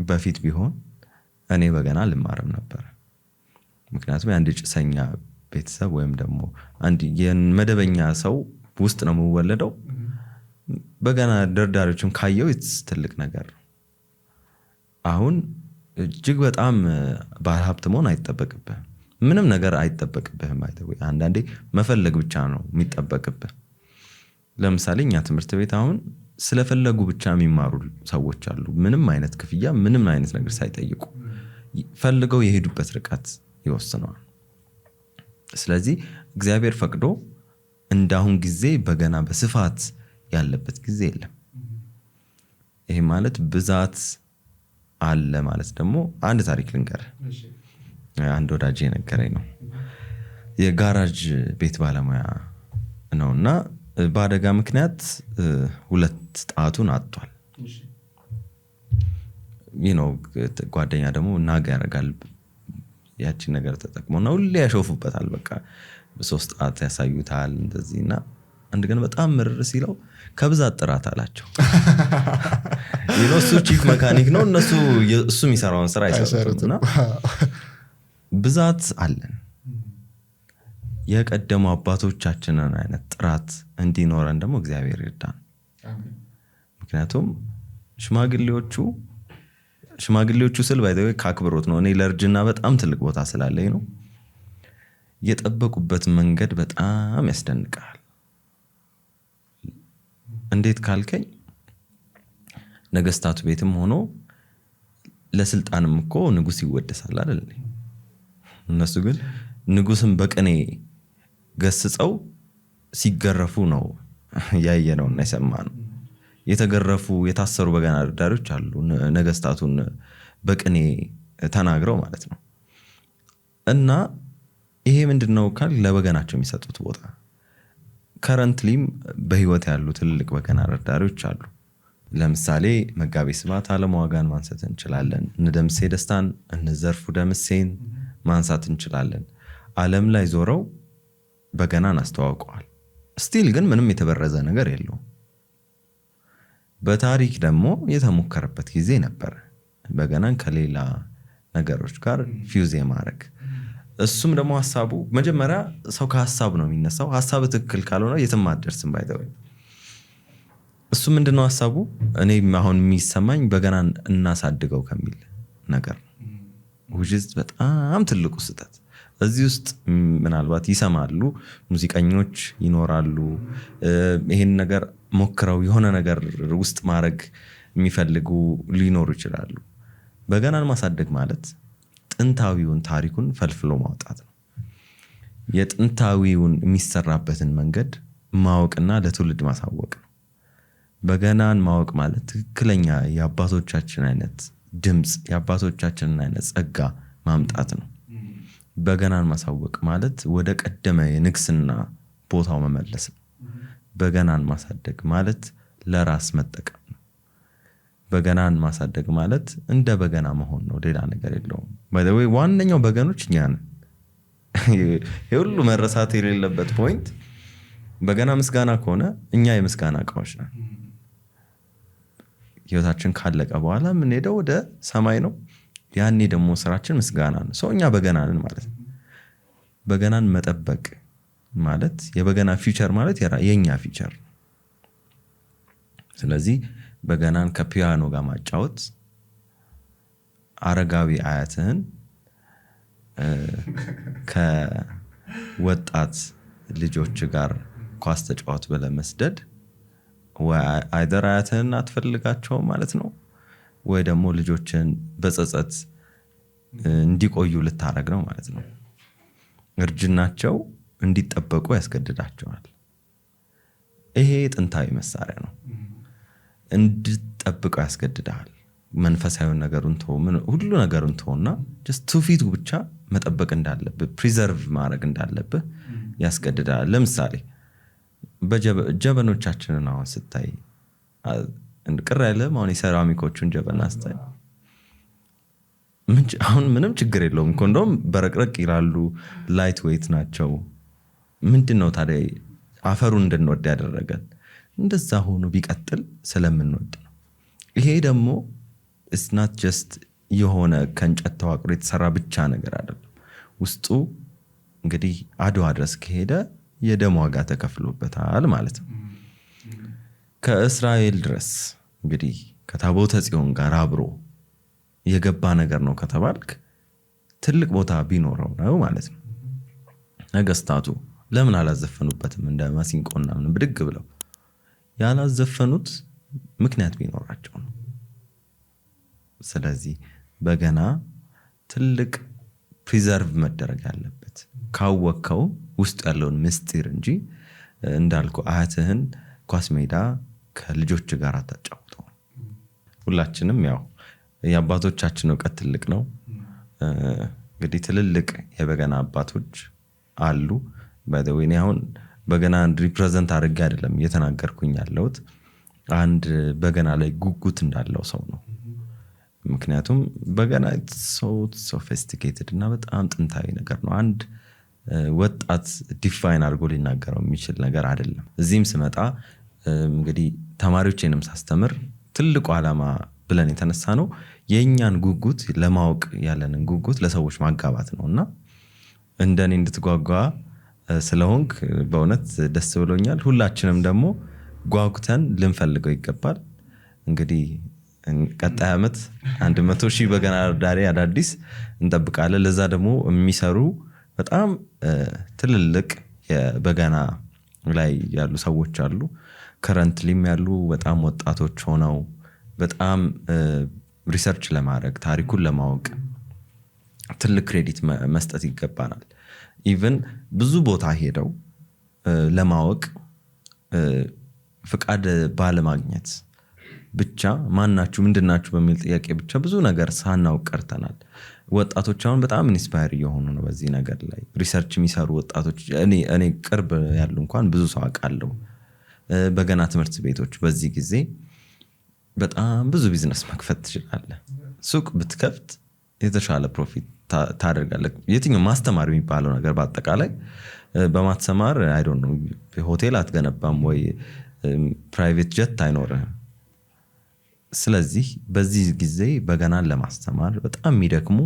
በፊት ቢሆን እኔ በገና ልማርም ነበር። ምክንያቱም የአንድ ጭሰኛ ቤተሰብ ወይም ደግሞ አንድ የመደበኛ ሰው ውስጥ ነው የምወለደው። በገና ደርዳሪዎችን ካየው ትልቅ ነገር ነው። አሁን እጅግ በጣም ባለሀብት መሆን አይጠበቅብህም፣ ምንም ነገር አይጠበቅብህም። አንዳንዴ መፈለግ ብቻ ነው የሚጠበቅብህ። ለምሳሌ እኛ ትምህርት ቤት አሁን ስለፈለጉ ብቻ የሚማሩ ሰዎች አሉ። ምንም አይነት ክፍያ፣ ምንም አይነት ነገር ሳይጠይቁ ፈልገው የሄዱበት ርቀት ይወስነዋል። ስለዚህ እግዚአብሔር ፈቅዶ እንዳሁን ጊዜ በገና በስፋት ያለበት ጊዜ የለም። ይሄ ማለት ብዛት አለ ማለት ደግሞ አንድ ታሪክ ልንገርህ። አንድ ወዳጄ ነገረኝ ነው። የጋራጅ ቤት ባለሙያ ነውና በአደጋ ምክንያት 2 ጣቱን አጥቷል። ጓደኛ ደግሞ ናጋ ያደርጋል። ያቺን ነገር ተጠቅሞና ሁሌ ያሾፉበታል። በቃ 3 ጣት ያሳዩታል እንደዚህና አንድ ግን በጣም ምርር ሲለው ከብዛት ጥራት አላቸው። እሱ ቺፍ መካኒክ ነው፣ እነሱ እሱ የሚሰራውን ስራ አይሰሩትና ብዛት አለን። የቀደሙ አባቶቻችንን አይነት ጥራት እንዲኖረን ደግሞ እግዚአብሔር ይርዳን። ምክንያቱም ሽማግሌዎቹ ስል ባይዘው ከአክብሮት ነው። እኔ ለእርጅና በጣም ትልቅ ቦታ ስላለኝ ነው። የጠበቁበት መንገድ በጣም ያስደንቃል። እንዴት ካልከኝ ነገስታቱ ቤትም ሆኖ ለስልጣንም እኮ ንጉስ ይወደሳል አይደል? እነሱ ግን ንጉስም በቀኔ ገስጸው ሲገረፉ ነው ያየነውና የሰማነው። የተገረፉ የታሰሩ በገና ደርዳሪዎች አሉ፣ ነገስታቱን በቅኔ ተናግረው ማለት ነው። እና ይሄ ምንድነው ካል ለበገናቸው የሚሰጡት ቦታ። ከረንትሊም በህይወት ያሉ ትልልቅ በገና ደርዳሪዎች አሉ። ለምሳሌ መጋቤ ስብሐት አለማዋጋን ማንሳት እንችላለን። እነ ደምሴ ደስታን፣ እነ ዘርፉ ደምሴን ማንሳት እንችላለን። ዓለም ላይ ዞረው በገናን አስተዋውቀዋል። ስቲል ግን ምንም የተበረዘ ነገር የለውም። በታሪክ ደግሞ የተሞከረበት ጊዜ ነበር በገናን ከሌላ ነገሮች ጋር ፊውዝ የማድረግ። እሱም ደግሞ ሀሳቡ መጀመሪያ ሰው ከሀሳቡ ነው የሚነሳው። ሀሳብ ትክክል ካልሆነ የትም አትደርስም። ባይተወይ እሱ ምንድነው ሀሳቡ? እኔ አሁን የሚሰማኝ በገናን እናሳድገው ከሚል ነገር ውጅዝ በጣም ትልቁ ስህተት። እዚህ ውስጥ ምናልባት ይሰማሉ ሙዚቀኞች ይኖራሉ፣ ይሄን ነገር ሞክረው የሆነ ነገር ውስጥ ማድረግ የሚፈልጉ ሊኖሩ ይችላሉ። በገናን ማሳደግ ማለት ጥንታዊውን ታሪኩን ፈልፍሎ ማውጣት ነው። የጥንታዊውን የሚሰራበትን መንገድ ማወቅና ለትውልድ ማሳወቅ ነው። በገናን ማወቅ ማለት ትክክለኛ የአባቶቻችን አይነት ድምፅ፣ የአባቶቻችንን አይነት ጸጋ ማምጣት ነው። በገናን ማሳወቅ ማለት ወደ ቀደመ የንግስና ቦታው መመለስ ነው። በገናን ማሳደግ ማለት ለራስ መጠቀም ነው። በገናን ማሳደግ ማለት እንደ በገና መሆን ነው፣ ሌላ ነገር የለውም። ባይዘዌ ዋነኛው በገኖች እኛ ነን። የሁሉ መረሳት የሌለበት ፖይንት በገና ምስጋና ከሆነ እኛ የምስጋና እቃዎች ነን። ህይወታችን ካለቀ በኋላ የምንሄደው ወደ ሰማይ ነው። ያኔ ደግሞ ስራችን ምስጋና ነው። ሰው እኛ በገና ነን ማለት ነው። በገናን መጠበቅ ማለት የበገና ፊውቸር ማለት የኛ ፊውቸር። ስለዚህ በገናን ከፒያኖ ጋር ማጫወት፣ አረጋዊ አያትህን ከወጣት ልጆች ጋር ኳስ ተጫወት ብለህ መስደድ አይደር አያትህን አትፈልጋቸው ማለት ነው፣ ወይ ደግሞ ልጆችን በጸጸት እንዲቆዩ ልታረግ ነው ማለት ነው። እርጅናቸው እንዲጠበቁ ያስገድዳቸዋል። ይሄ ጥንታዊ መሳሪያ ነው፣ እንድትጠብቀው ያስገድዳል። መንፈሳዊውን ነገሩን ተው፣ ሁሉ ነገሩን ተውና ጀስት ትውፊቱ ብቻ መጠበቅ እንዳለብህ፣ ፕሪዘርቭ ማድረግ እንዳለብህ ያስገድዳል። ለምሳሌ ጀበኖቻችንን አሁን ስታይ ቅር አይልም? አሁን የሴራሚኮቹን ጀበና ስታይ አሁን ምንም ችግር የለውም እኮ፣ እንደውም በረቅረቅ ይላሉ፣ ላይት ዌይት ናቸው። ምንድን ነው ታዲያ አፈሩን እንድንወድ ያደረገን? እንደዛ ሆኖ ቢቀጥል ስለምንወድ ነው። ይሄ ደግሞ it's not just የሆነ ከእንጨት ተዋቅሮ የተሰራ ብቻ ነገር አይደለም። ውስጡ እንግዲህ አድዋ ድረስ ከሄደ የደም ዋጋ ተከፍሎበታል ማለት ነው። ከእስራኤል ድረስ እንግዲህ ከታቦተ ጽዮን ጋር አብሮ የገባ ነገር ነው ከተባልክ ትልቅ ቦታ ቢኖረው ነው ማለት ነው። ነገስታቱ ለምን አላዘፈኑበትም? እንደ ማሲንቆና ምን ብድግ ብለው ያላዘፈኑት ምክንያት ቢኖራቸው ነው። ስለዚህ በገና ትልቅ ፕሪዘርቭ መደረግ ያለበት ካወከው ውስጥ ያለውን ምስጢር እንጂ እንዳልኩ አያትህን ኳስ ሜዳ ከልጆች ጋር አታጫውተው። ሁላችንም ያው የአባቶቻችን እውቀት ትልቅ ነው። እንግዲህ ትልልቅ የበገና አባቶች አሉ። ባይዘዌ አሁን በገና ሪፕሬዘንት አድርጌ አይደለም እየተናገርኩኝ ያለሁት፣ አንድ በገና ላይ ጉጉት እንዳለው ሰው ነው። ምክንያቱም በገና ሶፊስቲኬትድ እና በጣም ጥንታዊ ነገር ነው። አንድ ወጣት ዲፋይን አድርጎ ሊናገረው የሚችል ነገር አይደለም። እዚህም ስመጣ እንግዲህ ተማሪዎቼንም ሳስተምር ትልቁ ዓላማ ብለን የተነሳ ነው የእኛን ጉጉት ለማወቅ ያለንን ጉጉት ለሰዎች ማጋባት ነው። እና እንደኔ እንድትጓጓ ስለሆንክ በእውነት ደስ ብሎኛል። ሁላችንም ደግሞ ጓጉተን ልንፈልገው ይገባል። እንግዲህ ቀጣይ ዓመት 100,000 በገና ደርዳሪ አዳዲስ እንጠብቃለን። ለዛ ደግሞ የሚሰሩ በጣም ትልልቅ የበገና ላይ ያሉ ሰዎች አሉ። ከረንትሊም ያሉ በጣም ወጣቶች ሆነው በጣም ሪሰርች ለማድረግ ታሪኩን ለማወቅ ትልቅ ክሬዲት መስጠት ይገባናል። ኢቨን ብዙ ቦታ ሄደው ለማወቅ ፍቃድ ባለማግኘት ብቻ ማናችሁ ምንድናችሁ በሚል ጥያቄ ብቻ ብዙ ነገር ሳናውቅ ቀርተናል። ወጣቶች አሁን በጣም ኢንስፓየር እየሆኑ ነው በዚህ ነገር ላይ ሪሰርች የሚሰሩ ወጣቶች እኔ ቅርብ ያሉ እንኳን ብዙ ሰው አውቃለሁ። በገና ትምህርት ቤቶች በዚህ ጊዜ በጣም ብዙ ቢዝነስ መክፈት ትችላለህ። ሱቅ ብትከፍት የተሻለ ፕሮፊት ታደርጋለህ። የትኛው ማስተማር የሚባለው ነገር በአጠቃላይ በማትሰማር አይ ዶንት ኖ ሆቴል አትገነባም ወይ ፕራይቬት ጀት አይኖርህም። ስለዚህ በዚህ ጊዜ በገናን ለማስተማር በጣም የሚደክሙ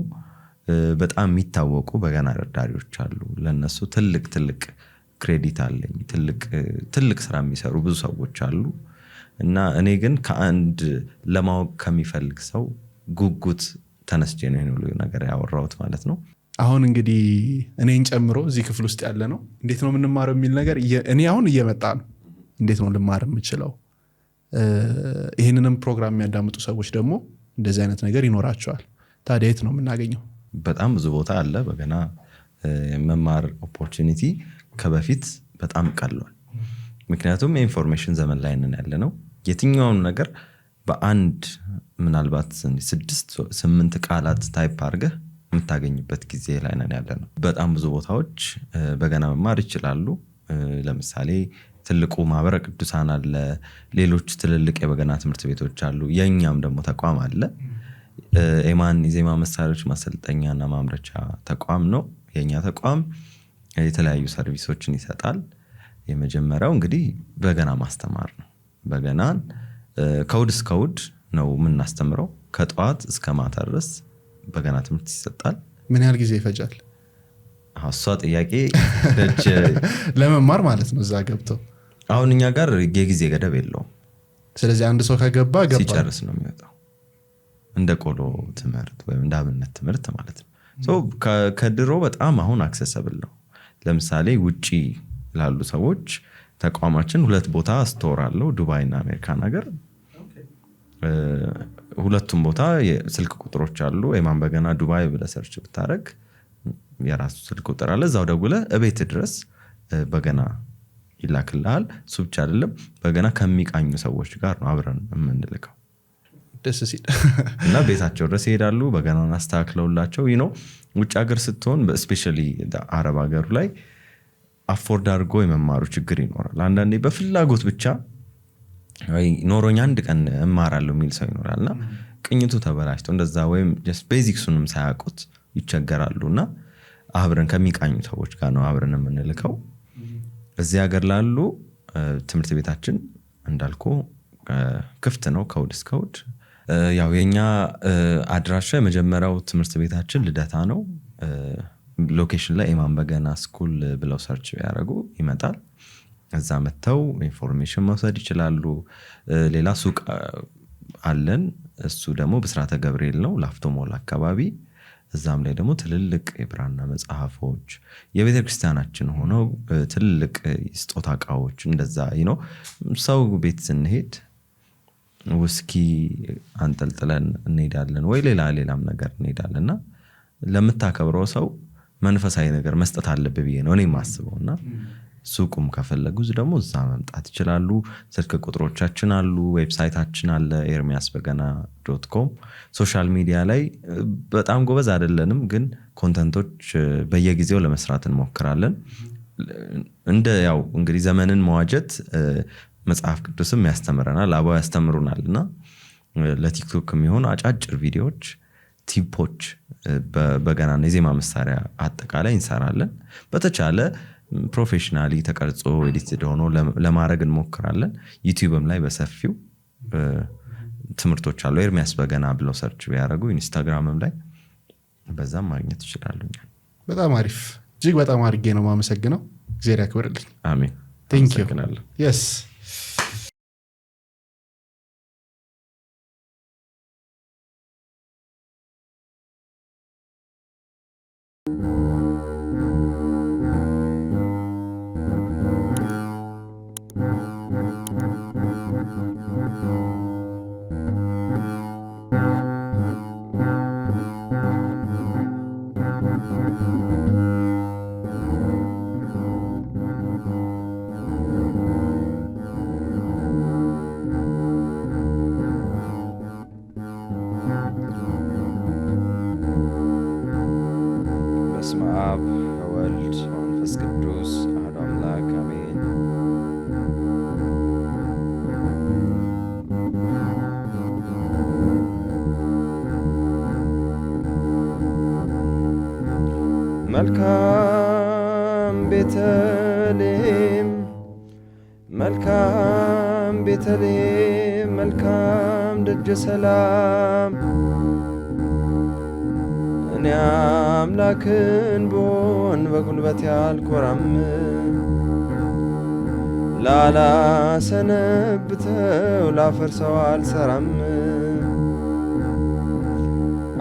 በጣም የሚታወቁ በገና ረዳሪዎች አሉ። ለነሱ ትልቅ ክሬዲት አለኝ። ትልቅ ስራ የሚሰሩ ብዙ ሰዎች አሉ እና እኔ ግን ከአንድ ለማወቅ ከሚፈልግ ሰው ጉጉት ተነስቼ ነው ይሄን ሁሉ ነገር ያወራሁት ማለት ነው። አሁን እንግዲህ እኔን ጨምሮ እዚህ ክፍል ውስጥ ያለ ነው እንዴት ነው የምንማረው የሚል ነገር እኔ አሁን እየመጣ ነው። እንዴት ነው ልማር የምችለው? ይህንንም ፕሮግራም የሚያዳምጡ ሰዎች ደግሞ እንደዚህ አይነት ነገር ይኖራቸዋል። ታዲያ የት ነው የምናገኘው? በጣም ብዙ ቦታ አለ። በገና መማር ኦፖርቹኒቲ ከበፊት በጣም ቀሏል። ምክንያቱም የኢንፎርሜሽን ዘመን ላይ ነን ያለ ነው። የትኛውን ነገር በአንድ ምናልባት 6-8 ቃላት ታይፕ አድርገህ የምታገኝበት ጊዜ ላይ ነን ያለ ነው። በጣም ብዙ ቦታዎች በገና መማር ይችላሉ። ለምሳሌ ትልቁ ማህበረ ቅዱሳን አለ። ሌሎች ትልልቅ የበገና ትምህርት ቤቶች አሉ። የኛም ደግሞ ተቋም አለ። ኤማን የዜማ መሳሪያዎች ማሰልጠኛና ማምረቻ ተቋም ነው የኛ ተቋም። የተለያዩ ሰርቪሶችን ይሰጣል። የመጀመሪያው እንግዲህ በገና ማስተማር ነው። በገናን ከውድ እስከ ውድ ነው የምናስተምረው። ከጠዋት እስከ ማታ ድረስ በገና ትምህርት ይሰጣል። ምን ያህል ጊዜ ይፈጃል? እሷ ጥያቄ ለመማር ማለት ነው እዛ ገብተው። አሁን እኛ ጋር የጊዜ ገደብ የለውም። ስለዚህ አንድ ሰው ከገባ ሲጨርስ ነው የሚወጣው። እንደ ቆሎ ትምህርት ወይም እንደ አብነት ትምህርት ማለት ነው። ከድሮ በጣም አሁን አክሰሰብል ነው። ለምሳሌ ውጪ ላሉ ሰዎች ተቋማችን 2 ቦታ ስቶር አለው፣ ዱባይ እና አሜሪካን ሀገር። ሁለቱም ቦታ የስልክ ቁጥሮች አሉ። ኤማን በገና ዱባይ ብለህ ሰርች ብታረግ የራሱ ስልክ ቁጥር አለ። እዛው ደውለህ እቤት ድረስ በገና ይላክልሃል። እሱ ብቻ አይደለም፣ በገና ከሚቃኙ ሰዎች ጋር ነው አብረን የምንልከው። ደስ ሲል እና ቤታቸው ድረስ ይሄዳሉ። በገናን አስተካክለውላቸው ውጭ ሀገር ስትሆን በስፔሻሊ አረብ ሀገሩ ላይ አፎርድ አድርጎ የመማሩ ችግር ይኖራል። አንዳንዴ በፍላጎት ብቻ ኖሮኝ አንድ ቀን እማራለሁ የሚል ሰው ይኖራልና ቅኝቱ ተበላሽቶ እንደዛ ወይም ጀስት ቤዚክሱንም ሳያውቁት ይቸገራሉ። እና አብረን ከሚቃኙ ሰዎች ጋር ነው አብረን የምንልከው። እዚህ ሀገር ላሉ ትምህርት ቤታችን እንዳልኩ ክፍት ነው ከውድ እስከ ውድ። ያው የኛ አድራሻ የመጀመሪያው ትምህርት ቤታችን ልደታ ነው። ሎኬሽን ላይ ኤማን በገና ስኩል ብለው ሰርች ያደረጉ ይመጣል። እዛ መጥተው ኢንፎርሜሽን መውሰድ ይችላሉ። ሌላ ሱቅ አለን። እሱ ደግሞ ብስራተ ገብርኤል ነው፣ ላፍቶ ሞል አካባቢ። እዛም ላይ ደግሞ ትልልቅ የብራና መጽሐፎች የቤተክርስቲያናችን ሆነው ትልልቅ ስጦታ እቃዎች እንደዛ ሰው ቤት ስንሄድ ውስኪ አንጠልጥለን እንሄዳለን ወይ ሌላም ነገር እንሄዳለን። እና ለምታከብረው ሰው መንፈሳዊ ነገር መስጠት አለብህ ብዬ ነው እኔ የማስበው። እና ሱቁም ከፈለጉ ደግሞ እዛ መምጣት ይችላሉ። ስልክ ቁጥሮቻችን አሉ። ዌብሳይታችን አለ ermiasbegana.com። ሶሻል ሚዲያ ላይ በጣም ጎበዝ አይደለንም፣ ግን ኮንተንቶች በየጊዜው ለመስራት እንሞክራለን። ያው እንግዲህ ዘመንን መዋጀት መጽሐፍ ቅዱስም ያስተምረናል፣ አባው ያስተምሩናል። እና ለቲክቶክ የሚሆኑ አጫጭር ቪዲዮዎች፣ ቲፖች በገናና የዜማ መሳሪያ አጠቃላይ እንሰራለን። በተቻለ ፕሮፌሽናሊ ተቀርጾ ኤዲትድ ሆኖ ለማድረግ እንሞክራለን። ዩቲዩብም ላይ በሰፊው ትምህርቶች አሉ። ኤርሚያስ በገና ብለው ሰርች ቢያደርጉ ኢንስታግራምም ላይ በዛም ማግኘት ይችላሉ። በጣም አሪፍ፣ እጅግ በጣም አድርጌ ነው የማመሰግነው። እግዚአብሔር ያክብርልኝ። አሜን። ቴንክ ዩ። የስ መልካም ቤተልሔም መልካም ቤተልሔም መልካም ደጀ ሰላም እኔ አምላክን ብሆን በጉልበቴ አልኮራም ላላሰነብተው ላፈርሰው አልሰራም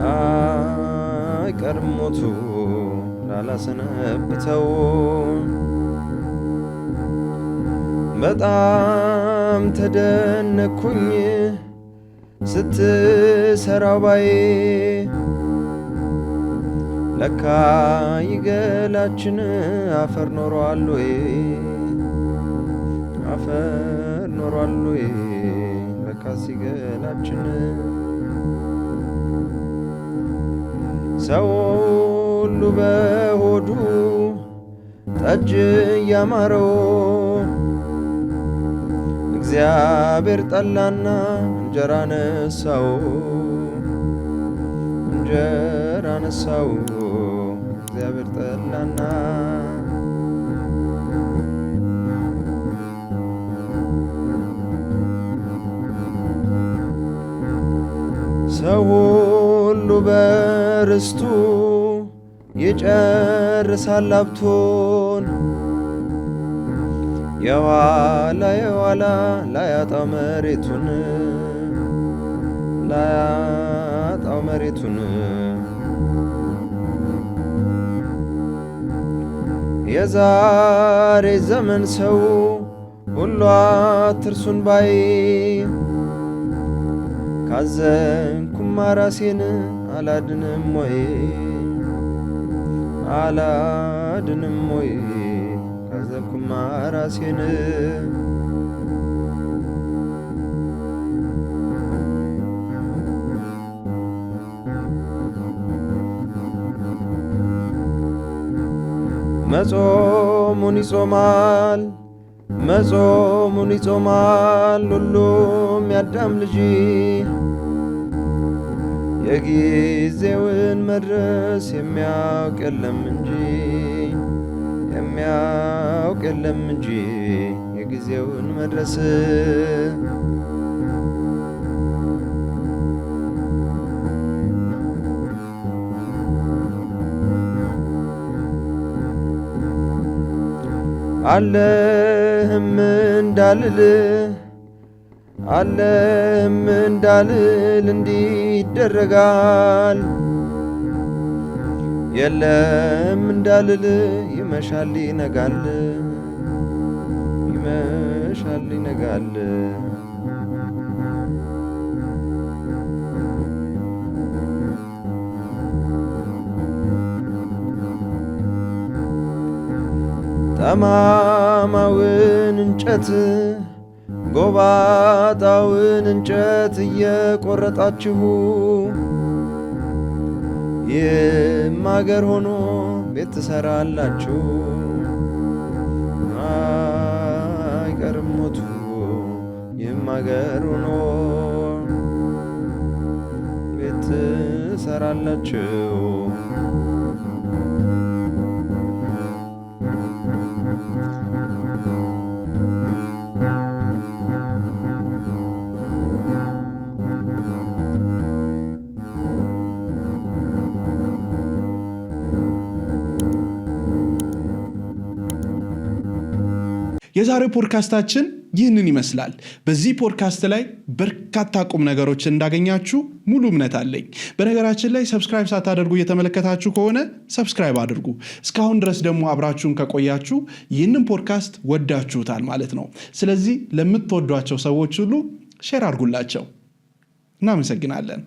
አይቀርም ሞቱ ላላሰነብተው በጣም ተደነኩኝ ስትሰራው ባዬ ለካ ይገላችን አፈር ኖሯል ወይ አፈር ኖሯል ወይ ለካ ሲገላችን ሰው ሁሉ በሆዱ ጠጅ ያማረው እግዚአብሔር ጠላና እንጀራ ነሳው እንጀራ ነሳው እግዚአብሔር ጠላና ሰው ሁሉ በርስቱ ይጨርሳል ሀብቱን የኋላ የኋላ ላያጣው መሬቱን የዛሬ ዘመን ሰው ሁሉ አትርሱን ባይ ካዘንኩማ ራሴን አላድንም ወይ ካዘንኩማ ራሴን መጾሙን ይጾማል ሁሉም ያዳም ልጅ የጊዜውን መድረስ የሚያውቅ የለም እንጂ የጊዜውን መድረስ አለህም እንዳልል እንዲህ ይደረጋል የለም እንዳልል ይመሻል ይነጋል ጠማማውን እንጨት ጎባጣውን እንጨት እየቆረጣችሁ ይህም አገር ሆኖ ቤት ትሰራላችሁ አይቀርም ሞቱ ይህም አገር ሆኖ ቤት ትሰራላችሁ የዛሬው ፖድካስታችን ይህንን ይመስላል። በዚህ ፖድካስት ላይ በርካታ ቁም ነገሮችን እንዳገኛችሁ ሙሉ እምነት አለኝ። በነገራችን ላይ ሰብስክራይብ ሳታደርጉ እየተመለከታችሁ ከሆነ ሰብስክራይብ አድርጉ። እስካሁን ድረስ ደግሞ አብራችሁን ከቆያችሁ ይህንን ፖድካስት ወዳችሁታል ማለት ነው። ስለዚህ ለምትወዷቸው ሰዎች ሁሉ ሼር አድርጉላቸው። እናመሰግናለን።